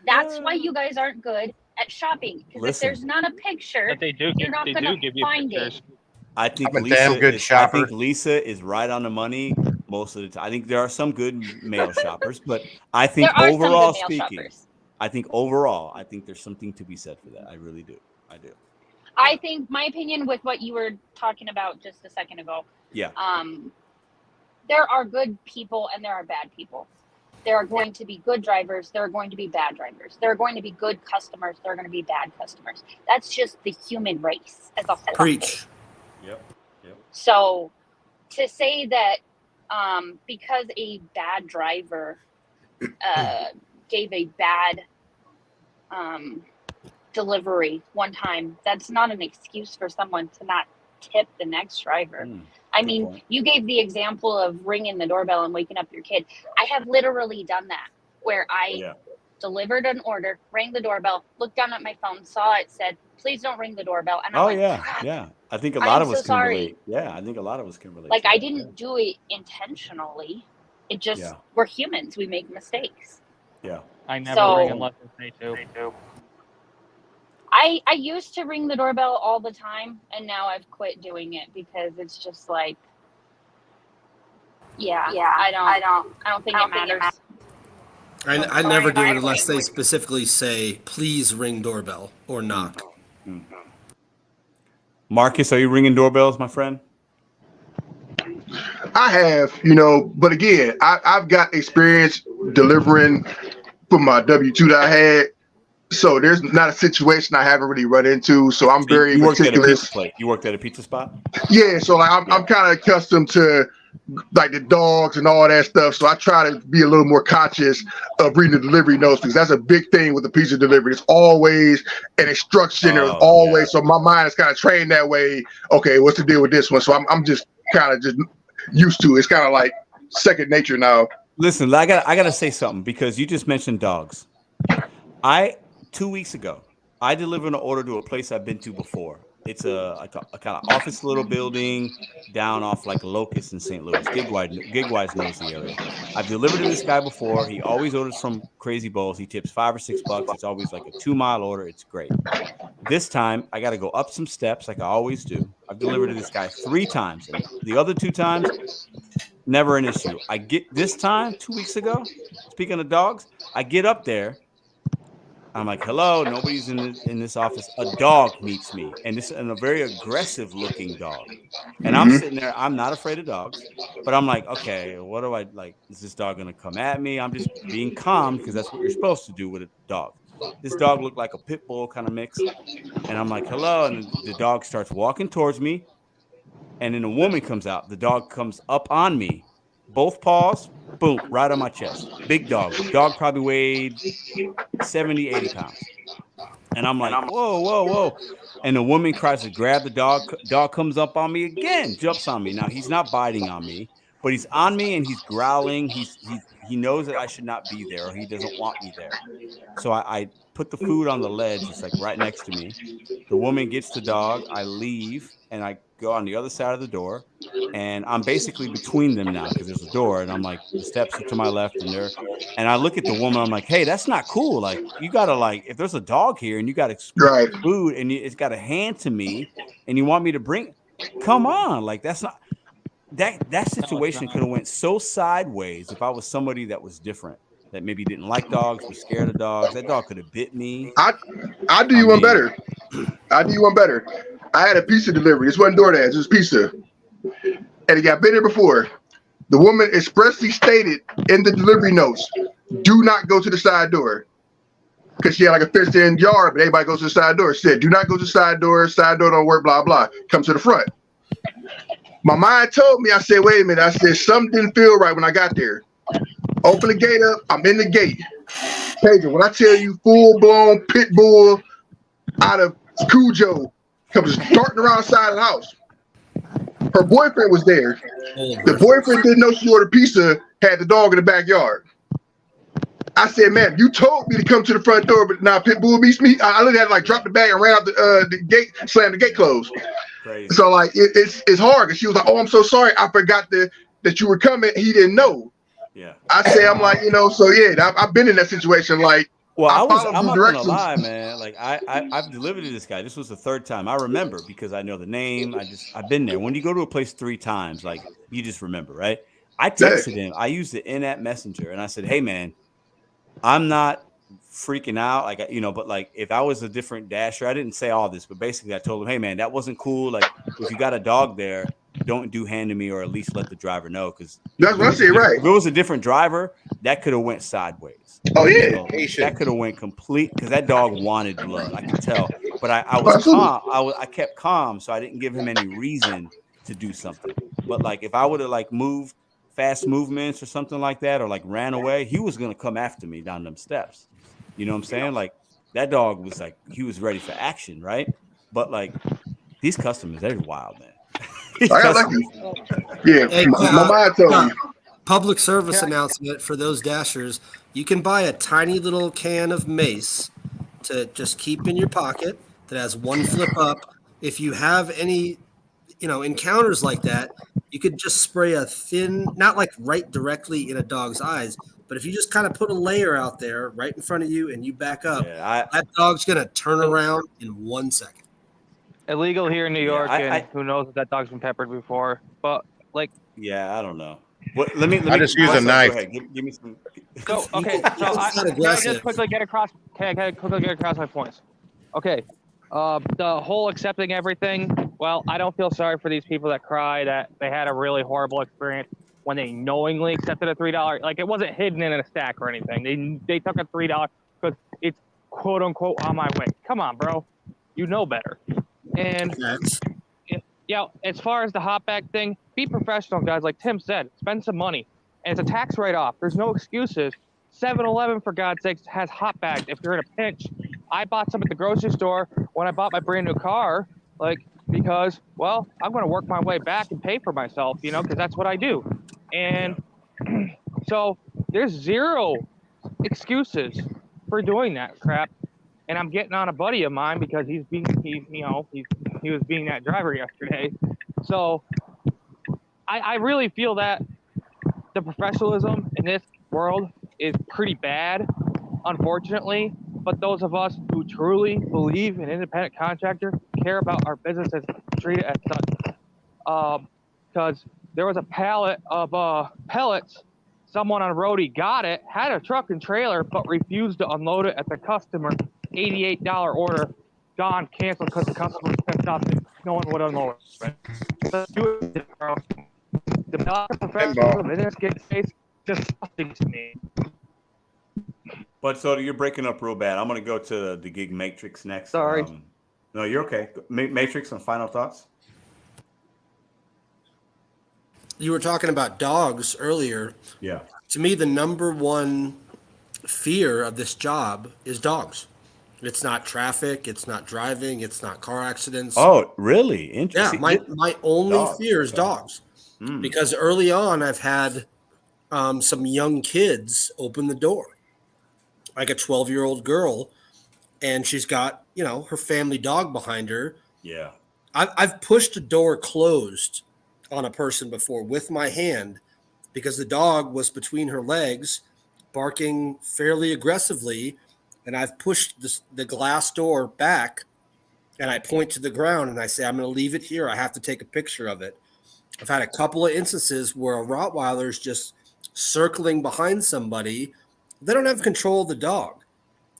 That's why you guys aren't good at shopping. Because if there's not a picture, you're not going to find it. I think Lisa is right on the money most of the time. I think there are some good male shoppers, but I think overall speaking, I think there's something to be said for that. I really do. I do. I think my opinion with what you were talking about just a second ago. Yeah. There are good people and there are bad people. There are going to be good drivers. There are going to be bad drivers. There are going to be good customers. There are going to be bad customers. That's just the human race as a whole. Preach. Yep. So to say that because a bad driver gave a bad delivery one time, that's not an excuse for someone to not tip the next driver. I mean, you gave the example of ringing the doorbell and waking up your kid. I have literally done that where I delivered an order, rang the doorbell, looked down at my phone, saw it said, please don't ring the doorbell. And I'm yeah. I think a lot of us can relate. Yeah, I think a lot of us can relate. Like I didn't do it intentionally. It just, we're humans. We make mistakes. Yeah. I never ring unless they say to. I used to ring the doorbell all the time, and now I've quit doing it because it's just like, I don't think it matters. I never do it unless they specifically say, please ring doorbell or knock. Marcus, are you ringing doorbells, my friend? I have, but again, I've got experience delivering from my W-2 that I had. So there's not a situation I haven't really run into. So I'm very meticulous. You worked at a pizza spot? Yeah. So like I'm kind of accustomed to like the dogs and all that stuff. So I try to be a little more conscious of reading the delivery notes because that's a big thing with the pizza delivery. It's always an instruction. There's always. So my mind is kind of trained that way. Okay, what's the deal with this one? So I'm just kind of just used to it. It's kind of like second nature now. Listen, I gotta say something because you just mentioned dogs. 2 weeks ago, I delivered an order to a place I've been to before. It's a kind of office little building down off like Locust in St. Louis. Gigwise knows the area. I've delivered to this guy before. He always orders from Crazy Bowls. He tips $5 or $6. It's always like a 2-mile order. It's great. This time, I got to go up some steps like I always do. I've delivered to this guy 3 times. And the other 2 times, never an issue. I get this time, 2 weeks ago, speaking of dogs, I get up there. I'm like, hello, nobody's in this office. A dog meets me, and a very aggressive looking dog. And I'm sitting there. I'm not afraid of dogs, but I'm like, okay, what do I like? Is this dog gonna come at me? I'm just being calm because that's what you're supposed to do with a dog. This dog looked like a pit bull kind of mix, and I'm like, hello, and the dog starts walking towards me, and then a woman comes out. The dog comes up on me, both paws, boom, right on my chest. Big dog. Dog probably weighed 70, 80 pounds. And I'm like, whoa. And the woman tries to grab the dog. Dog comes up on me again, jumps on me. Now, he's not biting on me, but he's on me and he's growling. He knows that I should not be there, or he doesn't want me there. So I put the food on the ledge. It's like right next to me. The woman gets the dog. I leave, and I go on the other side of the door. And I'm basically between them now because there's a door. And I'm like, the steps are to my left and there. And I look at the woman. I'm like, hey, that's not cool. Like, you got to like, if there's a dog here and you got to food and it's got a hand to me and you want me to bring, come on. Like, that's not, that situation could have went so sideways if I was somebody that was different, that maybe didn't like dogs, was scared of dogs. That dog could have bit me. I do you one better. I do you one better. I had a pizza delivery. This wasn't DoorDash. It was pizza. And it got been there before. The woman expressly stated in the delivery notes, do not go to the side door. Because she had like a fenced-in yard, but everybody goes to the side door. She said, do not go to the side door don't work, blah, blah. Come to the front. My mind told me, I said, wait a minute. I said, something didn't feel right when I got there. Open the gate up. I'm in the gate. Pedro, when I tell you full-blown pit bull out of Cujo comes darting around the side of the house. Her boyfriend was there. The boyfriend didn't know she ordered pizza, had the dog in the backyard. I said, man, you told me to come to the front door, but now pit bull beats me. I literally had to like drop the bag and ran out the gate, slammed the gate closed. Crazy. So like it's hard because she was like, oh, I'm so sorry. I forgot that you were coming. He didn't know. Yeah. I say, I'm like, so yeah, I've been in that situation. Like, well, I'm not gonna lie, man. Like I've delivered to this guy. This was the 3rd time. I remember because I know the name. I've been there. When you go to a place 3 times, like you just remember, right? I texted him. I used the in-app messenger and I said, hey man, I'm not freaking out, like but like if I was a different dasher, I didn't say all this, but basically I told him, hey man, that wasn't cool. Like if you got a dog there, don't do hand to me, or at least let the driver know, because that's what I say, right? If it was a different driver, that could have went sideways. Oh yeah, that could have went complete, because that dog wanted blood. I could tell, but I was calm. I kept calm, so I didn't give him any reason to do something. But like if I would have like moved fast movements or something like that, or like ran away, he was gonna come after me down them steps. You know what I'm saying? Like that dog was like, he was ready for action, right? But like these customers, they're wild, man. Yeah, hey, my mind told me. Public service announcement for those dashers: you can buy a tiny little can of mace to just keep in your pocket that has one flip up. If you have any, encounters like that, you could just spray a thin, not like right directly in a dog's eyes, but if you just kind of put a layer out there right in front of you and you back up, that dog's gonna turn around in 1 second. Illegal here in New York, and who knows if that dog's been peppered before. But like, I don't know. What? Let me. I just use a knife. Give me some. So okay, so can I just quickly get across? Can I quickly get across my points? Okay, the whole accepting everything. Well, I don't feel sorry for these people that cry that they had a really horrible experience when they knowingly accepted a $3. Like it wasn't hidden in a stack or anything. They took a $3 because it's quote unquote on my way. Come on, bro. You know better. And as far as the hot bag thing, be professional, guys. Like Tim said, spend some money. And it's a tax write-off. There's no excuses. 7-Eleven, for God's sakes, has hot bags if you're in a pinch. I bought some at the grocery store when I bought my brand new car, because, well, I'm going to work my way back and pay for myself, because that's what I do. And so there's zero excuses for doing that crap. And I'm getting on a buddy of mine because he was being that driver yesterday. So I really feel that the professionalism in this world is pretty bad, unfortunately. But those of us who truly believe in independent contractor, care about our businesses, treat it as such. Because there was a pallet of pellets. Someone on roadie got it, had a truck and trailer, but refused to unload it at the customer. $88 order, gone, canceled because the customer was pissed off and no one would unload it. Let's do it, bro. The lack of professionalism in this case just disgusting to me. But so you're breaking up real bad. I'm going to go to the gig matrix next. Sorry. No, you're okay. Matrix, some final thoughts? You were talking about dogs earlier. Yeah. To me, the number one fear of this job is dogs. It's not traffic. It's not driving. It's not car accidents. Oh, really? Interesting. Yeah, my only Dogs, fear is okay. dogs. Because early on, I've had some young kids open the door, like a 12-year-old girl, and she's got, her family dog behind her. Yeah. I've pushed a door closed on a person before with my hand because the dog was between her legs, barking fairly aggressively, and I've pushed the glass door back, and I point to the ground and I say, I'm going to leave it here. I have to take a picture of it. I've had a couple of instances where a Rottweiler is just circling behind somebody. They don't have control of the dog,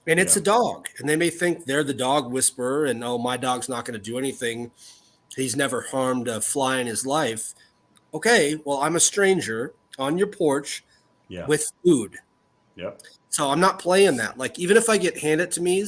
and it's a dog, and they may think they're the dog whisperer and, oh, my dog's not going to do anything. He's never harmed a fly in his life. Okay, well, I'm a stranger on your porch with food. Yep. So I'm not playing that. Like, even if I get handed to me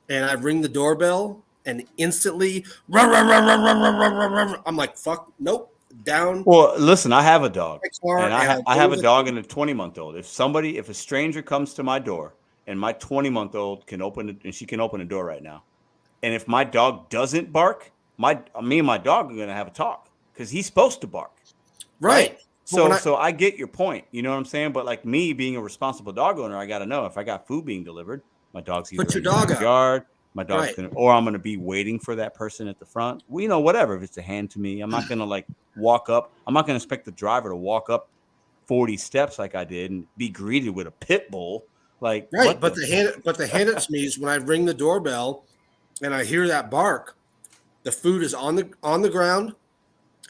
and I ring the doorbell and instantly, I'm like, fuck, nope, down. Well, listen, I have a dog. And I have a dog and a 20-month-old. If a stranger comes to my door and my 20-month-old can open it, and she can open the door right now, and if my dog doesn't bark, me and my dog are going to have a talk because he's supposed to bark. Right. So I get your point. You know what I'm saying? But like me being a responsible dog owner, I got to know if I got food being delivered, my dog's either in the yard, my dog's or I'm going to be waiting for that person at the front. Well, whatever. If it's a hand to me, I'm not going to like walk up. I'm not going to expect the driver to walk up 40 steps like I did and be greeted with a pit bull. Like, right. But the hand it to me is when I ring the doorbell and I hear that bark, the food is on the ground.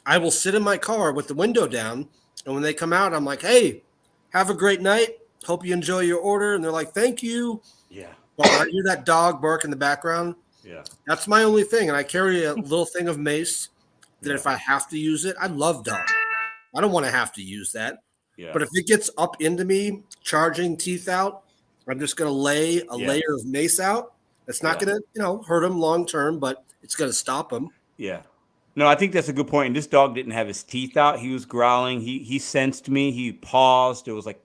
I will sit in my car with the window down. And when they come out, I'm like, hey, have a great night. Hope you enjoy your order. And they're like, thank you. Yeah. Well, I hear that dog bark in the background. Yeah. That's my only thing. And I carry a little thing of mace that if I have to use it, I love dogs. I don't want to have to use that. Yeah. But if it gets up into me, charging teeth out, I'm just going to lay a layer of mace out. It's not going to, hurt him long term, but it's going to stop him. Yeah. No, I think that's a good point. And this dog didn't have his teeth out. He was growling. He sensed me. He paused. It was like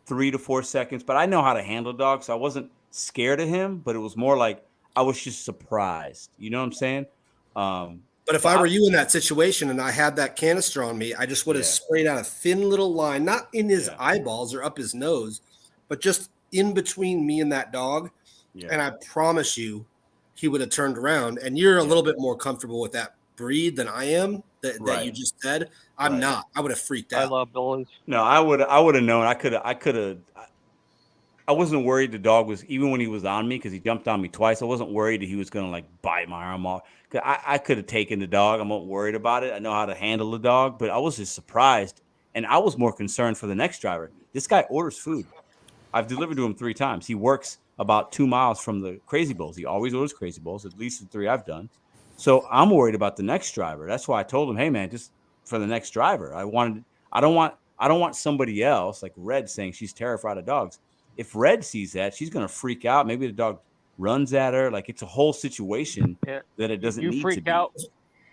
3 to 4 seconds. But I know how to handle dogs. So I wasn't scared of him, but it was more like I was just surprised. You know what I'm saying? But if I were you in that situation and I had that canister on me, I just would have sprayed out a thin little line, not in his eyeballs or up his nose, but just in between me and that dog. Yeah. And I promise you, he would have turned around. And you're a little bit more comfortable with that breed than I am that you just said. I'm not. I would have freaked out. I love Billings. No, I would have known. I wasn't worried the dog was, even when he was on me, because he jumped on me twice. I wasn't worried that he was going to like bite my arm off. I could have taken the dog. I'm not worried about it. I know how to handle the dog, but I was just surprised. And I was more concerned for the next driver. This guy orders food. I've delivered to him 3 times. He works about 2 miles from the Crazy Bowls. He always orders Crazy Bowls, at least the 3 I've done. So I'm worried about the next driver. That's why I told him, hey man, just for the next driver. I don't want somebody else like Red saying she's terrified of dogs. If Red sees that, she's gonna freak out. Maybe the dog runs at her. Like it's a whole situation that it doesn't need to be. Out.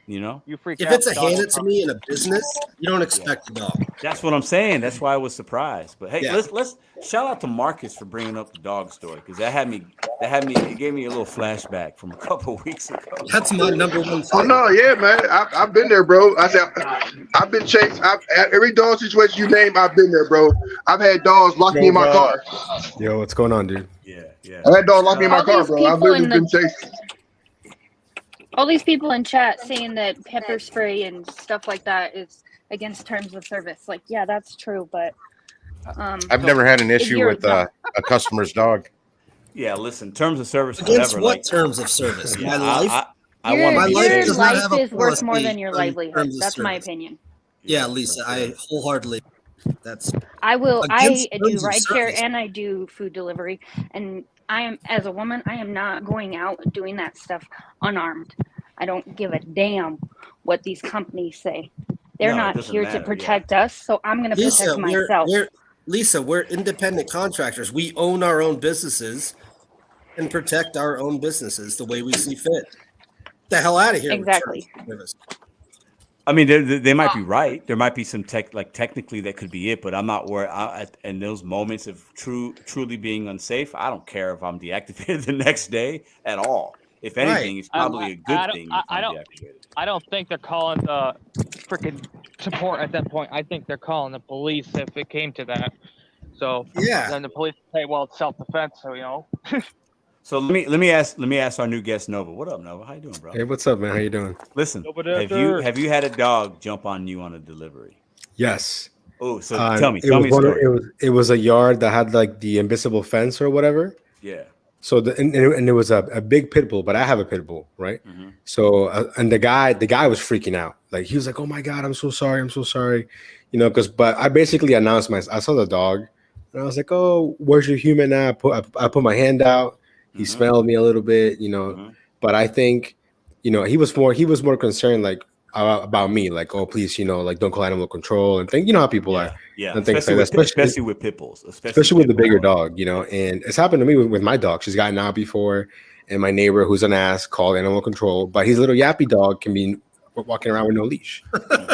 You freak if out. If it's a hand it to me in a business, you don't expect a dog. That's what I'm saying. That's why I was surprised. But hey, let's shout out to Marcus for bringing up the dog story because it gave me a little flashback from a couple of weeks ago. That's my number one thing. Oh no, yeah, man, I've been there, bro. I said I've been chased. Every dog situation you name, I've been there, bro. I've had dogs lock me in my car. Yo, what's going on, dude? Yeah. That dog locked me in my All car, these bro. I've people literally in been the chased. all these people in chat saying that pepper spray and stuff like that is against terms of service. Like, yeah, that's true, but I've never had an if issue you're with a customer's dog. Yeah, listen, terms of service, Against whatever. what Like, terms of service? yeah, My life. I want to My be life safe. does your not life have a is worth more policy than your on livelihood. terms of That's my service. opinion. Yeah, Lisa, I wholeheartedly. That's I against do terms of rideshare service. and I do food delivery, and I am, as a woman, I am not going out doing that stuff unarmed. I don't give a damn what these companies say. They're No, it not doesn't here to matter. Yeah. protect us, so I'm going to protect myself. We're independent contractors. We own our own businesses and protect our own businesses the way we see fit. Get the hell out of here! Exactly. With service. I mean, they might be right. There might be some technically that could be it, but I'm not worried. In those moments of truly being unsafe, I don't care if I'm deactivated the next day at all. If anything, it's probably a good thing if I'm deactivated. I don't think they're calling the freaking support at that point. I think they're calling the police if it came to that. So yeah, then the police say, "Well, it's self-defense." So you know. So let me ask our new guest Nova. What up, Nova? How you doing, bro? Hey, what's up, man? How you doing? Listen, Nova have you had a dog jump on you on a delivery? Yes. Oh, so tell me a story. It was a yard that had like the invisible fence or whatever. Yeah. So and it was a big pit bull, but I have a pit bull, right? Mm-hmm. So and the guy was freaking out. Like he was like, "Oh my God, I'm so sorry, you know." But I basically announced I saw the dog, and I was like, "Oh, where's your human now?" I put my hand out. He smelled me a little bit, you know. But I think, you know, he was more concerned like about me, like, "Oh, please, you know, like don't call animal control," and think, you know how people are. Yeah, and things like that, especially with pit bulls, especially with the bigger dog, you know. And it's happened to me with my dog. She's gotten out before, and my neighbor, who's an ass, called animal control, but his little yappy dog can be walking around with no leash.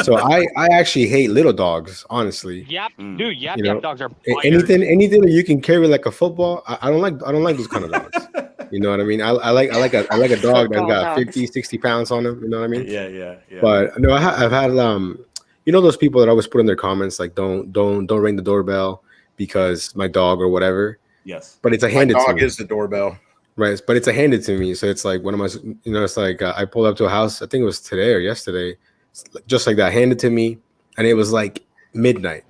So I actually hate little dogs, honestly. Yap dogs are anything that you can carry like a football. I don't like those kind of dogs. You know what I mean? I like a dog that's got 50, 60 pounds on him. You know what I mean? Yeah. But no, I've had you know those people that always put in their comments like don't ring the doorbell because my dog or whatever. Yes. But it's a handed My to dog me. is the doorbell. Right, but it's a handed to me, so it's like one of my, you know, it's like I pulled up to a house. I think it was today or yesterday, just like that, handed to me, and it was like midnight.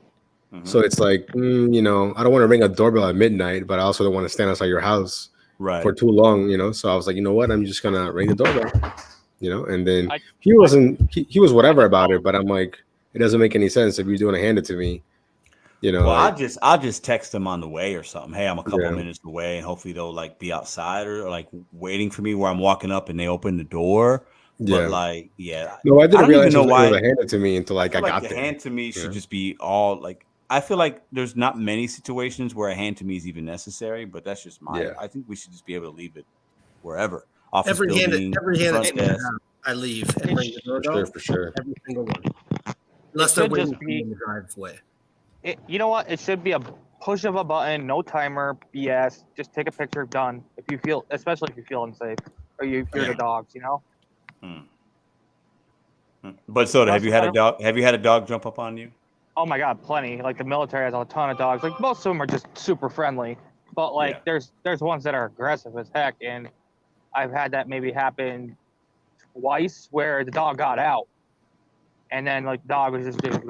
So it's like, you know, I don't want to ring a doorbell at midnight, but I also don't want to stand outside your house for too long, you know. So I was like, you know what, I'm just gonna ring the doorbell, you know. And then he was whatever about it, but I'm like, it doesn't make any sense if you're doing a handed to me. You know, well, like, I'll just text them on the way or something. Hey, I'm a couple minutes away, and hopefully they'll like be outside or like waiting for me where I'm walking up and they open the door. But like, no, I didn't realize even know why it was a handed to me until like I got the there. hand to me should just be all like. I feel like there's not many situations where a hand to me is even necessary, but that's just my. I think we should just be able to leave it wherever. Office building, front desk. I leave and ring the doorbell. For sure. Every single one, unless they're waiting for me in the driveway. You know what? It should be a push of a button, no timer, BS. Just take a picture, done. If you feel, especially if you feel unsafe or you fear the dogs, you know. But Soda, have you had a dog? Have you had a dog jump up on you? Oh my God, plenty. Like the military has a ton of dogs. Like most of them are just super friendly, but like there's ones that are aggressive as heck, and I've had that maybe happen twice where the dog got out. And then like the dog was just doing,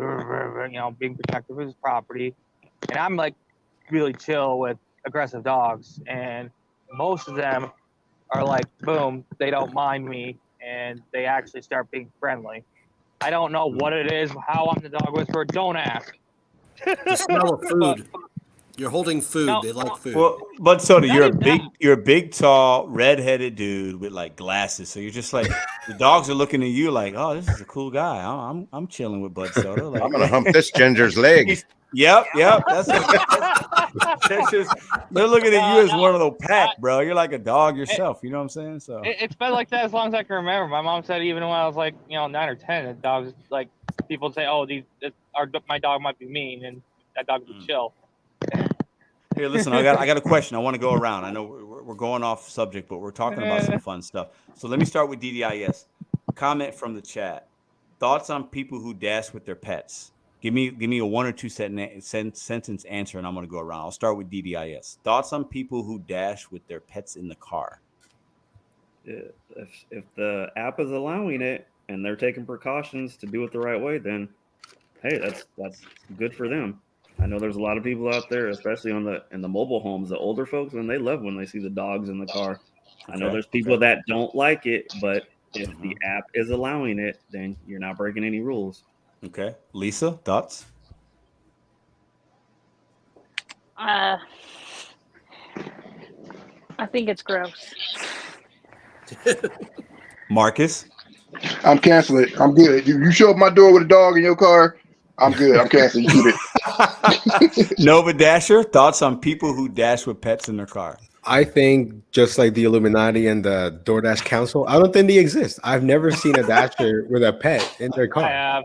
you know, being protective of his property. And I'm like really chill with aggressive dogs. And most of them are like, boom, they don't mind me. And they actually start being friendly. I don't know what it is, how I'm the dog whisperer. Don't ask. The smell of food. You're holding food. No, they like food. Well, but Soda, you're a big, tall, red-headed dude with like glasses. So you're just like the dogs are looking at you like, oh, this is a cool guy. I'm chilling with Bud Soda. Like, I'm gonna hump this ginger's leg. Yep. That's just, they're looking at you as one of those pack, bro. You're like a dog yourself. You know what I'm saying? So it's been like that as long as I can remember. My mom said even when I was like, 9 or 10, the dogs like people say, oh, my dog might be mean, and that dog would be chill. Here, listen, I got a question. I want to go around. I know we're going off subject, but we're talking about some fun stuff. So let me start with DDIS. Comment from the chat. Thoughts on people who dash with their pets? Give me a 1 or 2 sentence answer, and I'm going to go around. I'll start with DDIS. Thoughts on people who dash with their pets in the car? If the app is allowing it and they're taking precautions to do it the right way, then hey, that's good for them. I know there's a lot of people out there, especially in the mobile homes, the older folks, and they love when they see the dogs in the car. I know there's people that don't like it, but if the app is allowing it, then you're not breaking any rules. Okay. Lisa, thoughts? I think it's gross. Marcus? I'm canceling it. I'm good. You show up my door with a dog in your car, I'm good. I'm canceling. You keep it. Nova Dasher, thoughts on people who dash with pets in their car? I think just like the Illuminati and the DoorDash Council, I don't think they exist. I've never seen a dasher with a pet in their car. I have.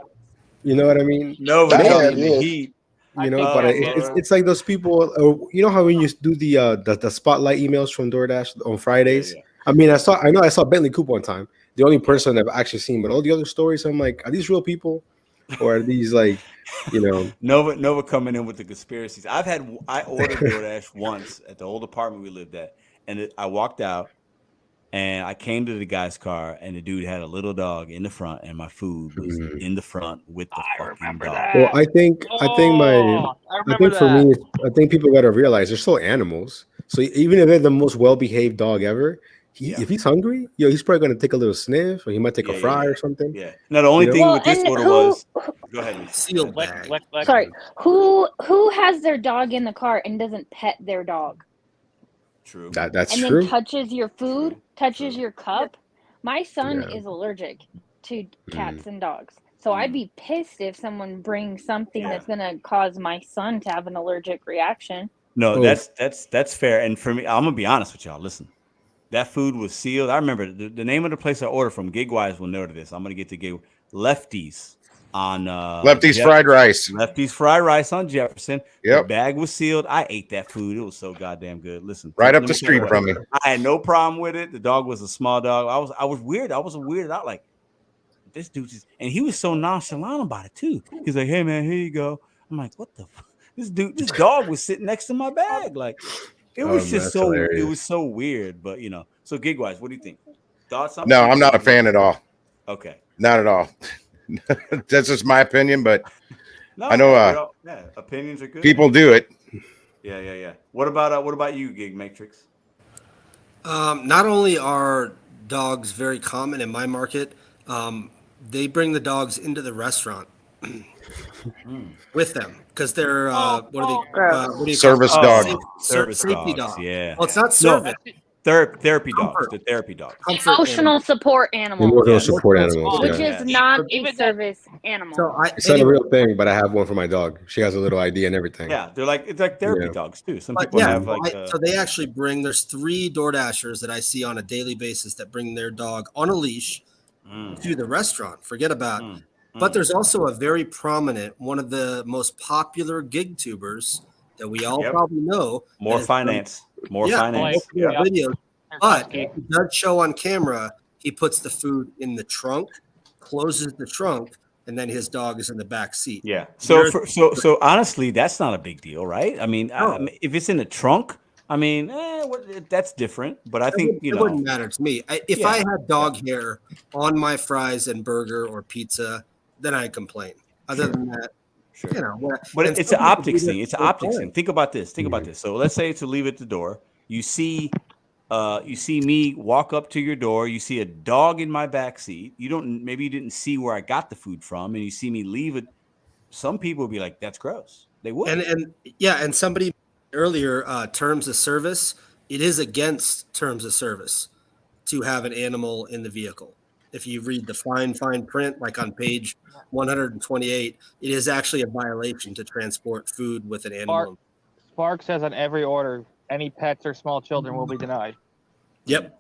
You know what I mean? Nova, Yeah, in the yeah. heat. You know, I but think it's like those people. You know how when you do the spotlight emails from DoorDash on Fridays. Yeah. I mean, I saw Bentley Coop one time. The only person I've actually seen, but all the other stories, I'm like, are these real people, or are these like, you know? Nova coming in with the conspiracies. I ordered DoorDash once at the old apartment we lived at, and I walked out, and I came to the guy's car, and the dude had a little dog in the front, and my food was in the front with the fucking dog. Well, I think for me, I think people got to realize they're still animals. So even if they're the most well-behaved dog ever, if he's hungry, he's probably going to take a little sniff, or he might take a fry or something. Yeah. Now the only thing with this and order who- was go ahead. Lisa. Sealed bag. Sorry, who has their dog in the car and doesn't pet their dog? True. That's and true. then touches your food, touches your cup. My son is allergic to cats and dogs. So I'd be pissed if someone brings something that's going to cause my son to have an allergic reaction. No, that's fair. And for me, I'm gonna be honest with y'all. Listen, that food was sealed. I remember the name of the place I ordered from. Gigwise will know this. I'm gonna get to Gig Lefties on Lefties fried rice. Lefties fried rice on Jefferson. Yep. The bag was sealed. I ate that food. It was so goddamn good. Listen, Right up let the me tell you street what, from me. I had no problem with it. The dog was a small dog. I was weird. I was weirded out. Like, this dude just, and he was so nonchalant about it too. He's like, "Hey man, here you go." I'm like, "What the fuck?" This dog was sitting next to my bag. Like, it was just so hilarious. it was so weird. But so Gigwise, what do you think? Thoughts on? No, I'm not a fan at all. Okay, Not at all. That's just my opinion, but no, I know opinions are good. people do it. Yeah. What about you, Gig Matrix? Not only are dogs very common in my market, they bring the dogs into the restaurant with them because they're what do you Service call dog. them? Service Safety dogs, dog. yeah. Well, it's not service. Therapy dogs. Comfort. The therapy dogs. Comfort Emotional animals. support animals, Emotional Yes. support animals. which Yeah. is not a Even that- service animal. So It's not a real thing, but I have one for my dog. She has a little ID and everything. Yeah, it's like therapy Yeah. dogs too. Some But people yeah, have like so they actually bring. There's 3 DoorDashers that I see on a daily basis that bring their dog on a leash to the restaurant. Forget about. But there's also a very prominent, one of the most popular gig tubers that we all probably know. more that is finance. More Yeah. finance. done Yeah. videos. But he does show on camera. He puts the food in the trunk, closes the trunk, and then his dog is in the back seat. Yeah. So honestly, that's not a big deal, right? I mean, if it's in the trunk, I mean, that's different. But I think it wouldn't matter to me. If I had dog hair on my fries and burger or pizza, then I'd complain. Other than that, But and it's some an people optics do that thing. It's an for fun. optics thing. Think about this. So let's say to leave at the door. You see me walk up to your door. You see a dog in my back seat. Maybe you didn't see where I got the food from, and you see me leave it. Some people would be like, "That's gross." They would. And somebody earlier, terms of service. It is against terms of service to have an animal in the vehicle. If you read the fine print, like on page 128, it is actually a violation to transport food with an animal. Spark says on every order, any pets or small children will be denied. Yep.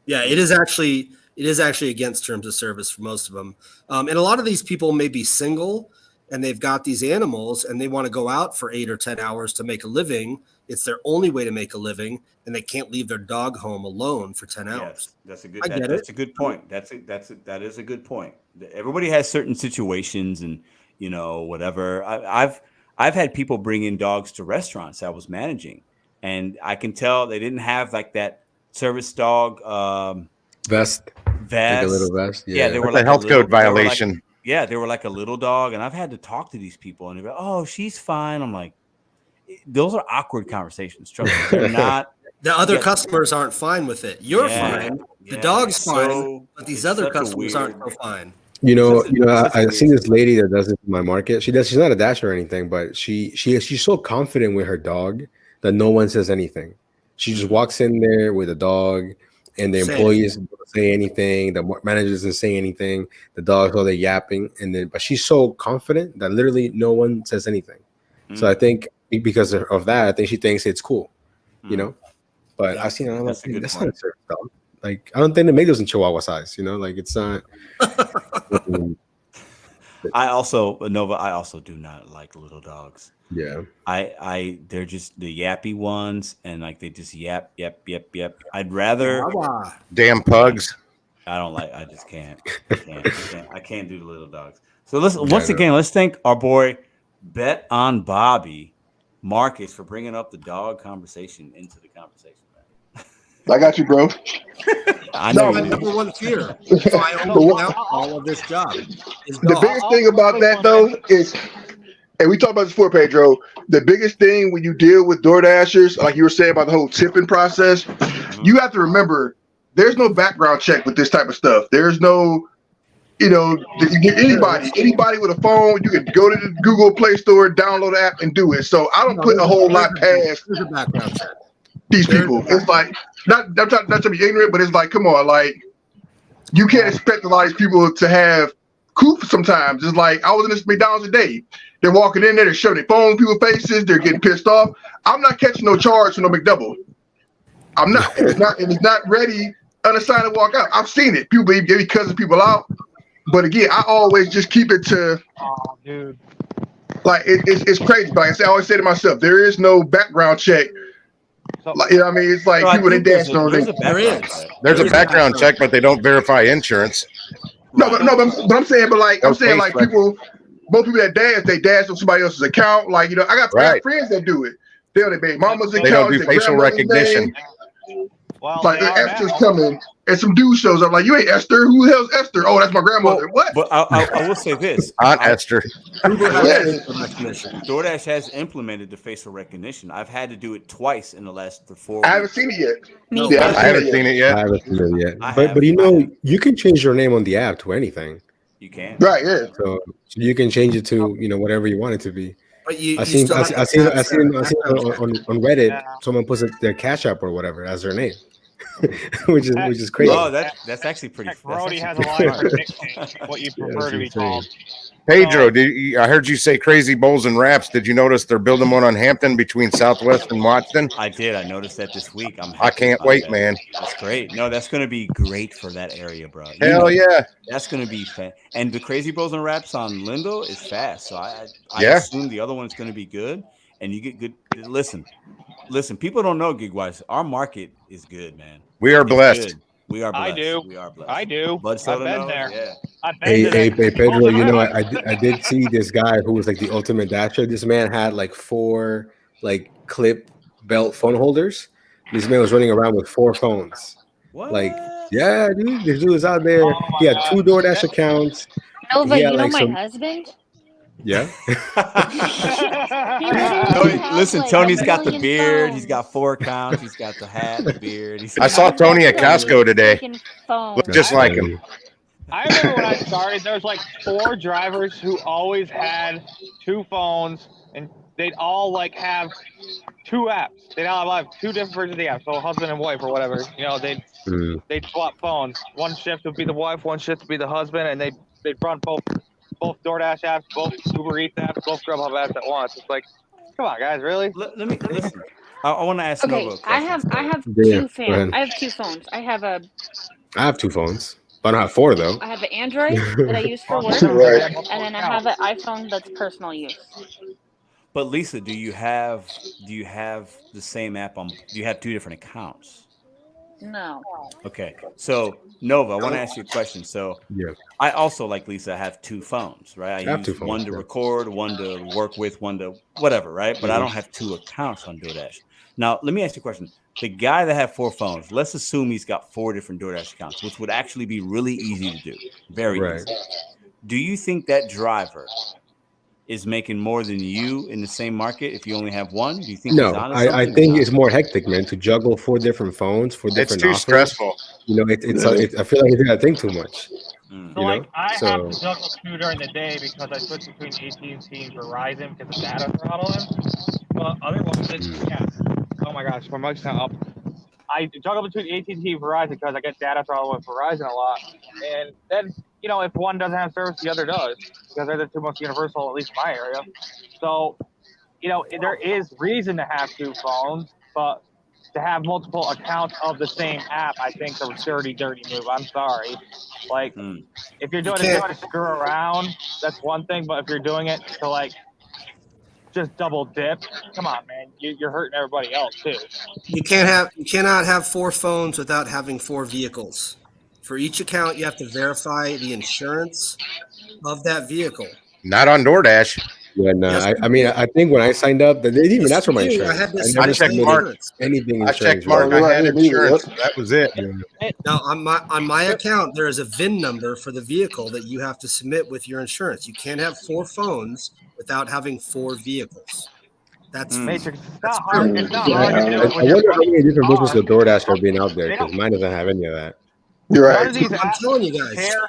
Yeah, it is actually against terms of service for most of them. And a lot of these people may be single and they've got these animals and they want to go out for 8 or 10 hours to make a living. It's their only way to make a living, and they can't leave their dog home alone for 10 hours. Yes, that's a good point. That is a good point. Everybody has certain situations, and you know, whatever. I've had people bring in dogs to restaurants I was managing, and I can tell they didn't have like that service dog Vest, like a little vest. Yeah, they were That's like a health little, code violation. they were like a little dog, and I've had to talk to these people, and they're like, "Oh, she's fine." I'm like, those are awkward conversations. Trust me, they're not. The other customers aren't fine with it. You're fine. The dog's fine, so, but these other customers aren't so fine. You know, I've seen this lady that does it in my market. She's not a dasher or anything, but she's so confident with her dog that no one says anything. She just walks in there with a dog, and the employees don't say anything. The manager doesn't say anything. The dogs are yapping, but she's so confident that literally no one says anything. So I think because of that, I think she thinks it's cool, you know. But I've seen that's not a service dog. Like, I don't think they make those in Chihuahua size, you know, like it's not. I also do not like little dogs. Yeah. They're just the yappy ones, and like they just yap. I'd rather damn pugs. I just can't. I can't do the little dogs. So let's thank our boy Bet on Bobby Marcus for bringing up the dog conversation into the conversation. I got you, bro. I know my number one fear. So I only out all of this job. The biggest thing about that though is, and we talked about this before, Pedro. The biggest thing when you deal with DoorDashers, like you were saying about the whole tipping process, you have to remember there's no background check with this type of stuff. There's no, you know, you get anybody with a phone, you can go to the Google Play Store, download the app, and do it. So I don't put a whole lot past these people. It's like not to be ignorant, but it's like, come on, like you can't expect a lot of these people to have cool sometimes. It's like I was in this McDonald's today. They're walking in there, they're shoving their phone in people's faces, they're getting pissed off. I'm not catching no charge for no McDouble. I'm not. It's not ready, unassigned to walk out. I've seen it. People be cussing people out. But again, I always just keep it to like it's crazy. But like I always say to myself, there is no background check. Like, you know what I mean? It's like people they dance on. There's a background check, but they don't verify insurance. But I'm saying people, most people that dance, they dance on somebody else's account. Like, you know, I got friends that do it. They on their baby mama's account. They don't do facial recognition. Well, like Esther's coming, and some dude shows up. Like, you ain't Esther. Who the hell's Esther? Oh, that's my grandmother. What? But I will say this: Aunt Esther. DoorDash has implemented the facial recognition. I've had to do it twice in the last 4 weeks. I haven't seen it yet. I haven't seen it yet. But you know, you can change your name on the app to anything. You can. Right. Yeah. So you can change it to whatever you want it to be. But I seen on Reddit, someone puts their Cash App or whatever as their name, which is crazy. Oh, that's actually pretty. Brody has a line for nicknames, what you prefer to be called. Pedro, I heard you say Crazy Bowls and Wraps. Did you notice they're building one on Hampton between Southwest and Watson? I did. I noticed that this week. I can't wait, man. That's great. No, that's going to be great for that area, bro. Hell yeah. That's going to be fast. And the Crazy Bowls and Wraps on Lindo is fast. So I assume the other one's going to be good. And you get good. Listen, people don't know gig-wise. Our market is good, man. We are blessed. Good. We are blessed. I do. We are blessed. I do. Bud I've been there. Yeah. Hey, Pedro, you know, I did see this guy who was like the ultimate dasher. This man had like 4 like clip belt phone holders. This man was running around with 4 phones. What? Like, yeah, dude, this dude was out there. He had 2 DoorDash accounts. Nova, you know my husband? Yeah. Listen, Tony's got the beard. He's got 4 accounts. He's got the hat, the beard. I saw Tony at Costco today. Looked just like him. I remember when I started, there was like 4 drivers who always had 2 phones, and they'd all like have 2 apps. They'd all have 2 different versions of the app. So husband and wife or whatever. You know, they'd swap phones. One shift would be the wife, one shift would be the husband, and they'd run both DoorDash apps, both Uber Eats apps, both Grubhub apps at once. It's like, come on, guys, really? Let me listen. I want to ask. Okay, Nova I have 2 phones. I have 2 phones. I have 2 phones, but I don't have 4 though. I have an Android that I use for work, and then I have an iPhone that's personal use. But Lisa, do you have the same app on? Do you have 2 different accounts? No. Okay, so Nova, I want to ask you a question. So Yeah. I also, like Lisa, have 2 phones, right? I have use 2 phones, one to yeah. record, one to work with, one to whatever, right? But I don't have 2 accounts on DoorDash. Now, let me ask you a question. The guy that had 4 phones, let's assume he's got 4 different DoorDash accounts, which would actually be really easy to do. Very Right. easy. Do you think that driver is making more than you in the same market if you only have 1? Do you think he's No, on to I something or think not? it's more hectic, man, to juggle 4 different phones, 4 It's different too offers. stressful. You know, I feel like I think too much. Mm. So You like know? I have So to juggle 2 during the day because I switch between AT&T and Verizon because of data throttling. But other ones, yeah. Oh my gosh, my mic's not up. I juggle between AT&T and Verizon because I get data throttle with Verizon a lot. And then, you know, if one doesn't have service, the other does because they're the 2 most universal, at least in my area. So, you know, there is reason to have 2 phones, but to have multiple accounts of the same app, I think is a dirty move. I'm sorry. Like, if you're doing it just to screw around, that's one thing. But if you're doing it to like just double dip, come on, man, you're hurting everybody else too. You cannot have 4 phones without having 4 vehicles. For each account, you have to verify the insurance of that vehicle. Not on DoorDash. yeah, no, Yes, I mean, I think when I signed up, they didn't even Yes, ask for my you do. insurance. I had to I submit never I checked my submitted Mark. anything I insurance. checked Mark. I had insurance. That was it. Yeah. Now on my account, there is a VIN number for the vehicle that you have to submit with your insurance. You can't have 4 phones without having 4 vehicles. That's Matrix. It's that's not hard. true. It's not Yeah, hard to do I it with your wonder how many different car. versions of DoorDash are being out there They because don't- mine doesn't have any of that. You're None right. of these I'm apps telling you guys. care.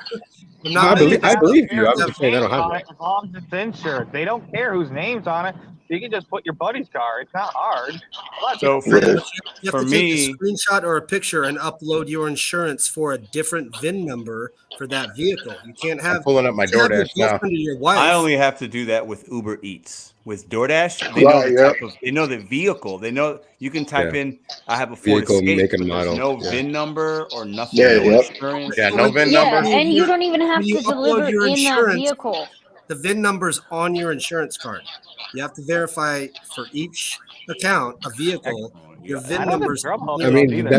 I'm I not making believe, I this up. believe you. I'm Whose just saying I don't name's have on that. it, as long as it's insured. They don't care whose name's on it. You can just put your buddy's car. It's not hard. A lot of So people for, think You for have to take me, a screenshot or a picture and upload your insurance for a different VIN number for that vehicle. You can't I'm have pulling up my you can't have your DoorDash now. girlfriend or your wife. I only have to do that with Uber Eats. With DoorDash, they know Right, the yeah. type of, they know the vehicle. They know you can type Yeah. in, I have a Ford Vehicle, Escape, make, and but there's model. no Yeah. VIN number or nothing, Yeah, no yep. insurance. Yeah, no VIN Yeah, number. and you don't even have When you to deliver upload it your in that insurance, vehicle. the VIN number's on your insurance card. You have to verify for each account, a vehicle, your I VIN don't think number's Grubhub on I does mean, either.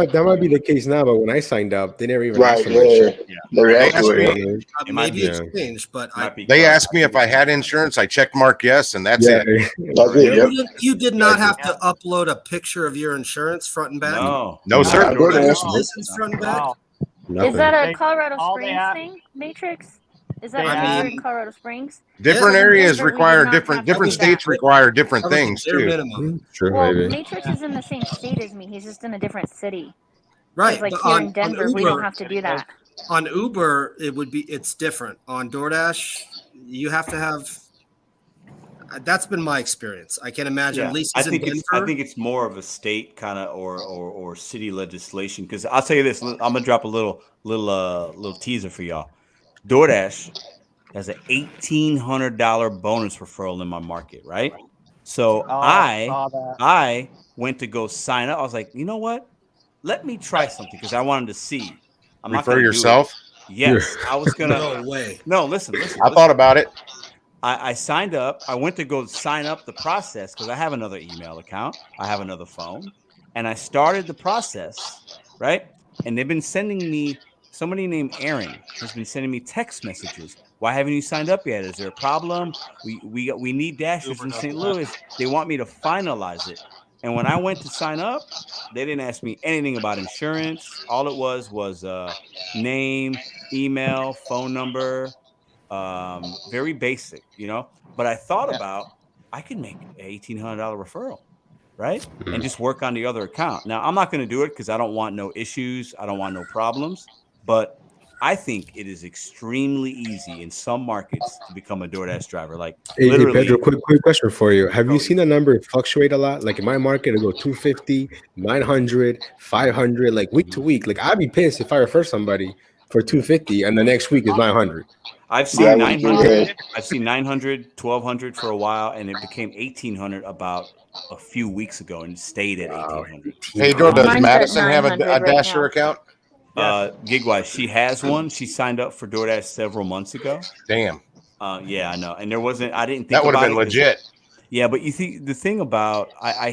that might be the case now, but when I signed up, they never even asked Right, for my yeah. insurance. Never They asked asked for me. it. It might maybe be- it's changed, but I, Might be They cloud. asked me if I had insurance. I checked Mark yes, and that's Yeah, it. That's it, yep. you did not have to upload a picture of your insurance front and back. No. No, Not sir. with DoorDash. DoorDash. License front and back. Wow. nothing. Is that a They- Colorado all they Springs have- thing, Matrix? Is that They registered in have- Colorado Springs? Different Yeah. areas Denver, we require did not different have to different do states that. require different That was the things bare too. minimum. True, Well, maybe. Matrix is in the same state as me. He's just in a different city. Right. Like but here on, in Denver, on we Uber, don't have to do that. on Uber, it's different. On DoorDash, you have to have. That's been my experience. I can't imagine. Yeah, Lisa's I think in it's Denver. I think it's more of a state kind of or city legislation. Because I'll tell you this, I'm gonna drop a little teaser for y'all. DoorDash has an $1,800 bonus referral in my market, right? So Oh, I saw that. I went to go sign up. I was like, you know what? Let me try something because I wanted to see. I'm not Refer gonna do it. yourself. Yes, I was gonna. No way. No, listen. I thought about it. I signed up. I went to go sign up the process because I have another email account. I have another phone. And I started the process, right? And they've been sending me, somebody named Aaron has been sending me text messages. Why haven't you signed up yet? Is there a problem? We need dashers in St. Louis. They want me to finalize it. And when I went to sign up, they didn't ask me anything about insurance. All it was name, email, phone number, very basic, you know. But I thought about I could make an $1,800 referral, right? And just work on the other account. Now I'm not going to do it because I don't want no issues. I don't want no problems. But I think it is extremely easy in some markets to become a DoorDash driver. Like Hey, literally, Pedro, quick question for you. Have you seen that number fluctuate a lot? Like in my market, it'll go 250, 900, 500, like week to week. Like I'd be pissed if I refer somebody for 250 and the next week is 900. I've seen Yeah, 900. I've seen 900, 1,200 for a while, and it became 1,800 about a few weeks ago, and stayed at 1,800. Hey, does Mine's at Madison have a 900 right Dasher now. account? Gigwise, she has one. She signed up for DoorDash several months ago. Damn, Yeah, I know. And there wasn't. I didn't think that would have about been it 'cause legit. Yeah, but you see, the thing about I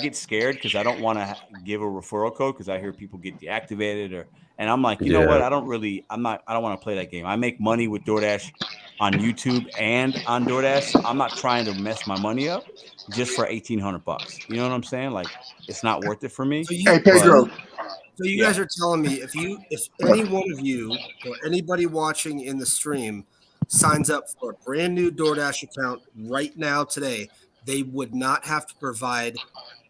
get scared because I don't want to give a referral code because I hear people get deactivated and I'm like, you know what? Yeah. I don't want to play that game. I make money with DoorDash on YouTube and on DoorDash, so I'm not trying to mess my money up just for $1,800. You know what I'm saying? Like, it's not worth it for me. So Hey, Pedro. you guys are telling me if any one of you or anybody watching in the stream signs up for a brand new DoorDash account right now today, they would not have to provide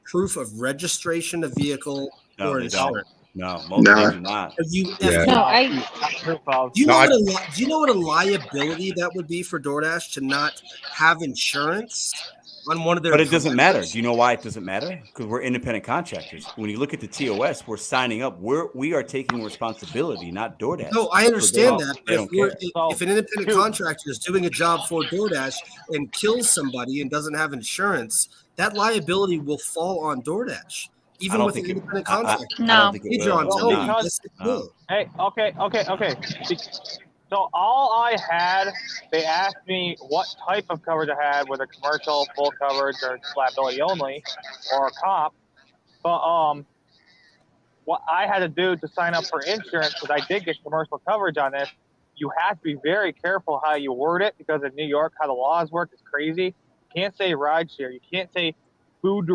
proof of registration of vehicle No, or they don't. insurance. No, Nah. they do not. Are you Yeah. No, do you know do you know what a liability that would be for DoorDash to not have insurance on one of their But it doesn't matter. drivers? Do you know why it doesn't matter? Because we're independent contractors. When you look at the TOS, we're signing up. We are taking responsibility, not DoorDash. No, I understand So that. they But don't care. if an independent contractor is doing a job for DoorDash and kills somebody and doesn't have insurance, that liability will fall on DoorDash, even don't with an think it- independent I- contractor. I No. don't think it Hey, will. John, It's tell me. not. Yes, it No. will. Hey, okay. So all I had, they asked me what type of coverage I had, whether commercial, full coverage, or liability only, or comp. But what I had to do to sign up for insurance, because I did get commercial coverage on this, you have to be very careful how you word it, because in New York, how the laws work is crazy. You can't say rideshare. You can't say food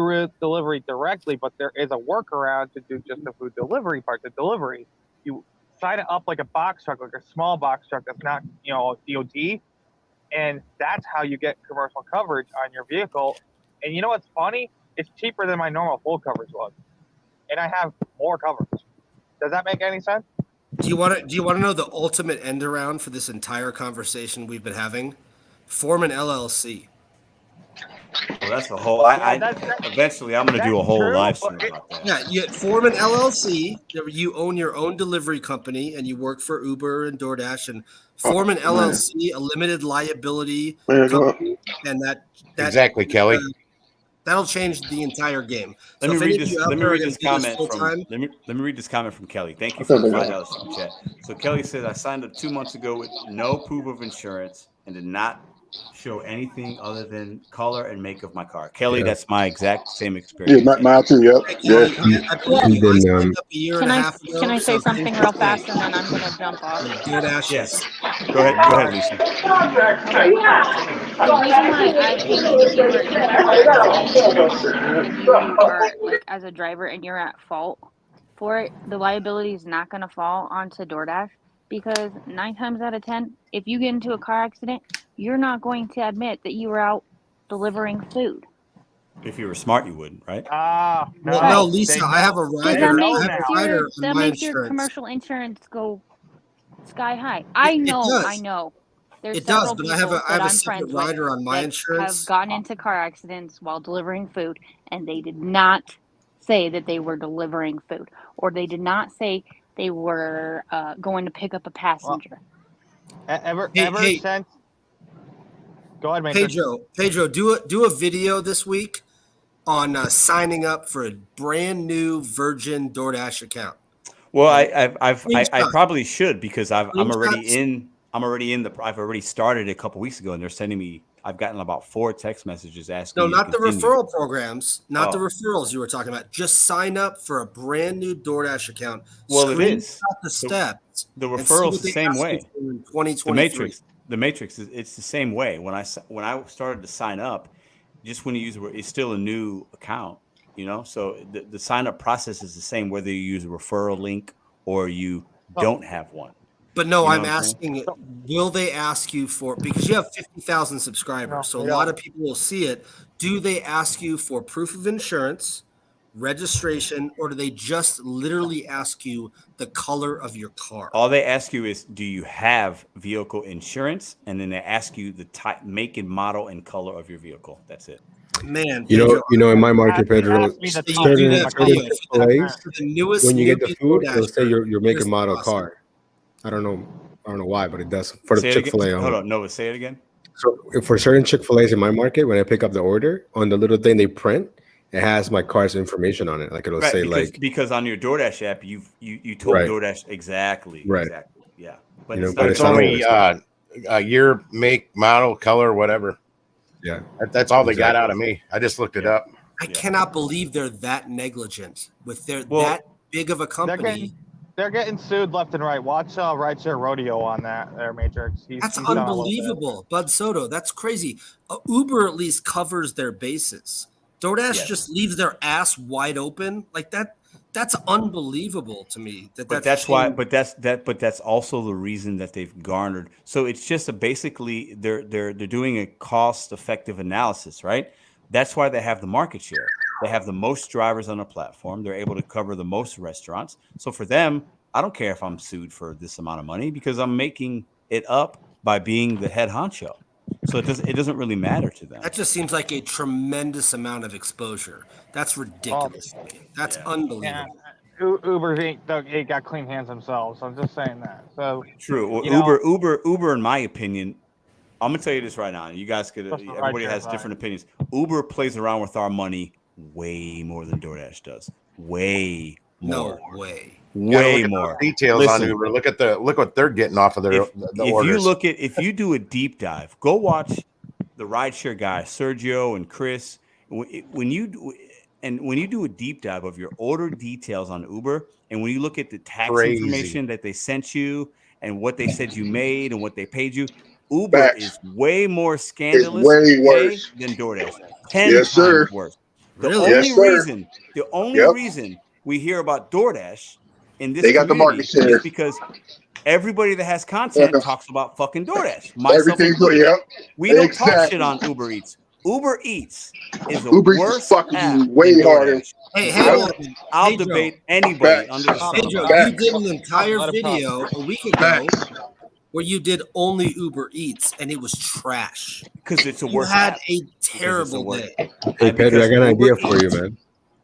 delivery directly, but there is a workaround to do just the food delivery part, the delivery. You sign it up like a box truck, like a small box truck that's not, DOT, and that's how you get commercial coverage on your vehicle. And you know what's funny? It's cheaper than my normal full coverage was, and I have more coverage. Does that make any sense? Do you want to know the ultimate end around for this entire conversation we've been having? Form an LLC. Well, that's a whole. Eventually, I'm going to do a whole live stream about that. Yeah, you form an LLC. You own your own delivery company, and you work for Uber and DoorDash, and form an LLC, a limited liability company, and that Exactly, Kelly. That'll change the entire game. Let me read this comment full-time, let me read this comment from Kelly. Thank you for the $5 super chat. So Kelly says, I signed up 2 months ago with no proof of insurance and did not show anything other than color and make of my car. Kelly, that's my exact same experience. Yeah, mine too. Yep. Yeah. Can I say something real fast and then I'm gonna jump off? Yes. Go ahead, Lisa. The reason why I came to you if you are like as a driver and you're at fault for it, the liability is not going to fall onto DoorDash, because 9 times out of 10, if you get into a car accident, you're not going to admit that you were out delivering food. If you were smart, you would, right? No, Lisa, I have a rider. That makes your commercial insurance go sky high. I know. There's it does, several but I have people a I'm separate friends rider with on my that insurance. have gotten into car accidents while delivering food, and they did not say that they were delivering food, or they did not say they were going to pick up a passenger. Ever since. Go ahead, Matrix. Pedro, do a video this week on signing up for a brand new Virgin DoorDash account. Well, I probably should, because I've already started a couple weeks ago, and they're sending me. I've gotten about 4 text messages asking. No, me not to the referral programs, not the Oh. referrals you were talking about. Just sign up for a brand new DoorDash account. Well, it is. Screenshot the steps. The and see referral's what the they same ask you way. for in 2023. The Matrix is it's the same way. When I started to sign up, just when you use it's still a new account, So the sign up process is the same whether you use a referral link or you don't have one. But no, You know I'm what I'm saying? asking, will they ask you for, because you have 50,000 subscribers, so a lot of people will see it. Do they ask you for proof of insurance, registration, or do they just literally ask you the color of your car? All they ask you is, do you have vehicle insurance? And then they ask you the type, make and model and color of your vehicle. That's it. Man, you know, in my market, Pedro, certain Chick-fil-A's, when you get the food, it'll say your make and model car. I don't know why, but it does for the Chick-fil-A. Hold on, Nova, say it again. So for certain Chick-fil-A's in my market, when I pick up the order, on the little thing they print, it has my car's information on it. Like it'll say because on your DoorDash app, you told DoorDash exactly. Yeah, but it's only year, make, model, color, whatever. Yeah. That's all they got out of me. I just looked it up. I cannot believe they're that negligent with their Well, that big of a company. They're getting sued left and right. Watch Rideshare Rodeo on that there, Matrix. That's he's done a little bit. unbelievable. Bud Soto, that's crazy. Uber at least covers their bases. DoorDash just leaves their ass wide open like that. That's unbelievable to me. But that's also the reason that they've garnered. So it's just basically they're doing a cost-effective analysis, right? That's why they have the market share. They have the most drivers on the platform. They're able to cover the most restaurants. So for them, I don't care if I'm sued for this amount of money because I'm making it up by being the head honcho. So it doesn't really matter to them. That just seems like a tremendous amount of exposure. That's ridiculous to me. That's unbelievable. Yeah. Uber ain't got clean hands themselves. I'm just saying that. So true. Well, Uber, in my opinion, I'm gonna tell you this right now. You guys could. Everybody has different opinions. Uber plays around with our money way more than DoorDash does. Way more. No way. Way more details on Uber. Look what they're getting off of their orders. If you do a deep dive, go watch the rideshare guys, Sergio and Chris. When you do a deep dive of your order details on Uber, and when you look at the tax information that they sent you and what they said you made and what they paid you, Uber is way more scandalous than DoorDash. 10 times worse. The only reason we hear about DoorDash in this community is because everybody that has content talks about fucking DoorDash. We don't talk shit on Uber Eats. Uber Eats is the worst app way harder. I'll debate anybody under the sun. You did an entire video a week ago where you did only Uber Eats and it was trash. Because it's a worse app. You had a terrible day. Hey Pedro, I got an idea for you, man.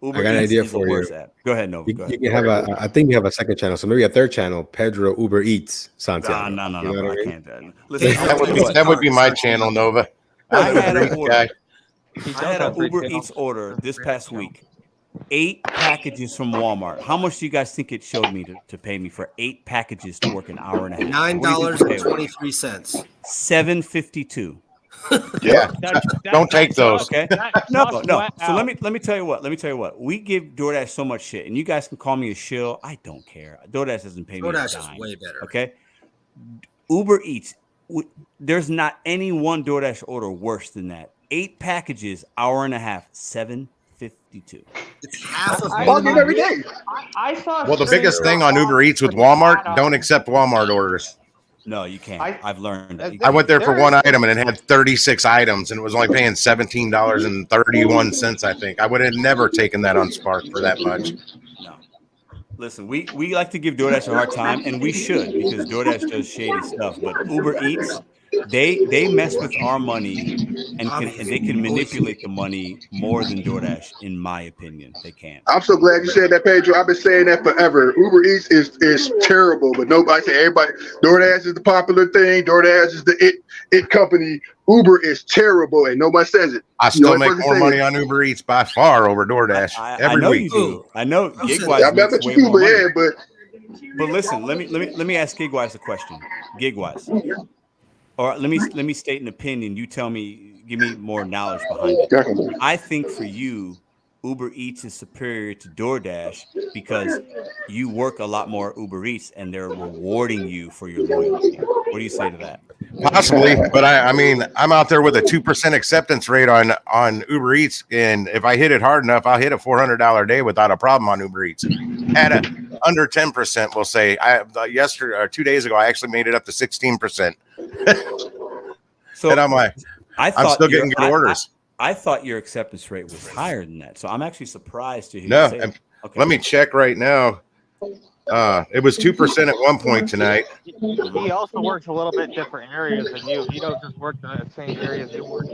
Uber I got an Eats idea is for the you. worst app. Go ahead, Nova. You can have I think you have a second channel, so maybe a third channel, Pedro Uber Eats Santiago. No, You know what I mean? can't. Listen, that would be my channel, Nova. I had an Uber Eats order this past week. 8 packages from Walmart. How much do you guys think it showed me to pay me for 8 packages to work an hour and a half? $9.23. $7.52. Yeah, don't take those. Okay, no. So let me tell you what. We give DoorDash so much shit, and you guys can call me a shill. I don't care. DoorDash doesn't pay me. DoorDash is way better. Okay, Uber Eats. There's not any one DoorDash order worse than that. 8 packages, hour and a half, $7.52. It's half of every day. I saw. Well, the biggest thing on Uber Eats with Walmart, don't accept Walmart orders. No, you can't. I've learned. I went there for one item and it had 36 items and it was only paying $17.31. I think I would have never taken that on Spark for that much. No. Listen, we like to give DoorDash a hard time, and we should because DoorDash does shady stuff. But Uber Eats, they mess with our money and they can manipulate the money more than DoorDash, in my opinion. They can. I'm so glad you said that, Pedro. I've been saying that forever. Uber Eats is terrible, but nobody say everybody. DoorDash is the popular thing. DoorDash is the it company. Uber is terrible, and nobody says it. I still make more money on Uber Eats by far over DoorDash every week. You do. I know. Gigwise I bet you do, but listen, let me ask Gigwise a question. Gigwise. Or let me state an opinion. You tell me, give me more knowledge behind it. I think for you, Uber Eats is superior to DoorDash because you work a lot more Uber Eats and they're rewarding you for your loyalty. What do you say to that? Possibly, but I mean, I'm out there with a 2% acceptance rate on Uber Eats, and if I hit it hard enough, I'll hit a $400 day without a problem on Uber Eats. At under 10%, we'll say. Yesterday or 2 days ago, I actually made it up to 16%. So and I'm like, I'm still getting good orders. I thought your acceptance rate was higher than that, so I'm actually surprised to hear. No, you say that. Okay. Let me check right now. It was 2% at one point tonight. He also works a little bit different areas than you. He don't just work the same areas you work.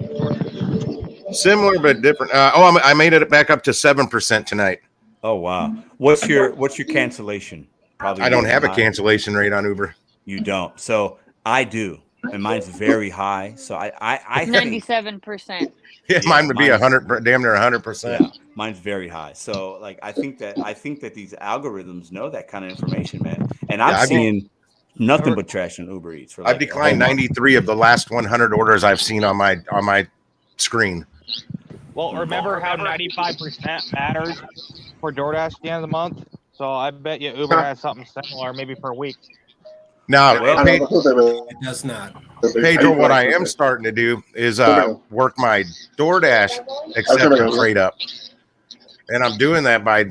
Similar but different. I made it back up to 7% tonight. Oh wow! What's your cancellation? Probably. I don't have a cancellation rate on Uber. You don't. So I do, and mine's very high. So I 97%. Yeah, mine would be 100, damn near 100%. Yeah, mine's very high. So like I think that these algorithms know that kind of information, man. And I'm seeing nothing but trash on Uber Eats. I've declined 93 of the last 100 orders I've seen on my screen. Well, remember how 95% matters for DoorDash at the end of the month? So I bet you Uber has something similar, maybe per week. Now, It does not. Pedro, what I am starting to do is work my DoorDash acceptance rate up. And I'm doing that by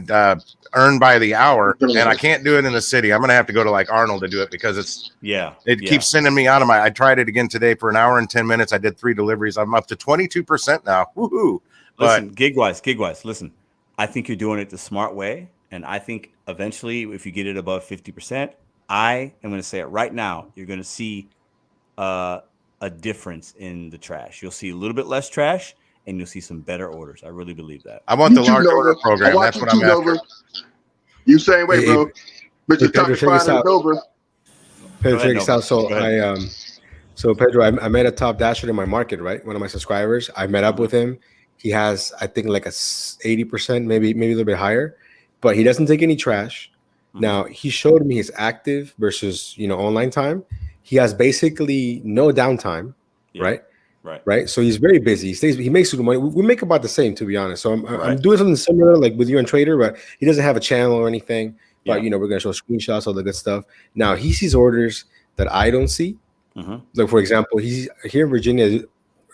earn by the hour. And I can't do it in the city. I'm going to have to go to like Arnold to do it because it keeps sending me out of I tried it again today for an hour and 10 minutes. I did 3 deliveries. I'm up to 22% now. Woohoo. Listen, gig wise, listen, I think you're doing it the smart way. And I think eventually, if you get it above 50%, I am going to say it right now, you're going to see a difference in the trash. You'll see a little bit less trash, and you'll see some better orders. I really believe that. I want the large order program. That's what I'm after. You same way, bro. Mr. Tucker Fine over. Pedro, check this out. So Pedro, I met a top dasher in my market, right? One of my subscribers. I met up with him. He has, I think, like a 80%, maybe a little bit higher, but he doesn't take any trash. Now he showed me his active versus online time. He has basically no downtime, right? Right. So he's very busy. He makes good money. We make about the same, to be honest. So I'm doing something similar, like with you and Trader, but he doesn't have a channel or anything. But we're gonna show screenshots, all the good stuff. Now he sees orders that I don't see. Like for example, he's here in Virginia.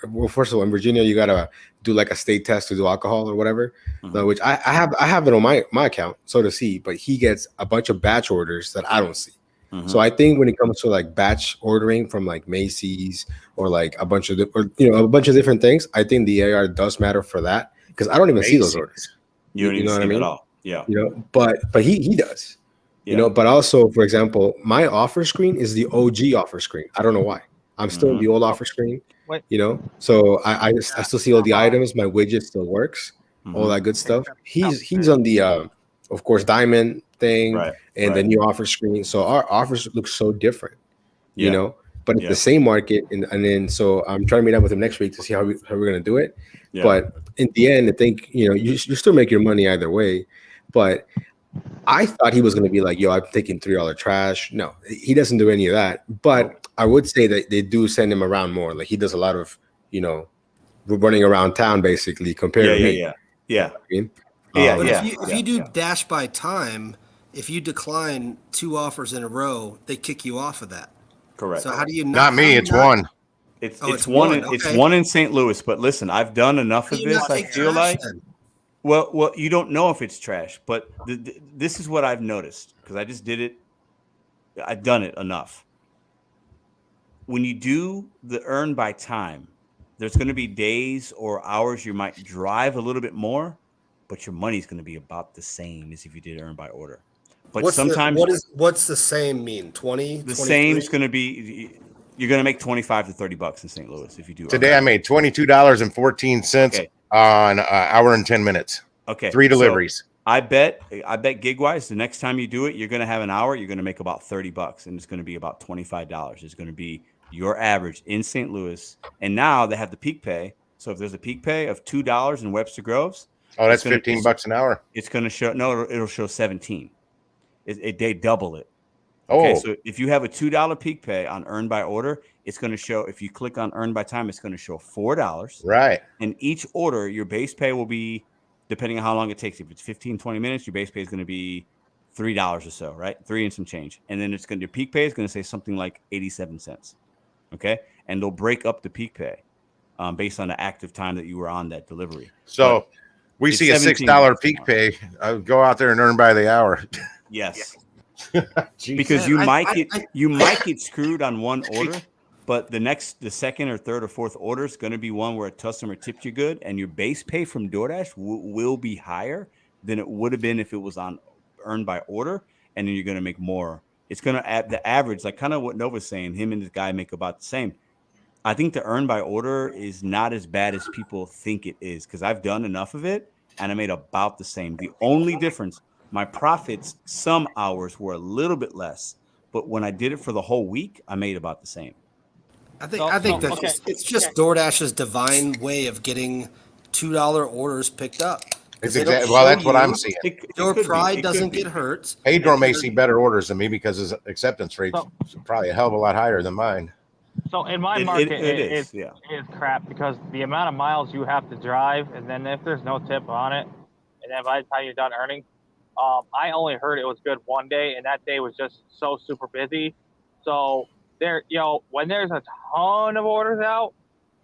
Well, first of all, in Virginia, you gotta do like a state test to do alcohol or whatever, which I have it on my account, so to see. But he gets a bunch of batch orders that I don't see. So I think when it comes to like batch ordering from like Macy's or like a bunch of different things, I think the AR does matter for that because I don't even see those orders. You don't even see it at all. Yeah. But he does. But also, for example, my offer screen is the OG offer screen. I don't know why. I'm still in the old offer screen. So I still see all the items. My widget still works. All that good stuff. He's on the of course diamond thing and the new offer screen. So our offers look so different. But it's the same market, and then so I'm trying to meet up with him next week to see how we're gonna do it. But in the end, I think you still make your money either way. But I thought he was gonna be like, yo, I'm taking $3 trash. No, he doesn't do any of that. But I would say that they do send him around more. Like he does a lot of running around town basically compared to me. If you do dash by time, if you decline 2 offers in a row, they kick you off of that. Correct. So how do you not me? It's one. It's one. It's one in St. Louis. But listen, I've done enough of this. I feel like. Well, you don't know if it's trash, but this is what I've noticed because I just did it. I've done it enough. When you do the earn by time, there's going to be days or hours you might drive a little bit more, but your money's going to be about the same as if you did earn by order. But what's the same mean? 20? The same is going to be you're going to make $25 to $30 in St. Louis if you do. Today I made $22.14 on hour and 10 minutes. Okay, 3 deliveries. So I bet gig wise, the next time you do it, you're going to have an hour. You're going to make about $30, and it's going to be about $25. It's going to be your average in St. Louis. And now they have the peak pay. So if there's a peak pay of $2 in Webster Groves, that's $15 an hour. It's going to show. No, it'll show 17. They double it. Okay, so if you have a $2 peak pay on earn by order, it's going to show. If you click on earn by time, it's going to show $4. Right. And each order, your base pay will be, depending on how long it takes. If it's 15, 20 minutes, your base pay is going to be $3 or so, right? 3 and some change. And then your peak pay is going to say something like 87 cents. Okay, and they'll break up the peak pay based on the active time that you were on that delivery. So we see a $6 peak pay. Go out there and earn by the hour. Yes. Because you might get screwed on one order, but the second or third or fourth order is going to be one where a customer tipped you good, and your base pay from DoorDash will be higher than it would have been if it was on earned by order, and then you're going to make more. It's going to add the average, like kind of what Nova's saying. Him and this guy make about the same. I think the earn by order is not as bad as people think it is because I've done enough of it, and I made about the same. The only difference, my profits some hours were a little bit less, but when I did it for the whole week, I made about the same. I think it's just DoorDash's divine way of getting $2 orders picked up. That's what I'm seeing. Your pride doesn't get hurt. Pedro may see better orders than me because his acceptance rate is probably a hell of a lot higher than mine. So in my market, it is, yeah. It is crap because the amount of miles you have to drive, and then if there's no tip on it, and then by the time you're done earning, I only heard it was good one day, and that day was just so super busy. So there, when there's a ton of orders out,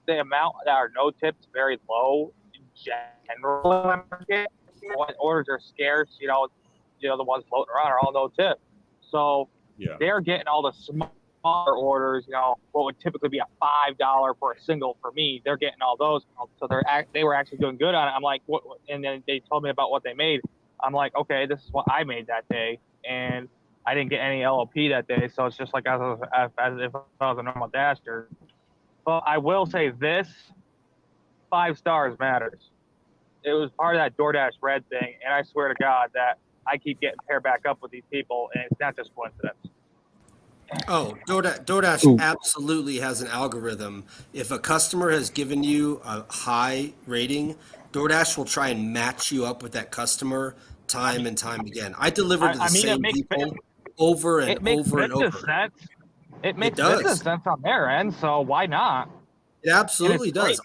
the amount that are no tips very low in general. When orders are scarce, the ones floating around are all no tip. So Yeah. they're getting all the smaller orders, what would typically be a $5 for a single for me. They're getting all those. So they were actually doing good on it. I'm like, what? And then they told me about what they made. I'm like, okay, this is what I made that day. And I didn't get any LOP that day. So it's just like as if I was a normal dasher. But I will say this, 5 stars matters. It was part of that DoorDash red thing. And I swear to God that I keep getting paired back up with these people. And it's not just coincidence. Oh, DoorDash absolutely has an algorithm. If a customer has given you a high rating, DoorDash will try and match you up with that customer time and time again. I deliver to the same people over and over and over. Sense. It makes business sense on their end, so why not? It absolutely does.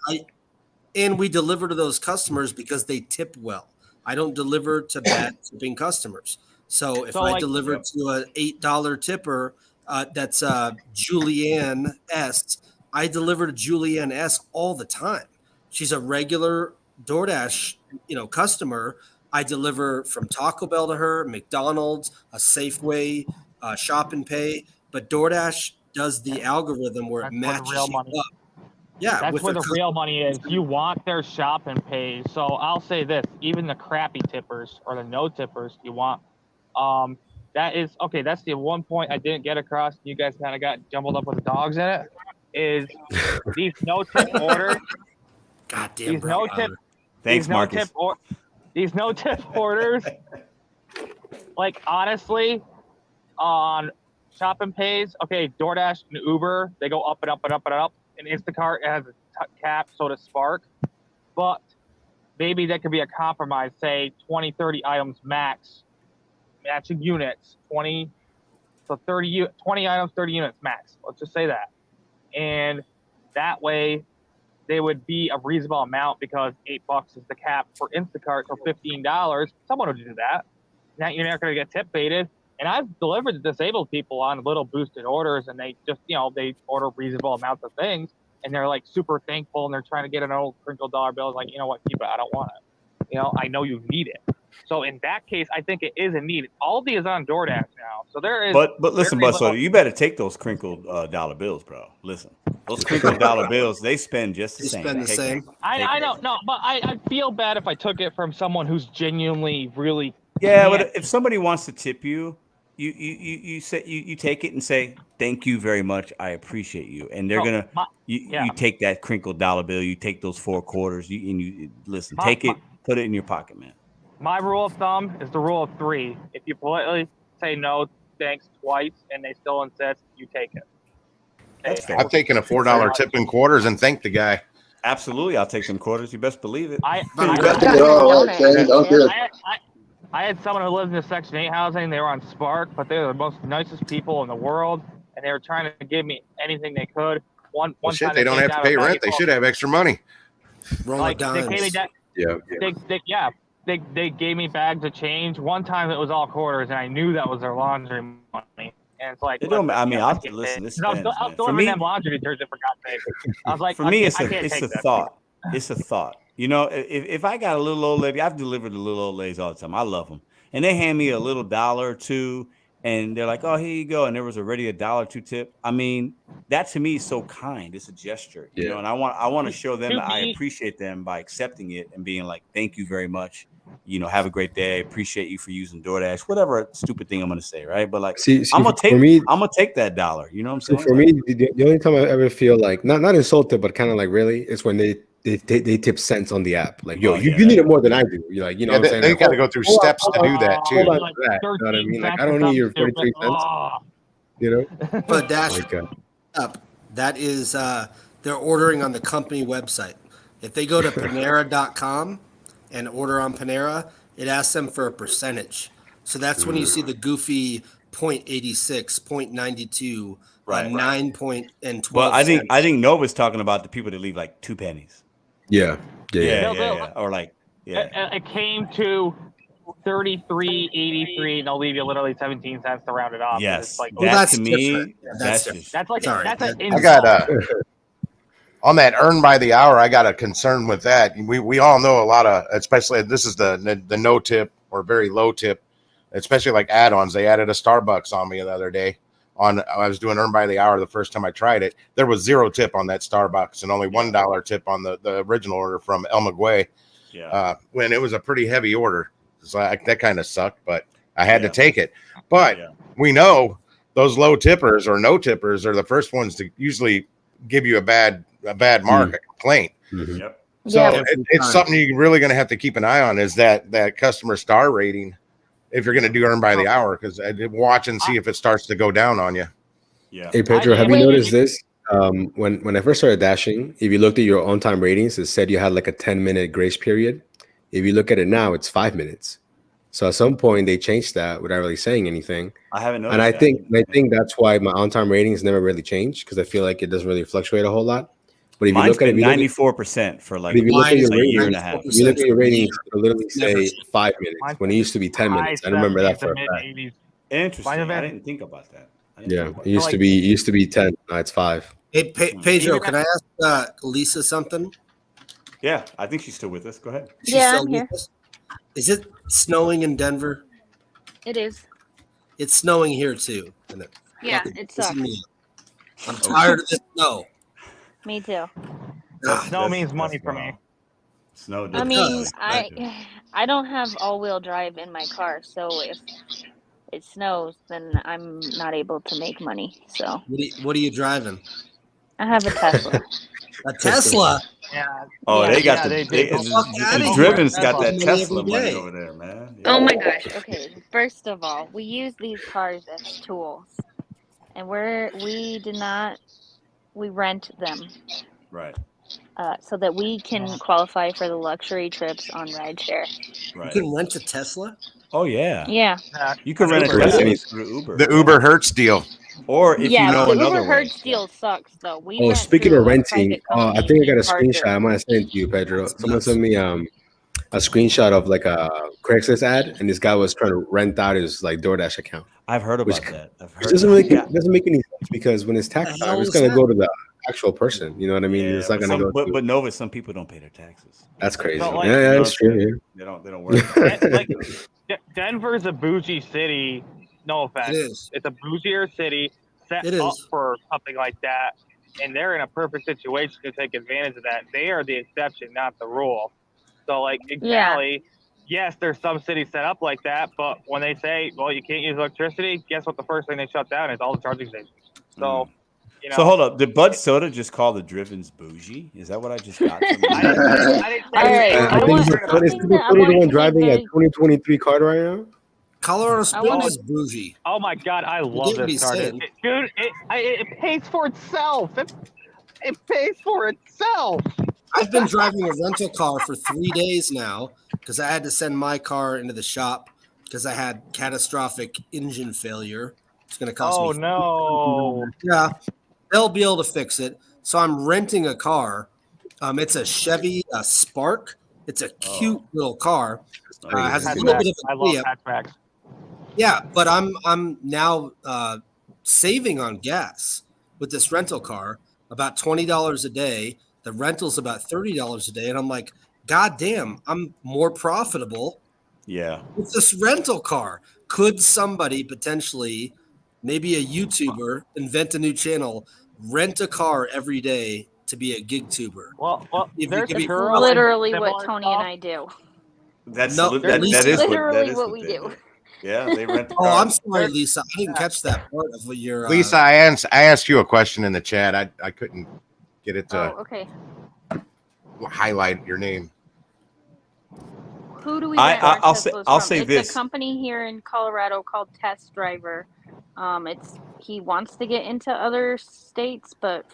And we deliver to those customers because they tip well. I don't deliver to bad tipping customers. So if I deliver to an $8 tipper, that's Julianne S. I deliver to Julianne S. all the time. She's a regular DoorDash, customer. I deliver from Taco Bell to her, McDonald's, a Safeway, Shop and Pay. But DoorDash does the algorithm where it matches you up. Yeah, that's where the real money is. You want their Shop and Pay. So I'll say this: even the crappy tippers or the no tippers, you want. That is okay. That's the one point I didn't get across. You guys kind of got jumbled up with the dogs in it. Is these no tip orders? Goddamn, these no tip. Thanks, Marcus. These no tip orders. Like honestly, on Shop and Pays, okay, DoorDash and Uber, they go up and up and up and up. And Instacart has a cap, so does Spark. But maybe that could be a compromise. Say 20, 30 items max. Matching units, 20 items, 30 units max. Let's just say that. And that way they would be a reasonable amount because $8 is the cap for Instacart, so $15. Someone would do that. Now you're not going to get tip baited. And I've delivered to disabled people on little boosted orders, and they just, they order reasonable amounts of things, and they're like super thankful, and they're trying to get an old crinkled dollar bill. Like, you know what, keep it. I don't want it. I know you need it. So in that case, I think it is a need. Aldi is on DoorDash now, so there is. But listen, Buzzsoda, you better take those crinkled dollar bills, bro. Listen, those crinkled dollar bills, they spend just the same. Spend the same. I don't know, but I feel bad if I took it from someone who's genuinely really. Yeah, but if somebody wants to tip you, you say you take it and say thank you very much, I appreciate you, and they're you take that crinkled dollar bill, you take those 4 quarters, you listen, take it, put it in your pocket, man. My rule of thumb is the rule of 3. If you politely say no, thanks twice, and they still insist, you take it. That's fair. I've taken a $4 tip in quarters and thanked the guy. Absolutely, I'll take some quarters. You best believe it. I had someone who lived in a Section 8 housing. They were on Spark, but they were the most nicest people in the world, and they were trying to give me anything they could. One shit, they don't have to pay rent. They should have extra money. They gave me bags of change. One time it was all quarters, and I knew that was their laundry money. And it's like, I'll listen. This I was delivering them laundry detergent, for God's sake. I was like, for me, it's a thought. It's a thought. If I got a little old lady, I've delivered to little old ladies all the time. I love them, and they hand me a little $1 or $2, and they're like, "Oh, here you go," and there was already a $1 or $2 tip. I mean, that to me is so kind. It's a gesture, and I want to show them that I appreciate them by accepting it and being like, "Thank you very much. Have a great day. Appreciate you for using DoorDash." Whatever stupid thing I'm gonna say, right? But like, I'm gonna take that $1. You know what I'm saying? For me, the only time I ever feel like not insulted, but kind of like really, it's when they tip cents on the app. Like, yo, you need it more than I do. You're like, what I'm saying? They got to go through steps to do that too. You know what I mean? Like, I don't need your 43 cents. But Dash up. That is, they're ordering on the company website. If they go to Panera.com and order on Panera, it asks them for a percentage. So that's when you see the goofy 0.86, 0.92, Right. 9 point and 12. Well, I think Nova's talking about the people that leave like 2 pennies. Yeah. Or like It came to 33.83, and they'll leave you literally 17 cents to round it off. Yes, it's like, that's to different. me, Yeah, that's different. just that's like Sorry. that's an I insult. got on that earn by the hour. I got a concern with that. We all know a lot of, especially this is the no tip or very low tip, especially like add-ons. They added a Starbucks on me the other day. I was doing earn by the hour the first time I tried it. There was 0 tip on that Starbucks and only $1 tip on the original order from El Maguey. yeah. When it was a pretty heavy order. So that kind of sucked, but I had to take it. But we know those low tippers or no tippers are the first ones to usually give you a bad mark, a complaint. Mm-hmm. Yep. So it's something you're really going to have to keep an eye on is that customer star rating if you're going to do earn by the hour, because watch and see if it starts to go down on you. Yeah. Hey Pedro, have you noticed this? When I first started dashing, if you looked at your on-time ratings, it said you had like a 10-minute grace period. If you look at it now, it's 5 minutes. So at some point they changed that without really saying anything. I haven't noticed. And I think that's why my on-time ratings never really changed, because I feel like it doesn't really fluctuate a whole lot. But if you look at it, 94% for like if you look at your a year and ratings, a half. if you look at your ratings, it'll literally say 5 minutes when it used to be 10 minutes. I remember that for a fact. Interesting. I didn't think about that. Yeah, it used to be 10. Now it's 5. Hey, Pedro, can I ask Lisa something? Yeah, I think she's still with us. Go ahead. Yeah, I'm here. Is it snowing in Denver? It is. It's snowing here too. Yeah, it sucks. I'm tired of this snow. Me too. Snow means money for me. Snow. I mean, I don't have all-wheel drive in my car, so if it snows, then I'm not able to make money. So. What are you driving? I have a Tesla. A Tesla. Yeah. Oh, Yeah. they got Driven's got that Money Tesla every money day. over there, man. Yeah. Oh my gosh. Okay. First of all, we use these cars as tools, and we rent them. Right. So that we can qualify for the luxury trips on rideshare. Right. You can rent a Tesla? Oh yeah. Yeah. You can rent a Tesla through Uber. The Uber Hertz deal. Or if you know the another Uber way. Hertz deal sucks though. Speaking of renting, I think I got a screenshot. I'm gonna send it to you, Pedro. Someone sent me a screenshot of like a Craigslist ad, and this guy was trying to rent out his like DoorDash account. I've heard about that. It doesn't make any sense, because when it's tax time, it's gonna go to the actual person. You know what I mean? Yeah, it's not gonna go. But Nova, some people don't pay their taxes. That's crazy. But, like, yeah, that's true. They don't work. Denver's a bougie city. No offense. It is. It's a bougier city set It up is. for something like that, and they're in a perfect situation to take advantage of that. They are the exception, not the rule. So, like in Cali, yes, there's some cities set up like that, but when they say, well, you can't use electricity, guess what? The first thing they shut down is all the charging stations. So, you know. So hold up, did Bud Soda just call the Driven's bougie? Is that what I just got? From All right. I think is the one driving a 2023 car right now. Colorado Springs is bougie. Oh my god, I love this car, dude. It pays for itself. It pays for itself. I've been driving a rental car for 3 days now because I had to send my car into the shop because I had catastrophic engine failure. It's going to cost me. Oh no! Yeah, they'll be able to fix it. So I'm renting a car. It's a Chevy Spark. It's a cute little car. Has a little bit of I love hatchbacks. Yeah, but I'm now saving on gas with this rental car, about $20 a day. The rental's about $30 a day, and I'm like, God damn, I'm more profitable. Yeah, with this rental car. Could somebody potentially, maybe a YouTuber, invent a new channel, rent a car every day to be a gig tuber? Well, there's literally what Tony and I do. That is literally what we do. Yeah, they rent the Oh, car. I'm sorry, Lisa. I didn't catch that part of what you're. Lisa, I asked you a question in the chat. I couldn't get it to highlight your name. Who do we rent our Teslas I'll from? say it's this. a company here in Colorado called Test Driver. He wants to get into other states, but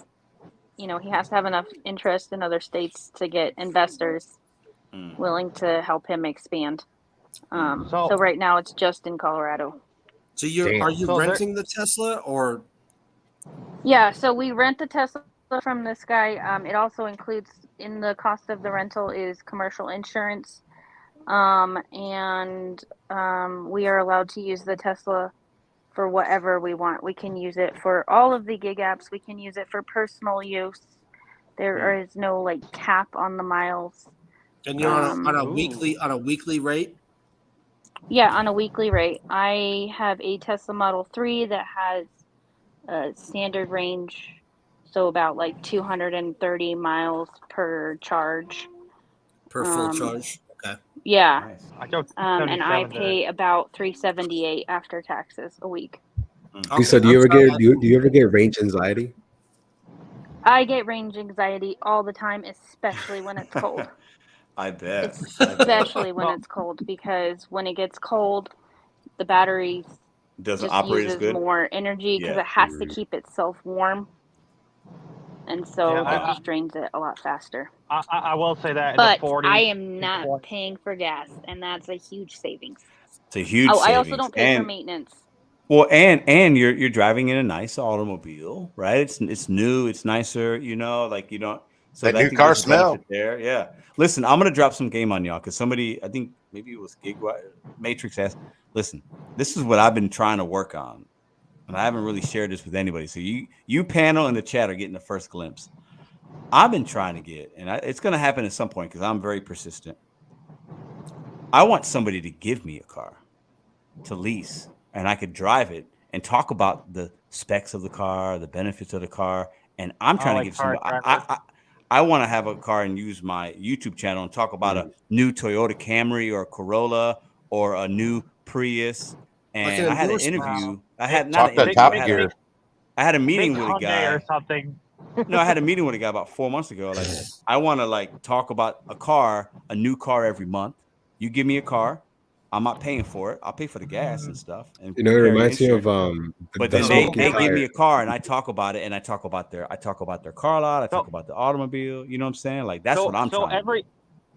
he has to have enough interest in other states to get investors willing to help him expand. So right now it's just in Colorado. So Damn. are you So there- renting the Tesla or? Yeah, so we rent the Tesla from this guy. It also includes in the cost of the rental is commercial insurance. And we are allowed to use the Tesla for whatever we want. We can use it for all of the gig apps. We can use it for personal use. There is no like cap on the miles. And you're on a Ooh. weekly rate. Yeah, on a weekly rate. I have a Tesla Model 3 that has a standard range, so about like 230 miles per charge. Per full charge. Okay. Yeah. Nice. I drove And I 77 pay about $378 after taxes a week. Okay, Lisa, do you ever get do you ever get range anxiety? I get range anxiety all the time, especially when it's cold. I bet. Especially when it's cold, because when it gets cold, the battery Doesn't just operate as uses good. more energy because Yeah. it has to keep itself warm. And so Yeah, that just drains it a lot faster. I will say that. But the 40, I am not 20. paying for gas, and that's a huge savings. It's a huge Oh, savings. I also don't pay for maintenance. Well, and you're driving in a nice automobile, right? It's new, it's nicer, you know, like you don't. So That I new think car there's a benefit smell. there. Yeah. Listen, I'm gonna drop some game on y'all because somebody, I think maybe it was Matrix asked. Listen, this is what I've been trying to work on, and I haven't really shared this with anybody. So you panel in the chat are getting the first glimpse. I've been trying to get, and it's gonna happen at some point because I'm very persistent. I want somebody to give me a car to lease, and I could drive it and talk about the specs of the car, the benefits of the car. And I'm trying to like give somebody. car drivers. I want to have a car and use my YouTube channel and talk about a new Toyota Camry or Corolla or a new Prius. Like And an I had an endorsement. interview. I had not Talk an that interview. Top I had Gear. a meeting Big with a Hyundai guy. or something. No, I had a meeting with a guy about 4 months ago. Like, I want to like talk about a new car every month. You give me a car, I'm not paying for it. I'll pay for the gas and stuff. And You know, it carry reminds me of insurance. But the then smoking they give me tire. a car and I talk about it and I talk about their car lot. I talk So- about the automobile. You know what I'm saying? Like that's what I'm trying to do.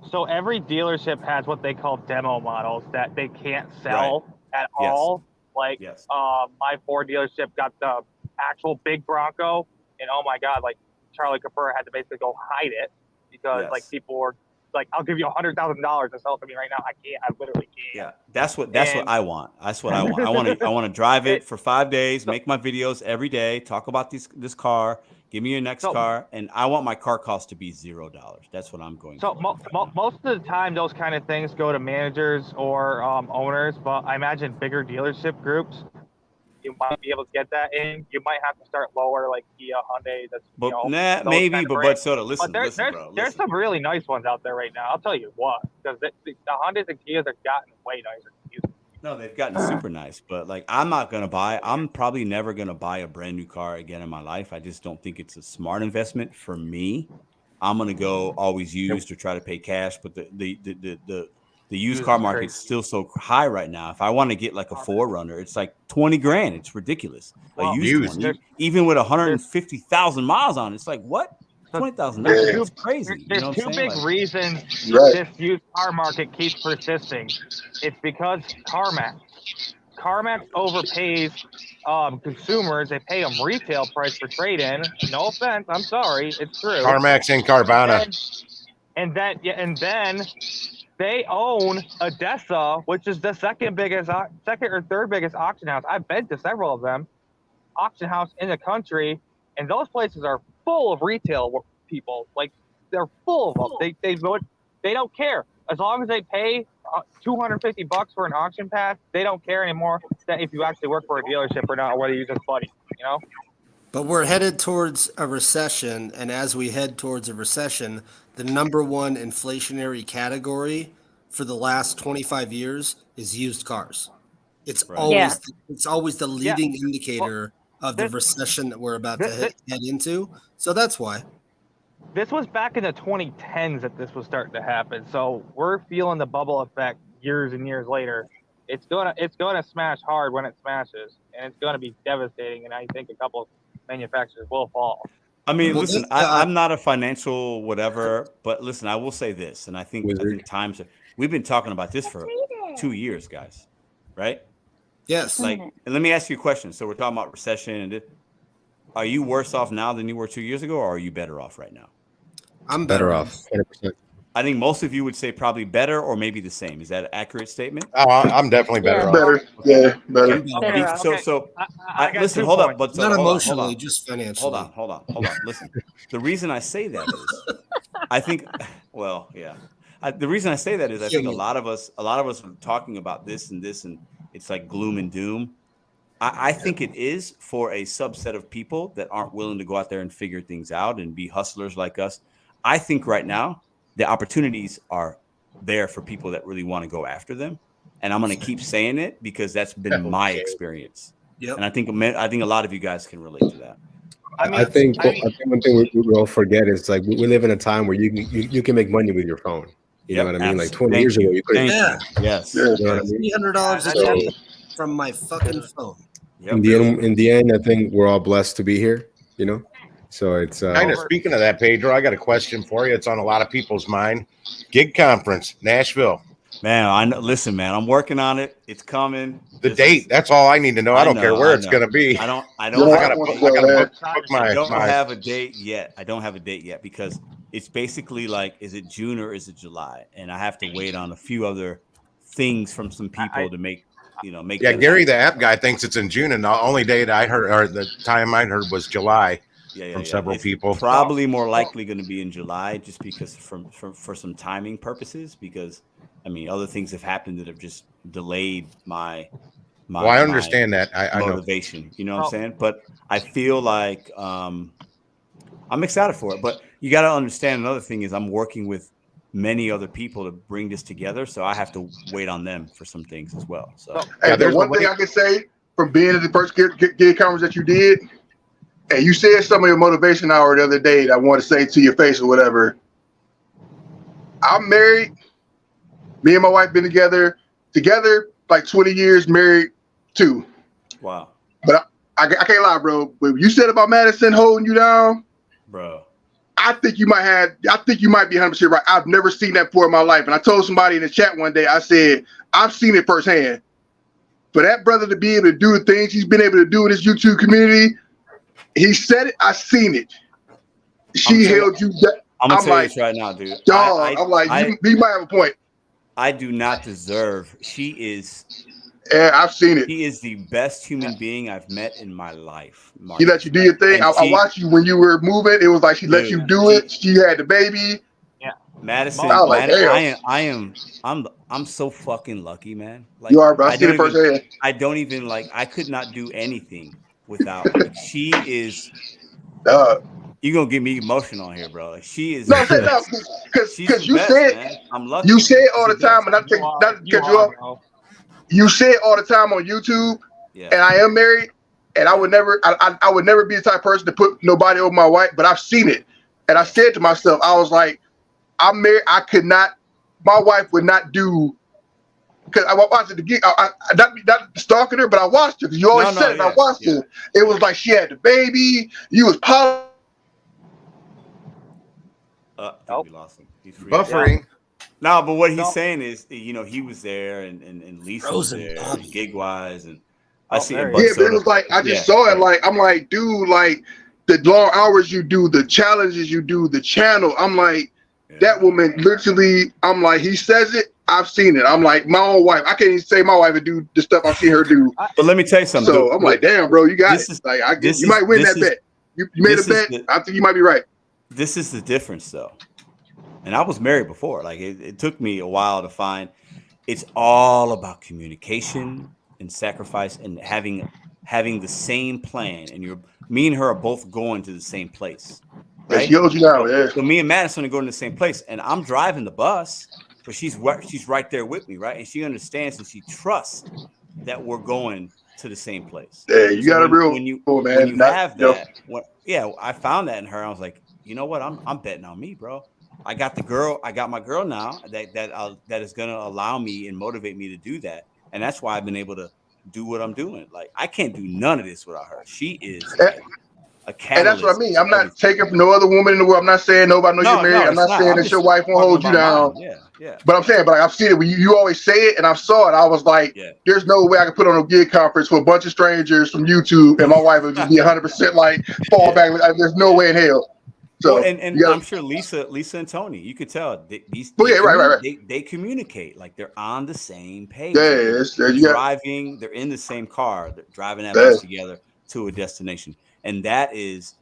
So every dealership has what they call demo models that they can't sell at Yes. all. Like Yes. my Ford dealership got the actual big Bronco, and oh my god, like Charlie Capur had to basically go hide it because Yes. like people were like, "I'll give you $100,000 to sell it to me right now." I can't. I literally can't. Yeah, that's what And- I want. That's what I want. I want to drive it for 5 days, So- make my videos every day, talk about this car, give me your next So- car, and I want my car cost to be $0. That's what I'm going So for. most of the time, those kind of things go to managers or owners. But I imagine bigger dealership groups, you might be able to get that in. You might have to start lower, like Kia, Hyundai. That's But those maybe, kind of but brands. Soda, listen, But listen, bro. there's Listen. some really nice ones out there right now. I'll tell you what, because the Hondas and Kias have gotten way nicer. No, they've gotten super nice, but like I'm probably never gonna buy a brand new car again in my life. I just don't think it's a smart investment for me. I'm gonna go always used or try to pay cash, but the used car market's still so high right now. If I want to get like a 4Runner, it's like 20 grand. It's ridiculous. Well, A used one, even with 150,000 miles on it, it's like what? $20,000. It's crazy. There's you know what two I'm saying? big Like, reasons Right. this used car market keeps persisting. It's because CarMax overpays consumers. They pay them retail price for trade-in. No offense, I'm sorry, it's true. CarMax and Carvana. And then they own Odessa, which is the second or third biggest auction house. I've been to several of them, auction house in the country, and those places are full of retail people. Like they're full of them. They don't care as long as they pay $250 for an auction pass. They don't care anymore that if you actually work for a dealership or not, or whether you just buddy. You know. But we're headed towards a recession, and as we head towards a recession, the number one inflationary category for the last 25 years is used cars. It's always the leading indicator of the recession that we're about to head into. So that's why. This was back in the 2010s that this was starting to happen. So we're feeling the bubble effect years and years later. It's gonna smash hard when it smashes, and it's gonna be devastating. And I think a couple of manufacturers will fall. I mean, Well, listen, I'm not a financial whatever, but listen, I will say this, and I think Wizard. we've been talking about this for 2 years, guys, right? Yes. Like, and let me ask you a question. So we're talking about recession, and are you worse off now than you were 2 years ago, or are you better off right now? I'm Better off. 100%. I think most of you would say probably better or maybe the same. Is that an accurate statement? Oh, I'm definitely better off. Better. Yeah, better. Better off. So I got listen, 2 hold up, points. but not hold on, emotionally, just financially. hold on. Listen, the reason I say that is, I think, well, yeah, the reason I say that is I think a lot of us are talking about this, and it's like gloom and doom. I think it is for a subset of people that aren't willing to go out there and figure things out and be hustlers like us. I think right now the opportunities are there for people that really want to go after them. And I'm going to keep saying it because that's been my experience. Yep. And I think a lot of you guys can relate to that. I think one thing we all forget is like we live in a time where you can make money with your phone. You know what I mean? Like 20 years ago, you couldn't. Yeah. Yes. You know what I mean? $300 a day from my fucking phone. In the end, I think we're all blessed to be here. You know, so it's Kind of speaking of that, Pedro, I got a question for you. It's on a lot of people's mind. Gig conference, Nashville. Man, I know. Listen, man, I'm working on it. It's coming. The date. That's all I need to know. I don't care where it's going to be. I don't I gotta book my. I don't have a date yet. I don't have a date yet because it's basically like, is it June or is it July? And I have to wait on a few other things from some people to make. Yeah, Gary, the app guy, thinks it's in June, and the only date I heard, or the time I heard, was July. From several people. Probably more likely going to be in July, just because for some timing purposes. Because I mean, other things have happened that have just delayed my. Well, I understand that. I motivation. You know what I'm saying? But I feel like I'm excited for it. But you got to understand another thing is I'm working with many other people to bring this together, so I have to wait on them for some things as well. So, hey, there's one thing I can say from being at the first gig conference that you did, and you said some of your motivation hour the other day that I want to say to your face or whatever. I'm married. Me and my wife been together like 20 years, married too. Wow. But I can't lie, bro. But you said about Madison holding you down, bro. I think you might be 100% right. I've never seen that before in my life. And I told somebody in the chat one day, I said, I've seen it firsthand. For that brother to be able to do the things he's been able to do in this YouTube community, he said it, I seen it. She held you down. I'm gonna tell you this right now, dude. Dog, I'm like, you might have a point. I do not deserve. She is. Yeah, I've seen it. She is the best human being I've met in my life. She let you do your thing. I watched you when you were moving. It was like she let you do it. She had the baby. Yeah, Madison. I'm so fucking lucky, man. Like, you are, bro. I see it firsthand. I don't even I could not do anything without. She is. You're gonna get me emotional here, bro. Like, she is. No, because you said, man. I'm lucky. You say all the time, and not to cut you off. You say it all the time on YouTube, and I am married, and I would never be the type of person to put nobody over my wife, but I've seen it. And I said to myself, I was like, I'm married, I could not, my wife would not do, because I watched it again, not stalking her, but I watched her, because you always said it, I watched her. It was like she had the baby, you was we lost him. He's buffering. No, but what he's saying is, he was there, and Lisa was there, gig-wise, and I see it. Yeah, but it was like, I just saw it, like, I'm like, dude, like, the long hours you do, the challenges you do, the channel, I'm like, that woman literally, I'm like, he says it, I've seen it. I'm like, my own wife, I can't even say my wife would do the stuff I've seen her do. But let me tell you something. So I'm like, damn, bro, you got it. Like, you might win that bet. You made a bet, I think you might be right. This is the difference, though. And I was married before. Like, it took me a while to find. It's all about communication and sacrifice and having the same plan. And me and her are both going to the same place. Right? So me and Madison are going to the same place, and I'm driving the bus, but she's right there with me, right? And she understands and she trusts that we're going to the same place. Yeah, you got a real when you man. Have that. I found that in her. I was like, you know what? I'm betting on me, bro. I got my girl now that is going to allow me and motivate me to do that. And that's why I've been able to do what I'm doing. Like, I can't do none of this without her. She is a catalyst. And that's what I mean. I'm not taking from no other woman in the world. I'm not saying nobody knows you're married. I'm not saying that your wife won't hold you down. Yeah. But I'm saying, but I've seen it. When you always say it, and I saw it, I was like, Yeah. "There's no way I can put on a gig conference for a bunch of strangers from YouTube, and my wife would just be 100% like fall back. There's no way in hell." So, Well, and yeah, I'm sure Lisa and Tony, you could tell right. They communicate like they're on the same page. Yeah, They're you got driving, they're in the same car, they're driving that that. bus together to a destination, and that is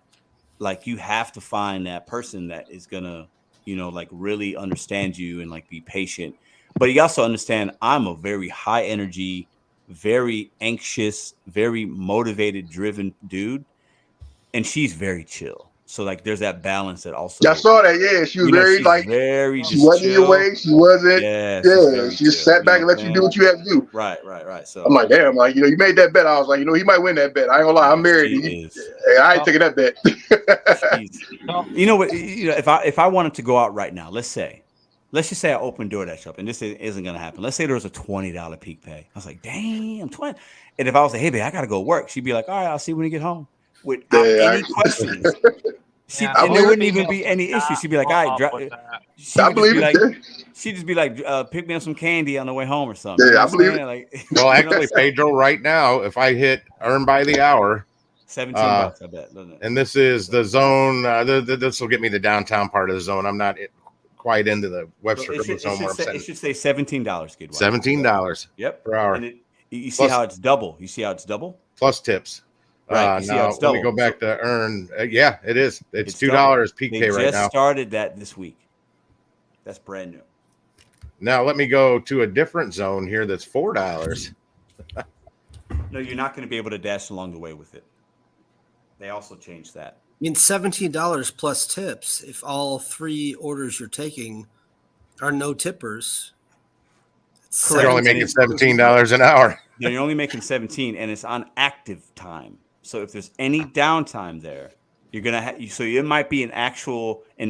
like you have to find that person that is gonna, like really understand you and like be patient. But you also understand I'm a very high energy, very anxious, very motivated, driven dude, and she's very chill. So like there's that balance that also I saw that. Yeah, she was very she's like very she just wasn't in your chill. way. She wasn't. Yeah, she's Yeah, very she just chill. sat back and let you do what you had to do. Right. So I'm like, damn, like you made that bet. I was like, he might win that bet. I ain't gonna lie, I'm married. I ain't taking that bet. You know what? If I wanted to go out right now, let's just say I opened DoorDash up, and this isn't gonna happen. Let's say there was a $20 peak pay. I was like, damn, 20. And if I was like, hey, babe, I gotta go work, she'd be like, all right, I'll see you when you get home, without any questions. And there wouldn't even be any issue. She'd be like, all right, she'd just be like, pick me up some candy on the way home or something. Yeah, I believe it. Like, Well, actually, Pedro, right now, if I hit earn by the hour, $17, I bet. And this is the zone. This will get me the downtown part of the zone. I'm not quite into the Webster zone. It should say $17. $17. Yep. Per hour. And you see how it's double. You see how it's double plus tips. Right. Now let me go back to earn. Yeah, it is. It's $2 peak pay right now. They just started that this week. That's brand new. Now let me go to a different zone here. That's $4. No, you're not going to be able to dash along the way with it. They also changed that. I mean, $17 plus tips. If all 3 orders you're taking are no tippers, you're only making $17 an hour. You're only making 17, and it's on active time. So if there's any downtime there, you're gonna have. So it might be an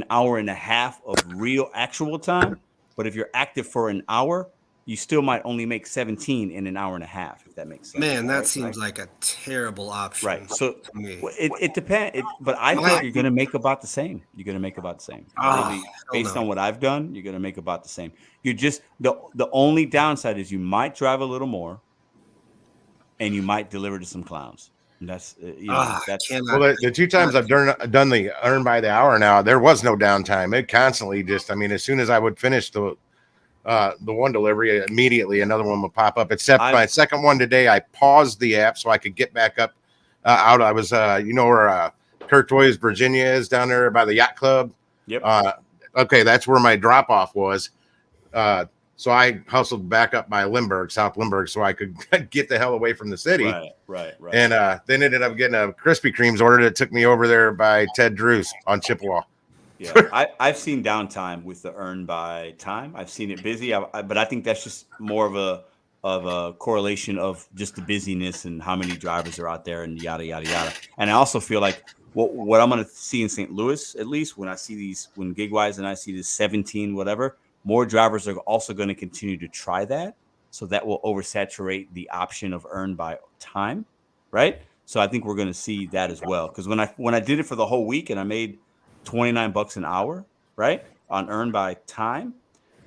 hour and a half of real actual time. But if you're active for an hour, you still might only make 17 in an hour and a half, if that makes sense. Man, that seems like a terrible option. Right. So it depends. But I think you're going to make about the same. You're going to make about the same. Based on what I've done, you're going to make about the same. You're just the only downside is you might drive a little more, and you might deliver to some clowns. And that's the 2 times I've done the earn by the hour now, there was no downtime. It constantly just, as soon as I would finish the one delivery, immediately another one would pop up. Except my second one today, I paused the app so I could get back up out. I was, where Courtois, Virginia is down there by the yacht club. Yep. Okay, that's where my drop off was. So I hustled back up by Limburg, South Limburg, so I could get the hell away from the city. Right. And then ended up getting a Krispy Kreme's order that took me over there by Ted Drew's on Chippewa. Yeah, I've seen downtime with the earn by time. I've seen it busy, but I think that's just more of a correlation of just the busyness and how many drivers are out there and yada yada yada. And I also feel like what I'm going to see in St. Louis, at least when I see when GigWise and I see this 17 whatever, more drivers are also going to continue to try that. So that will oversaturate the option of earn by time, right? So I think we're going to see that as well. Because when I did it for the whole week and I made $29 an hour, right, on earn by time,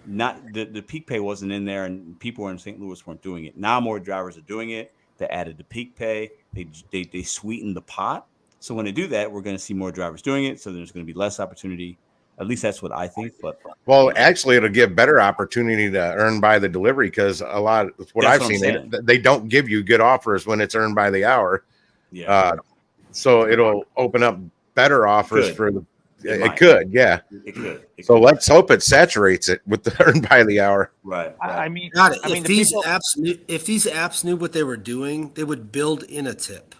not the peak pay wasn't in there, and people in St. Louis weren't doing it. Now more drivers are doing it. They added the peak pay. They sweetened the pot. So when they do that, we're going to see more drivers doing it. So there's going to be less opportunity. At least that's what I think. But actually, it'll give better opportunity to earn by the delivery because a lot of what I've seen, they don't give you good offers when it's earned by the hour. Yeah. So it'll open up better offers for the. It could. So let's hope it saturates it with the earn by the hour. Right. If these apps knew what they were doing, they would build in a tip.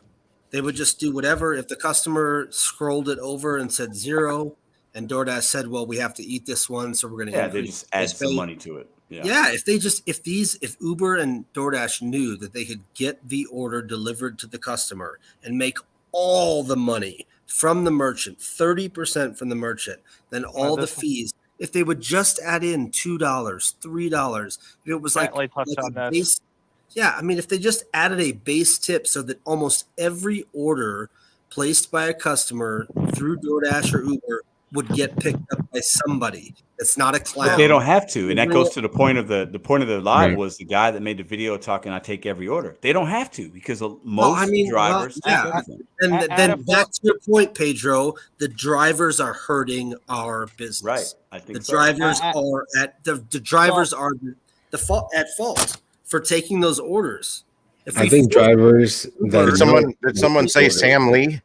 They would just do whatever. If the customer scrolled it over and said 0, and DoorDash said, "Well, we have to eat this one, so we're going to they just add some money to it." If Uber and DoorDash knew that they could get the order delivered to the customer and make all the money from the merchant, 30% from the merchant, then all the fees. If they would just add in $2, $3, if it was like a base. Yeah, if they just added a base tip so that almost every order placed by a customer through DoorDash or Uber would get picked up by somebody. It's not a clown. But they don't have to, and that goes to the point of the live Right. was the guy that made the video talking. I take every order. They don't have to because most drivers take everything. And then back to your point, Pedro, the drivers are hurting our business. Right, I think the so. drivers are at the drivers are the fault at fault for taking those orders. I think drivers that did someone say Sam Lee?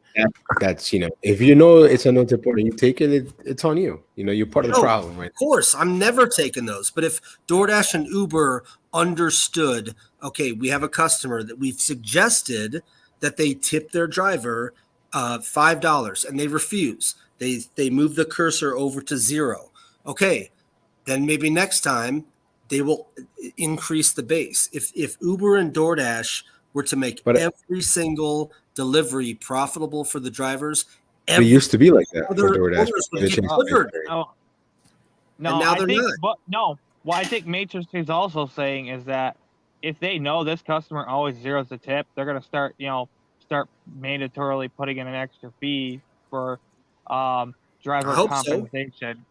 That's if you know it's a no tip order, you take it. It's on you. You're part of the problem, right? Of course, I'm never taking those. But if DoorDash and Uber understood, okay, we have a customer that we've suggested that they tip their driver $5 and they refuse. They move the cursor over to 0. Okay, then maybe next time they will increase the base. If Uber and DoorDash were to make every single delivery profitable for the drivers, It used to be like that for other DoorDash. orders would get delivered. No, And now I they're think, not. but no. What I think Matrix is also saying is that if they know this customer always zeroes the tip, they're gonna start mandatorily putting in an extra fee for driver compensation.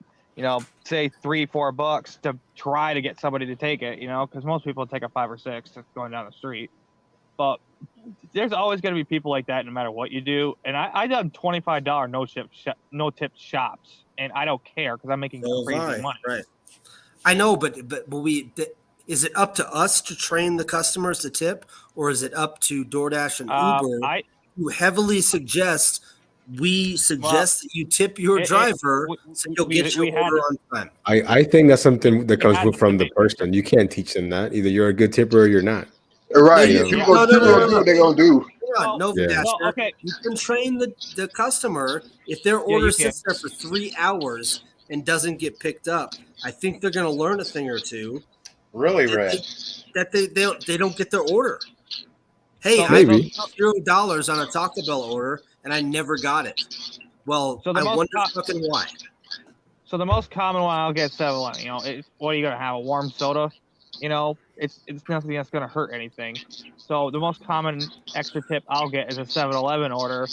Say $3-4 to try to get somebody to take it. Because most people take a 5 or 6 just going down the street. But there's always going to be people like that no matter what you do. And I done $25 no tip shops, and I don't care because I'm making crazy money. Right. I know, but is it up to us to train the customers to tip, or is it up to DoorDash and Uber who heavily suggest that you tip your driver so you'll get your order on time? I think that's something that comes from the person. You can't teach them that. Either you're a good tipper or you're not. Right. People are doing what they're going to do. Okay. You can train the customer. If their order sits there for 3 hours and doesn't get picked up, I think they're going to learn a thing or two. Really, Red? That they don't get their order. Hey, I paid $0 on a Taco Bell order and I never got it. Well, I wonder fucking why. So the most common one I'll get 7-Eleven. What are you gonna have? A warm soda? It's nothing that's gonna hurt anything. So the most common extra tip I'll get is a 7-Eleven order,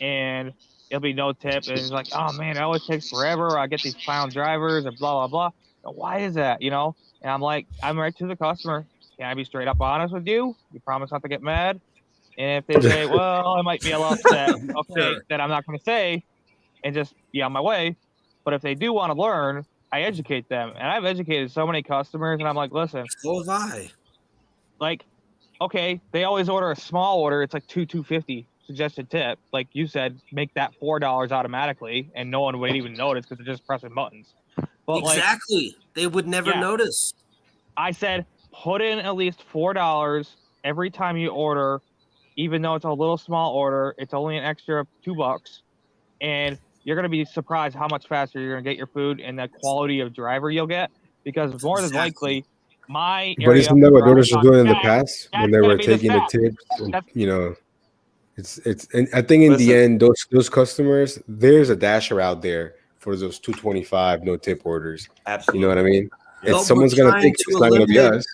and it'll be no tip. And it's like, oh man, it always takes forever. I get these clown drivers and blah blah blah. Why is that? And I'm like, I'm right to the customer. Can I be straight up honest with you? You promise not to get mad. And if they say, well, I might be a little upset, okay, then I'm not going to say and just be on my way. But if they do want to learn, I educate them. And I've educated so many customers, and I'm like, listen. So have I. Like, okay, they always order a small order. It's like $2.50 suggested tip. Like you said, make that $4 automatically, and no one would even notice because they're just pressing buttons. But exactly. They would never notice. I said, put in at least $4 every time you order. Even though it's a little small order, it's only an extra $2, and you're going to be surprised how much faster you're going to get your food and the quality of driver you'll get, because more than likely, my area. But isn't that what DoorDash was doing in the past when they were taking the tips? It's and I think in the end, those customers, there's a dasher out there for those $2.25 no tip orders. Absolutely, you know what I mean? If someone's going to take it, it's not going to be us.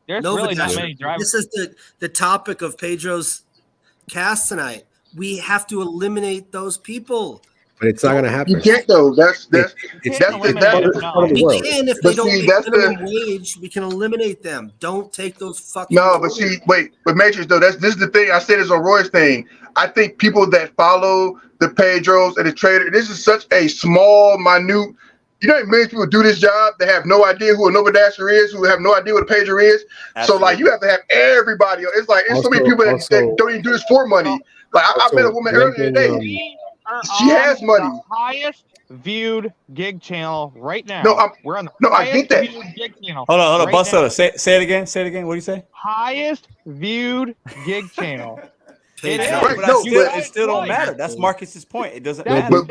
There's really not many drivers. This is the topic of Pedro's cast tonight. We have to eliminate those people. But it's not going to happen. You can't though. That's we can if they don't make minimum wage. We can eliminate them. Don't take those fucking. No, but see, wait, but Matrix though. This is the thing. I said it's on Roy's thing. I think people that follow the Pedros and the trader. This is such a small, minute. Many people do this job. They have no idea who a Nova Dasher is, who have no idea what a pager is. Absolutely. So, you have to have everybody. It's like, there's so many people that don't even do this for money. Like, I met a woman earlier today. She has money. The highest viewed gig channel right now. We're on the highest viewed gig channel. Hold on. Bust up. Say it again. What do you say? Highest viewed gig channel. It still don't matter. That's Marcus's point. It doesn't matter.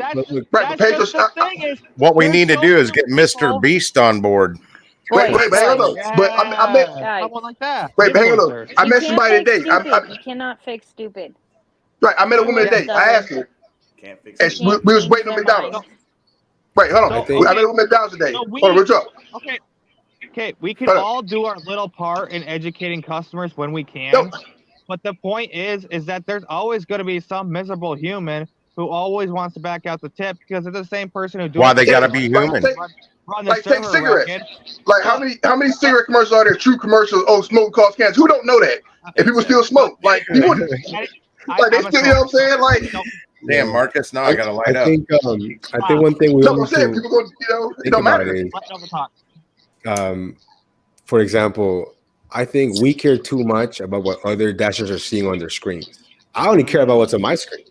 What we need to do is get Mr. Beast on board. Wait, hang on. But I met someone like that. Wait, hang on. I met somebody today. You cannot fake stupid. Right, I met a woman today. I asked her. Can't fix it. And we was waiting on McDonald's. Wait, hold on. I met a woman at McDonald's today. Hold on, what's up? Okay, we can all do our little part in educating customers when we can. But the point is that there's always going to be some miserable human who always wants to back out the tip because it's the same person who Why they gotta be human? Run Like the take server cigarettes. racket. Like how many cigarette commercials are there? True commercials. Oh, smoke cause cancer. Who don't know that? And people still smoke. Like people, like they still. You know what I'm saying? Like, Damn, Marcus. Now I gotta light up. I think one thing we no, all I'm need saying to people go. You know, it think don't about matter. is, for example, I think we care too much about what other dashers are seeing on their screens. I only care about what's on my screen.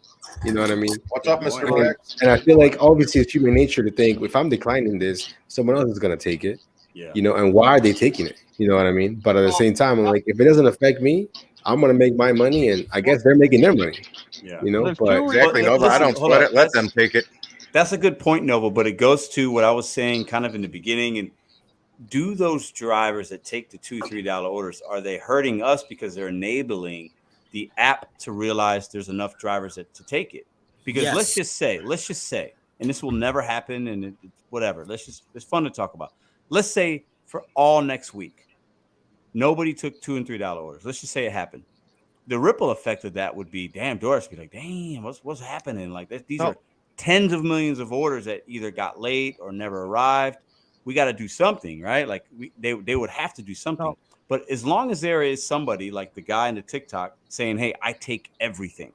You know what I mean? What's up, Mr. X? And I feel like obviously it's human nature to think if I'm declining this, someone else is gonna take it. Yeah. You know, and why are they taking it? You know what I mean? But at the same time, I'm like, if it doesn't affect me, I'm gonna make my money, and I guess they're making their money. Yeah. You know, There's but two Exactly, But Nova. I listen, don't hold sweat up. it. Let them take it. That's a good point, Nova, but it goes to what I was saying kind of in the beginning. And do those drivers that take the $2-3 orders, are they hurting us because they're enabling the app to realize there's enough drivers to take it? Because Yes. let's just say, and this will never happen, and whatever. It's fun to talk about. Let's say for all next week, nobody took $2 and $3 orders. Let's just say it happened. The ripple effect of that would be, damn, DoorDash be like, damn, what's happening? Like these are tens of millions of orders that either got late or never arrived. We got to do something, right? Like they would have to do something. No. But as long as there is somebody like the guy in the TikTok saying, hey, I take everything.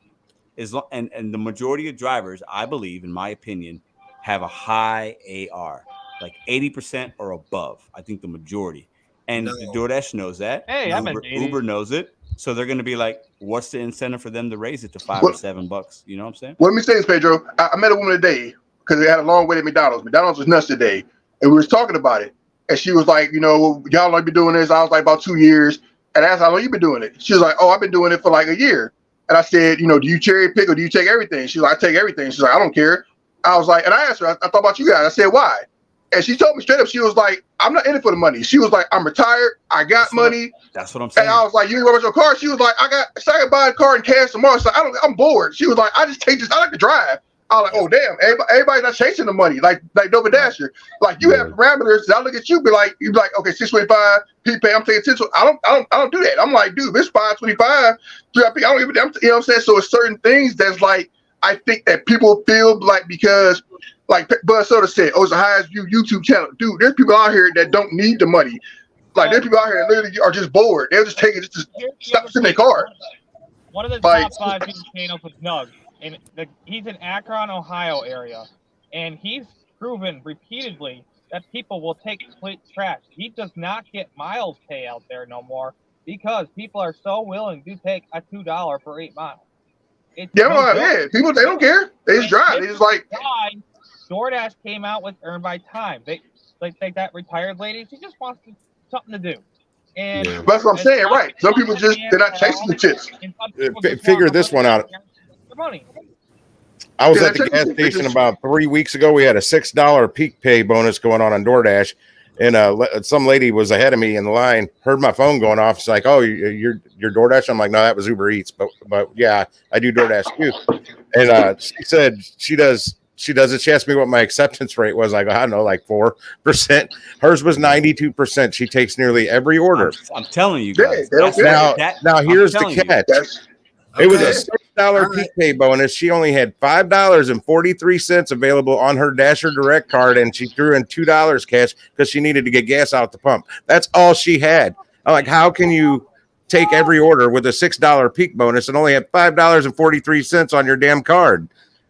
And the majority of drivers, I believe, in my opinion, have a high AR, like 80% or above. I think the majority. And the DoorDash knows that. Hey, I'm an Uber knows it. So they're going to be like, what's the incentive for them to raise it to $5 or $7? You know what I'm saying? Well, let me say this, Pedro. I met a woman today because they had a long wait at McDonald's. McDonald's was nuts today, and we was talking about it. And she was like, you know, y'all like been doing this. I was like, about 2 years. And I asked how long you been doing it. She was like, oh, I've been doing it for like a year. And I said, you know, do you cherry pick or do you take everything? She's like, I take everything. She's like, I don't care. I was like, and I asked her, I thought about you guys. I said, why? And she told me straight up, she was like, I'm not in it for the money. She was like, I'm retired. I got money. That's what I'm saying. And I was like, you ain't working your car? She was like, I can buy a car in cash tomorrow. So I'm bored. She was like, I just take this. I like to drive. I was like, oh damn, everybody's not chasing the money like Nova Dasher. Like you have parameters. I look at you, be like, okay, 625, pay. I'm taking 10. I don't do that. I'm like, dude, this 525. I don't even. You know what I'm saying? So it's certain things that's like I think that people feel like because. Like Buzz Soda said, oh, it's the highest view YouTube channel. Dude, there's people out here that don't need the money. Like there's people out here that literally are just bored. They'll just take it just to stop in their car. One of the top 5 YouTube channels was Nug, and he's in Akron, Ohio area, and he's proven repeatedly that people will take complete trash. He does not get miles pay out there no more because people are so willing to take a $2 for 8 miles. People they don't care. They just drive. They just like. DoorDash came out with Earn by Time. They like that retired lady. She just wants something to do. And that's what I'm saying, right? Some people just they're not chasing the chips. Figure this one out. I was at the gas station about 3 weeks ago. We had a $6 peak pay bonus going on DoorDash, and some lady was ahead of me in the line. Heard my phone going off. She's like, "Oh, you're DoorDash?" I'm like, "No, that was Uber Eats, but yeah, I do DoorDash too." And she said she does it. She asked me what my acceptance rate was. I go, I don't know, like 4%. Hers was 92%. She takes nearly every order. I'm telling you guys. Now here's the catch. It was a $6 peak pay bonus. She only had $5.43 available on her Dasher Direct card, and she threw in $2 cash because she needed to get gas out the pump. That's all she had. I'm like, how can you take every order with a $6 peak bonus and only have $5.43 on your damn card?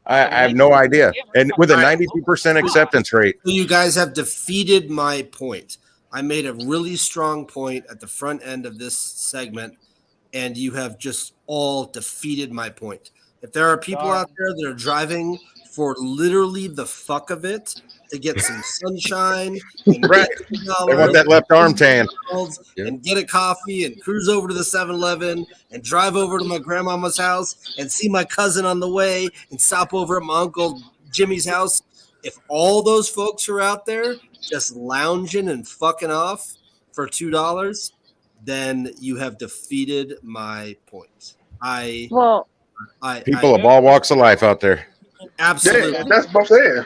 I have no idea. And with a 92% acceptance rate. You guys have defeated my point. I made a really strong point at the front end of this segment, and you have just all defeated my point. If there are people out there that are driving for literally the fuck of it to get some sunshine and right. They want that left arm tan and get a coffee and cruise over to the 7-Eleven and drive over to my grandmama's house and see my cousin on the way and stop over at my Uncle Jimmy's house. If all those folks are out there just lounging and fucking off for $2, then you have defeated my point. People of all walks of life out there. Absolutely. Yeah, that's what I'm saying.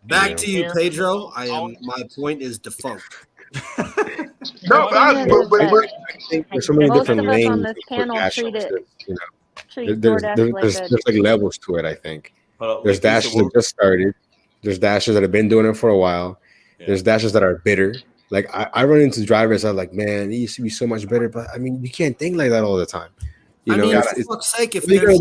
Back to you, Pedro. My point is defunct. No, I think there's so many different lanes. On this panel treat there's like levels to it. I think. There's Dashers that just started. There's Dashers that have been doing it for a while. Yeah. There's Dashers that are bitter. Like I run into drivers. I'm like, man, it used to be so much better. But I mean, you can't think like that all the time. You know, for fuck's sake, if you there's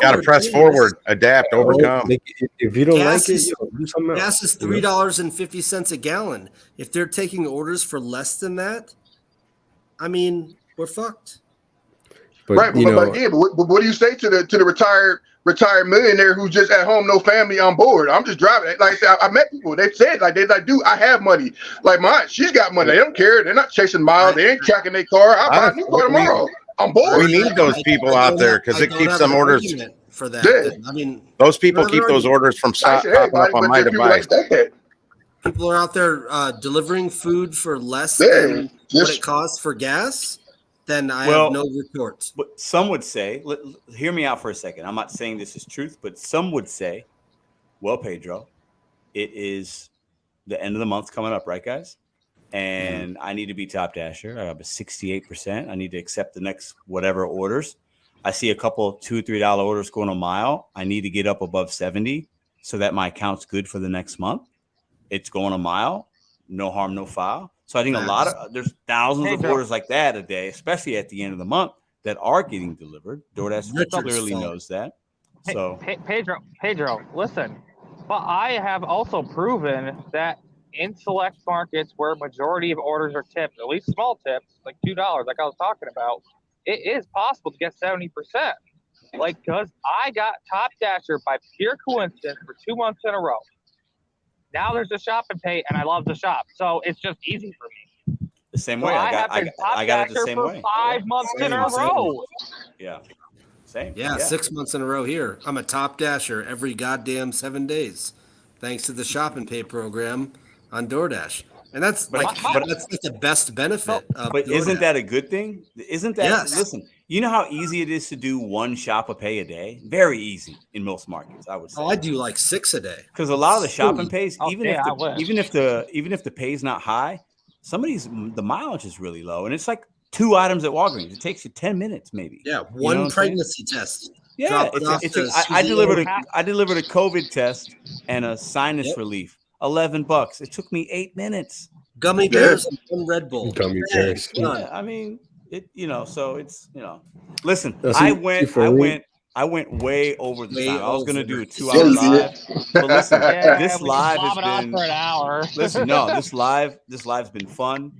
gotta press forward, adapt, overcome. Like, if you don't like it, do something else. Gas is $3.50 a gallon. If they're taking orders for less than that, I mean, we're fucked. But, Right, but again, what do you say to the retired millionaire who's just at home, no family on board? I'm just driving. Like I said, I met people. They've said I have money. Like mine, she's got money. They don't care. They're not chasing miles. They ain't tracking their car. I'll buy a new car tomorrow. I'm bored. We need those people out there because it keeps some orders. For that, Yeah. I mean, Those people keep those orders from popping up on my device. People are out there delivering food for less than what it costs for gas. Then I have no retorts. But some would say, hear me out for a second. I'm not saying this is truth, but some would say, well, Pedro, it is the end of the month coming up, right, guys? And I need to be top dasher. I have a 68%. I need to accept the next whatever orders. I see a couple $2-3 orders going a mile. I need to get up above 70 so that my account's good for the next month. It's going a mile. No harm, no foul. So I think there's thousands of orders like that a day, especially at the end of the month, that are getting delivered. DoorDash clearly knows that. So Pedro, listen. But I have also proven that in select markets where majority of orders are tipped, at least small tips, like $2, like I was talking about, it is possible to get 70%. Like, because I got Top Dasher by pure coincidence for 2 months in a row. Now there's a shop and pay, and I love the shop, so it's just easy for me. The same way. I got it the same way. 5 months in a row. Yeah. Same. Yeah, 6 months in a row here. I'm a Top Dasher every goddamn 7 days, thanks to the shop and pay program on DoorDash. And that's that's the best benefit. But isn't that a good thing? Isn't that? Yes. Listen, you know how easy it is to do one shop a pay a day? Very easy in most markets, I would say. Oh, I do like 6 a day. Because a lot of the shop and pays, even if the pay is not high, the mileage is really low, and it's like 2 items at Walgreens. It takes you 10 minutes, maybe. Yeah, one pregnancy test. Yeah, I delivered a COVID test and a sinus relief. $11. It took me 8 minutes. Gummy bears and one Red Bull. Gummy bears. Yeah, I mean, so it's Listen, I went way over the time. I was gonna do a 2-hour live, but listen, this live has been for an hour. Listen, this live's been fun.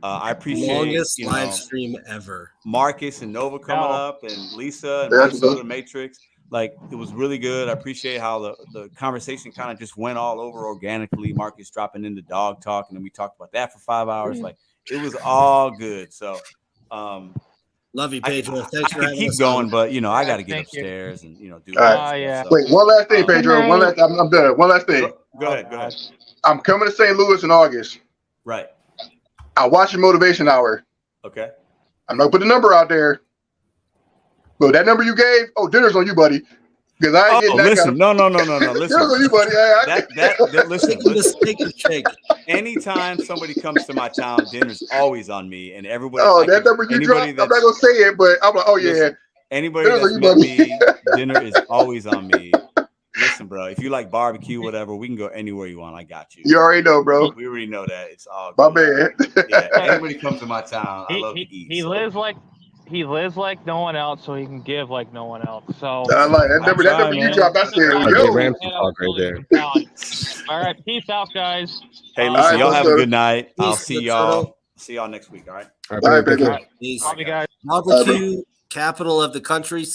I appreciate longest live stream ever. Marcus and Nova coming up, and Lisa and Minnesota Matrix. Like, it was really good. I appreciate how the conversation kind of just went all over organically. Marcus dropping into dog talk, and then we talked about that for 5 hours. Like, it was all good. So, love you, Pedro. Thanks for having keep us going, on. but I got to get upstairs and do. Yeah. Wait, one last thing, Pedro. I'm done. One last thing. Go ahead. I'm coming to St. Louis in August. Right. I watch your motivation hour. Okay. I'm not put the number out there. But that number you gave, dinner's on you, buddy. Because I ain't getting that. Listen, no. Listen, dinner's on you, buddy. Listen. Anytime somebody comes to my town, dinner's always on me, and everybody. That number you dropped, I'm not gonna say it, but I'm like, listen, anybody that's met me, dinner is always on me. Listen, bro, if you like barbecue, whatever, we can go anywhere you want. I got you. You already know, bro. We already know that. It's all good. My man. Yeah, anybody comes to my town, I love to eat. He lives like no one else, so he can give like no one else. So I like that number. That number you dropped, I said, yo. Talk right there. All right, peace out, guys. Hey, listen, y'all have a good night. I'll see y'all. See y'all next week. All right. All right, baby. Peace. Love you guys. Barbecue, capital of the country.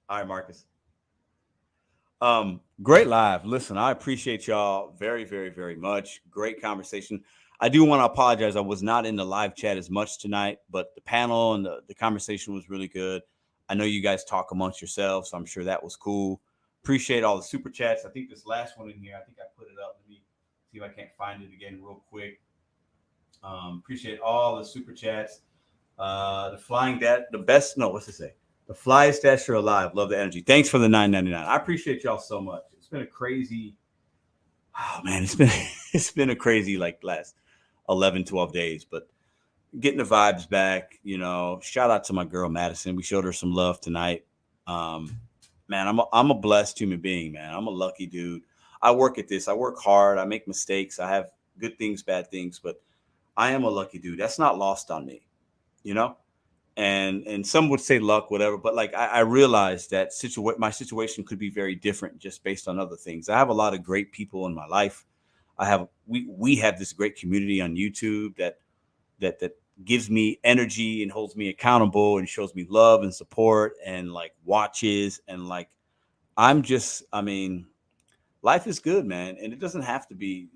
All right, Marcus. Great live. Listen, I appreciate y'all very, very, very much. Great conversation. I do want to apologize. I was not in the live chat as much tonight, but the panel and the conversation was really good. I know you guys talk amongst yourselves, so I'm sure that was cool. Appreciate all the super chats. I think this last one in here, I think I put it up. Let me see if I can't find it again real quick. Appreciate all the super chats. The flying dad, the best. No, what's it say? The flyest dasher alive. Love the energy. Thanks for the $9.99. I appreciate y'all so much. It's been a crazy. Oh man, it's been a crazy last 11, 12 days, but getting the vibes back, shout out to my girl Madison. We showed her some love tonight. man, I'm a blessed human being, man. I'm a lucky dude. I work at this. I work hard. I make mistakes. I have good things, bad things, but I am a lucky dude. That's not lost on me, you know? And some would say luck, whatever, but like I realized that my situation could be very different just based on other things. I have a lot of great people in my life. We have this great community on YouTube that gives me energy and holds me accountable and shows me love and support and like watches and like I mean, life is good, man, and it doesn't have to be.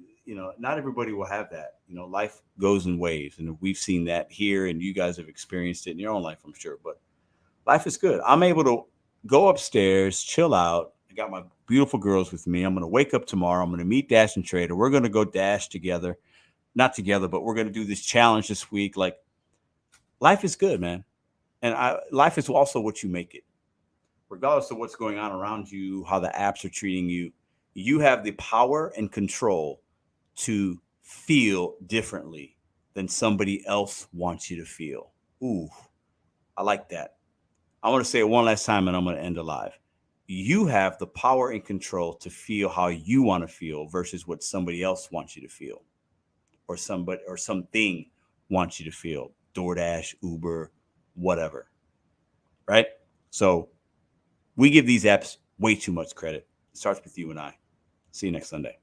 Not everybody will have that. Life goes in waves, and we've seen that here, and you guys have experienced it in your own life, I'm sure. But life is good. I'm able to go upstairs, chill out. I got my beautiful girls with me. I'm going to wake up tomorrow. I'm going to meet Dash and Trader. We're going to go dash together. Not together, but we're going to do this challenge this week. Like, life is good, man. And life is also what you make it. Regardless of what's going on around you, how the apps are treating you, you have the power and control to feel differently than somebody else wants you to feel. Ooh, I like that. I want to say it one last time and I'm going to end it live. You have the power and control to feel how you want to feel versus what somebody else wants you to feel, or something wants you to feel. DoorDash, Uber, whatever. Right? So we give these apps way too much credit. It starts with you and I. See you next Sunday.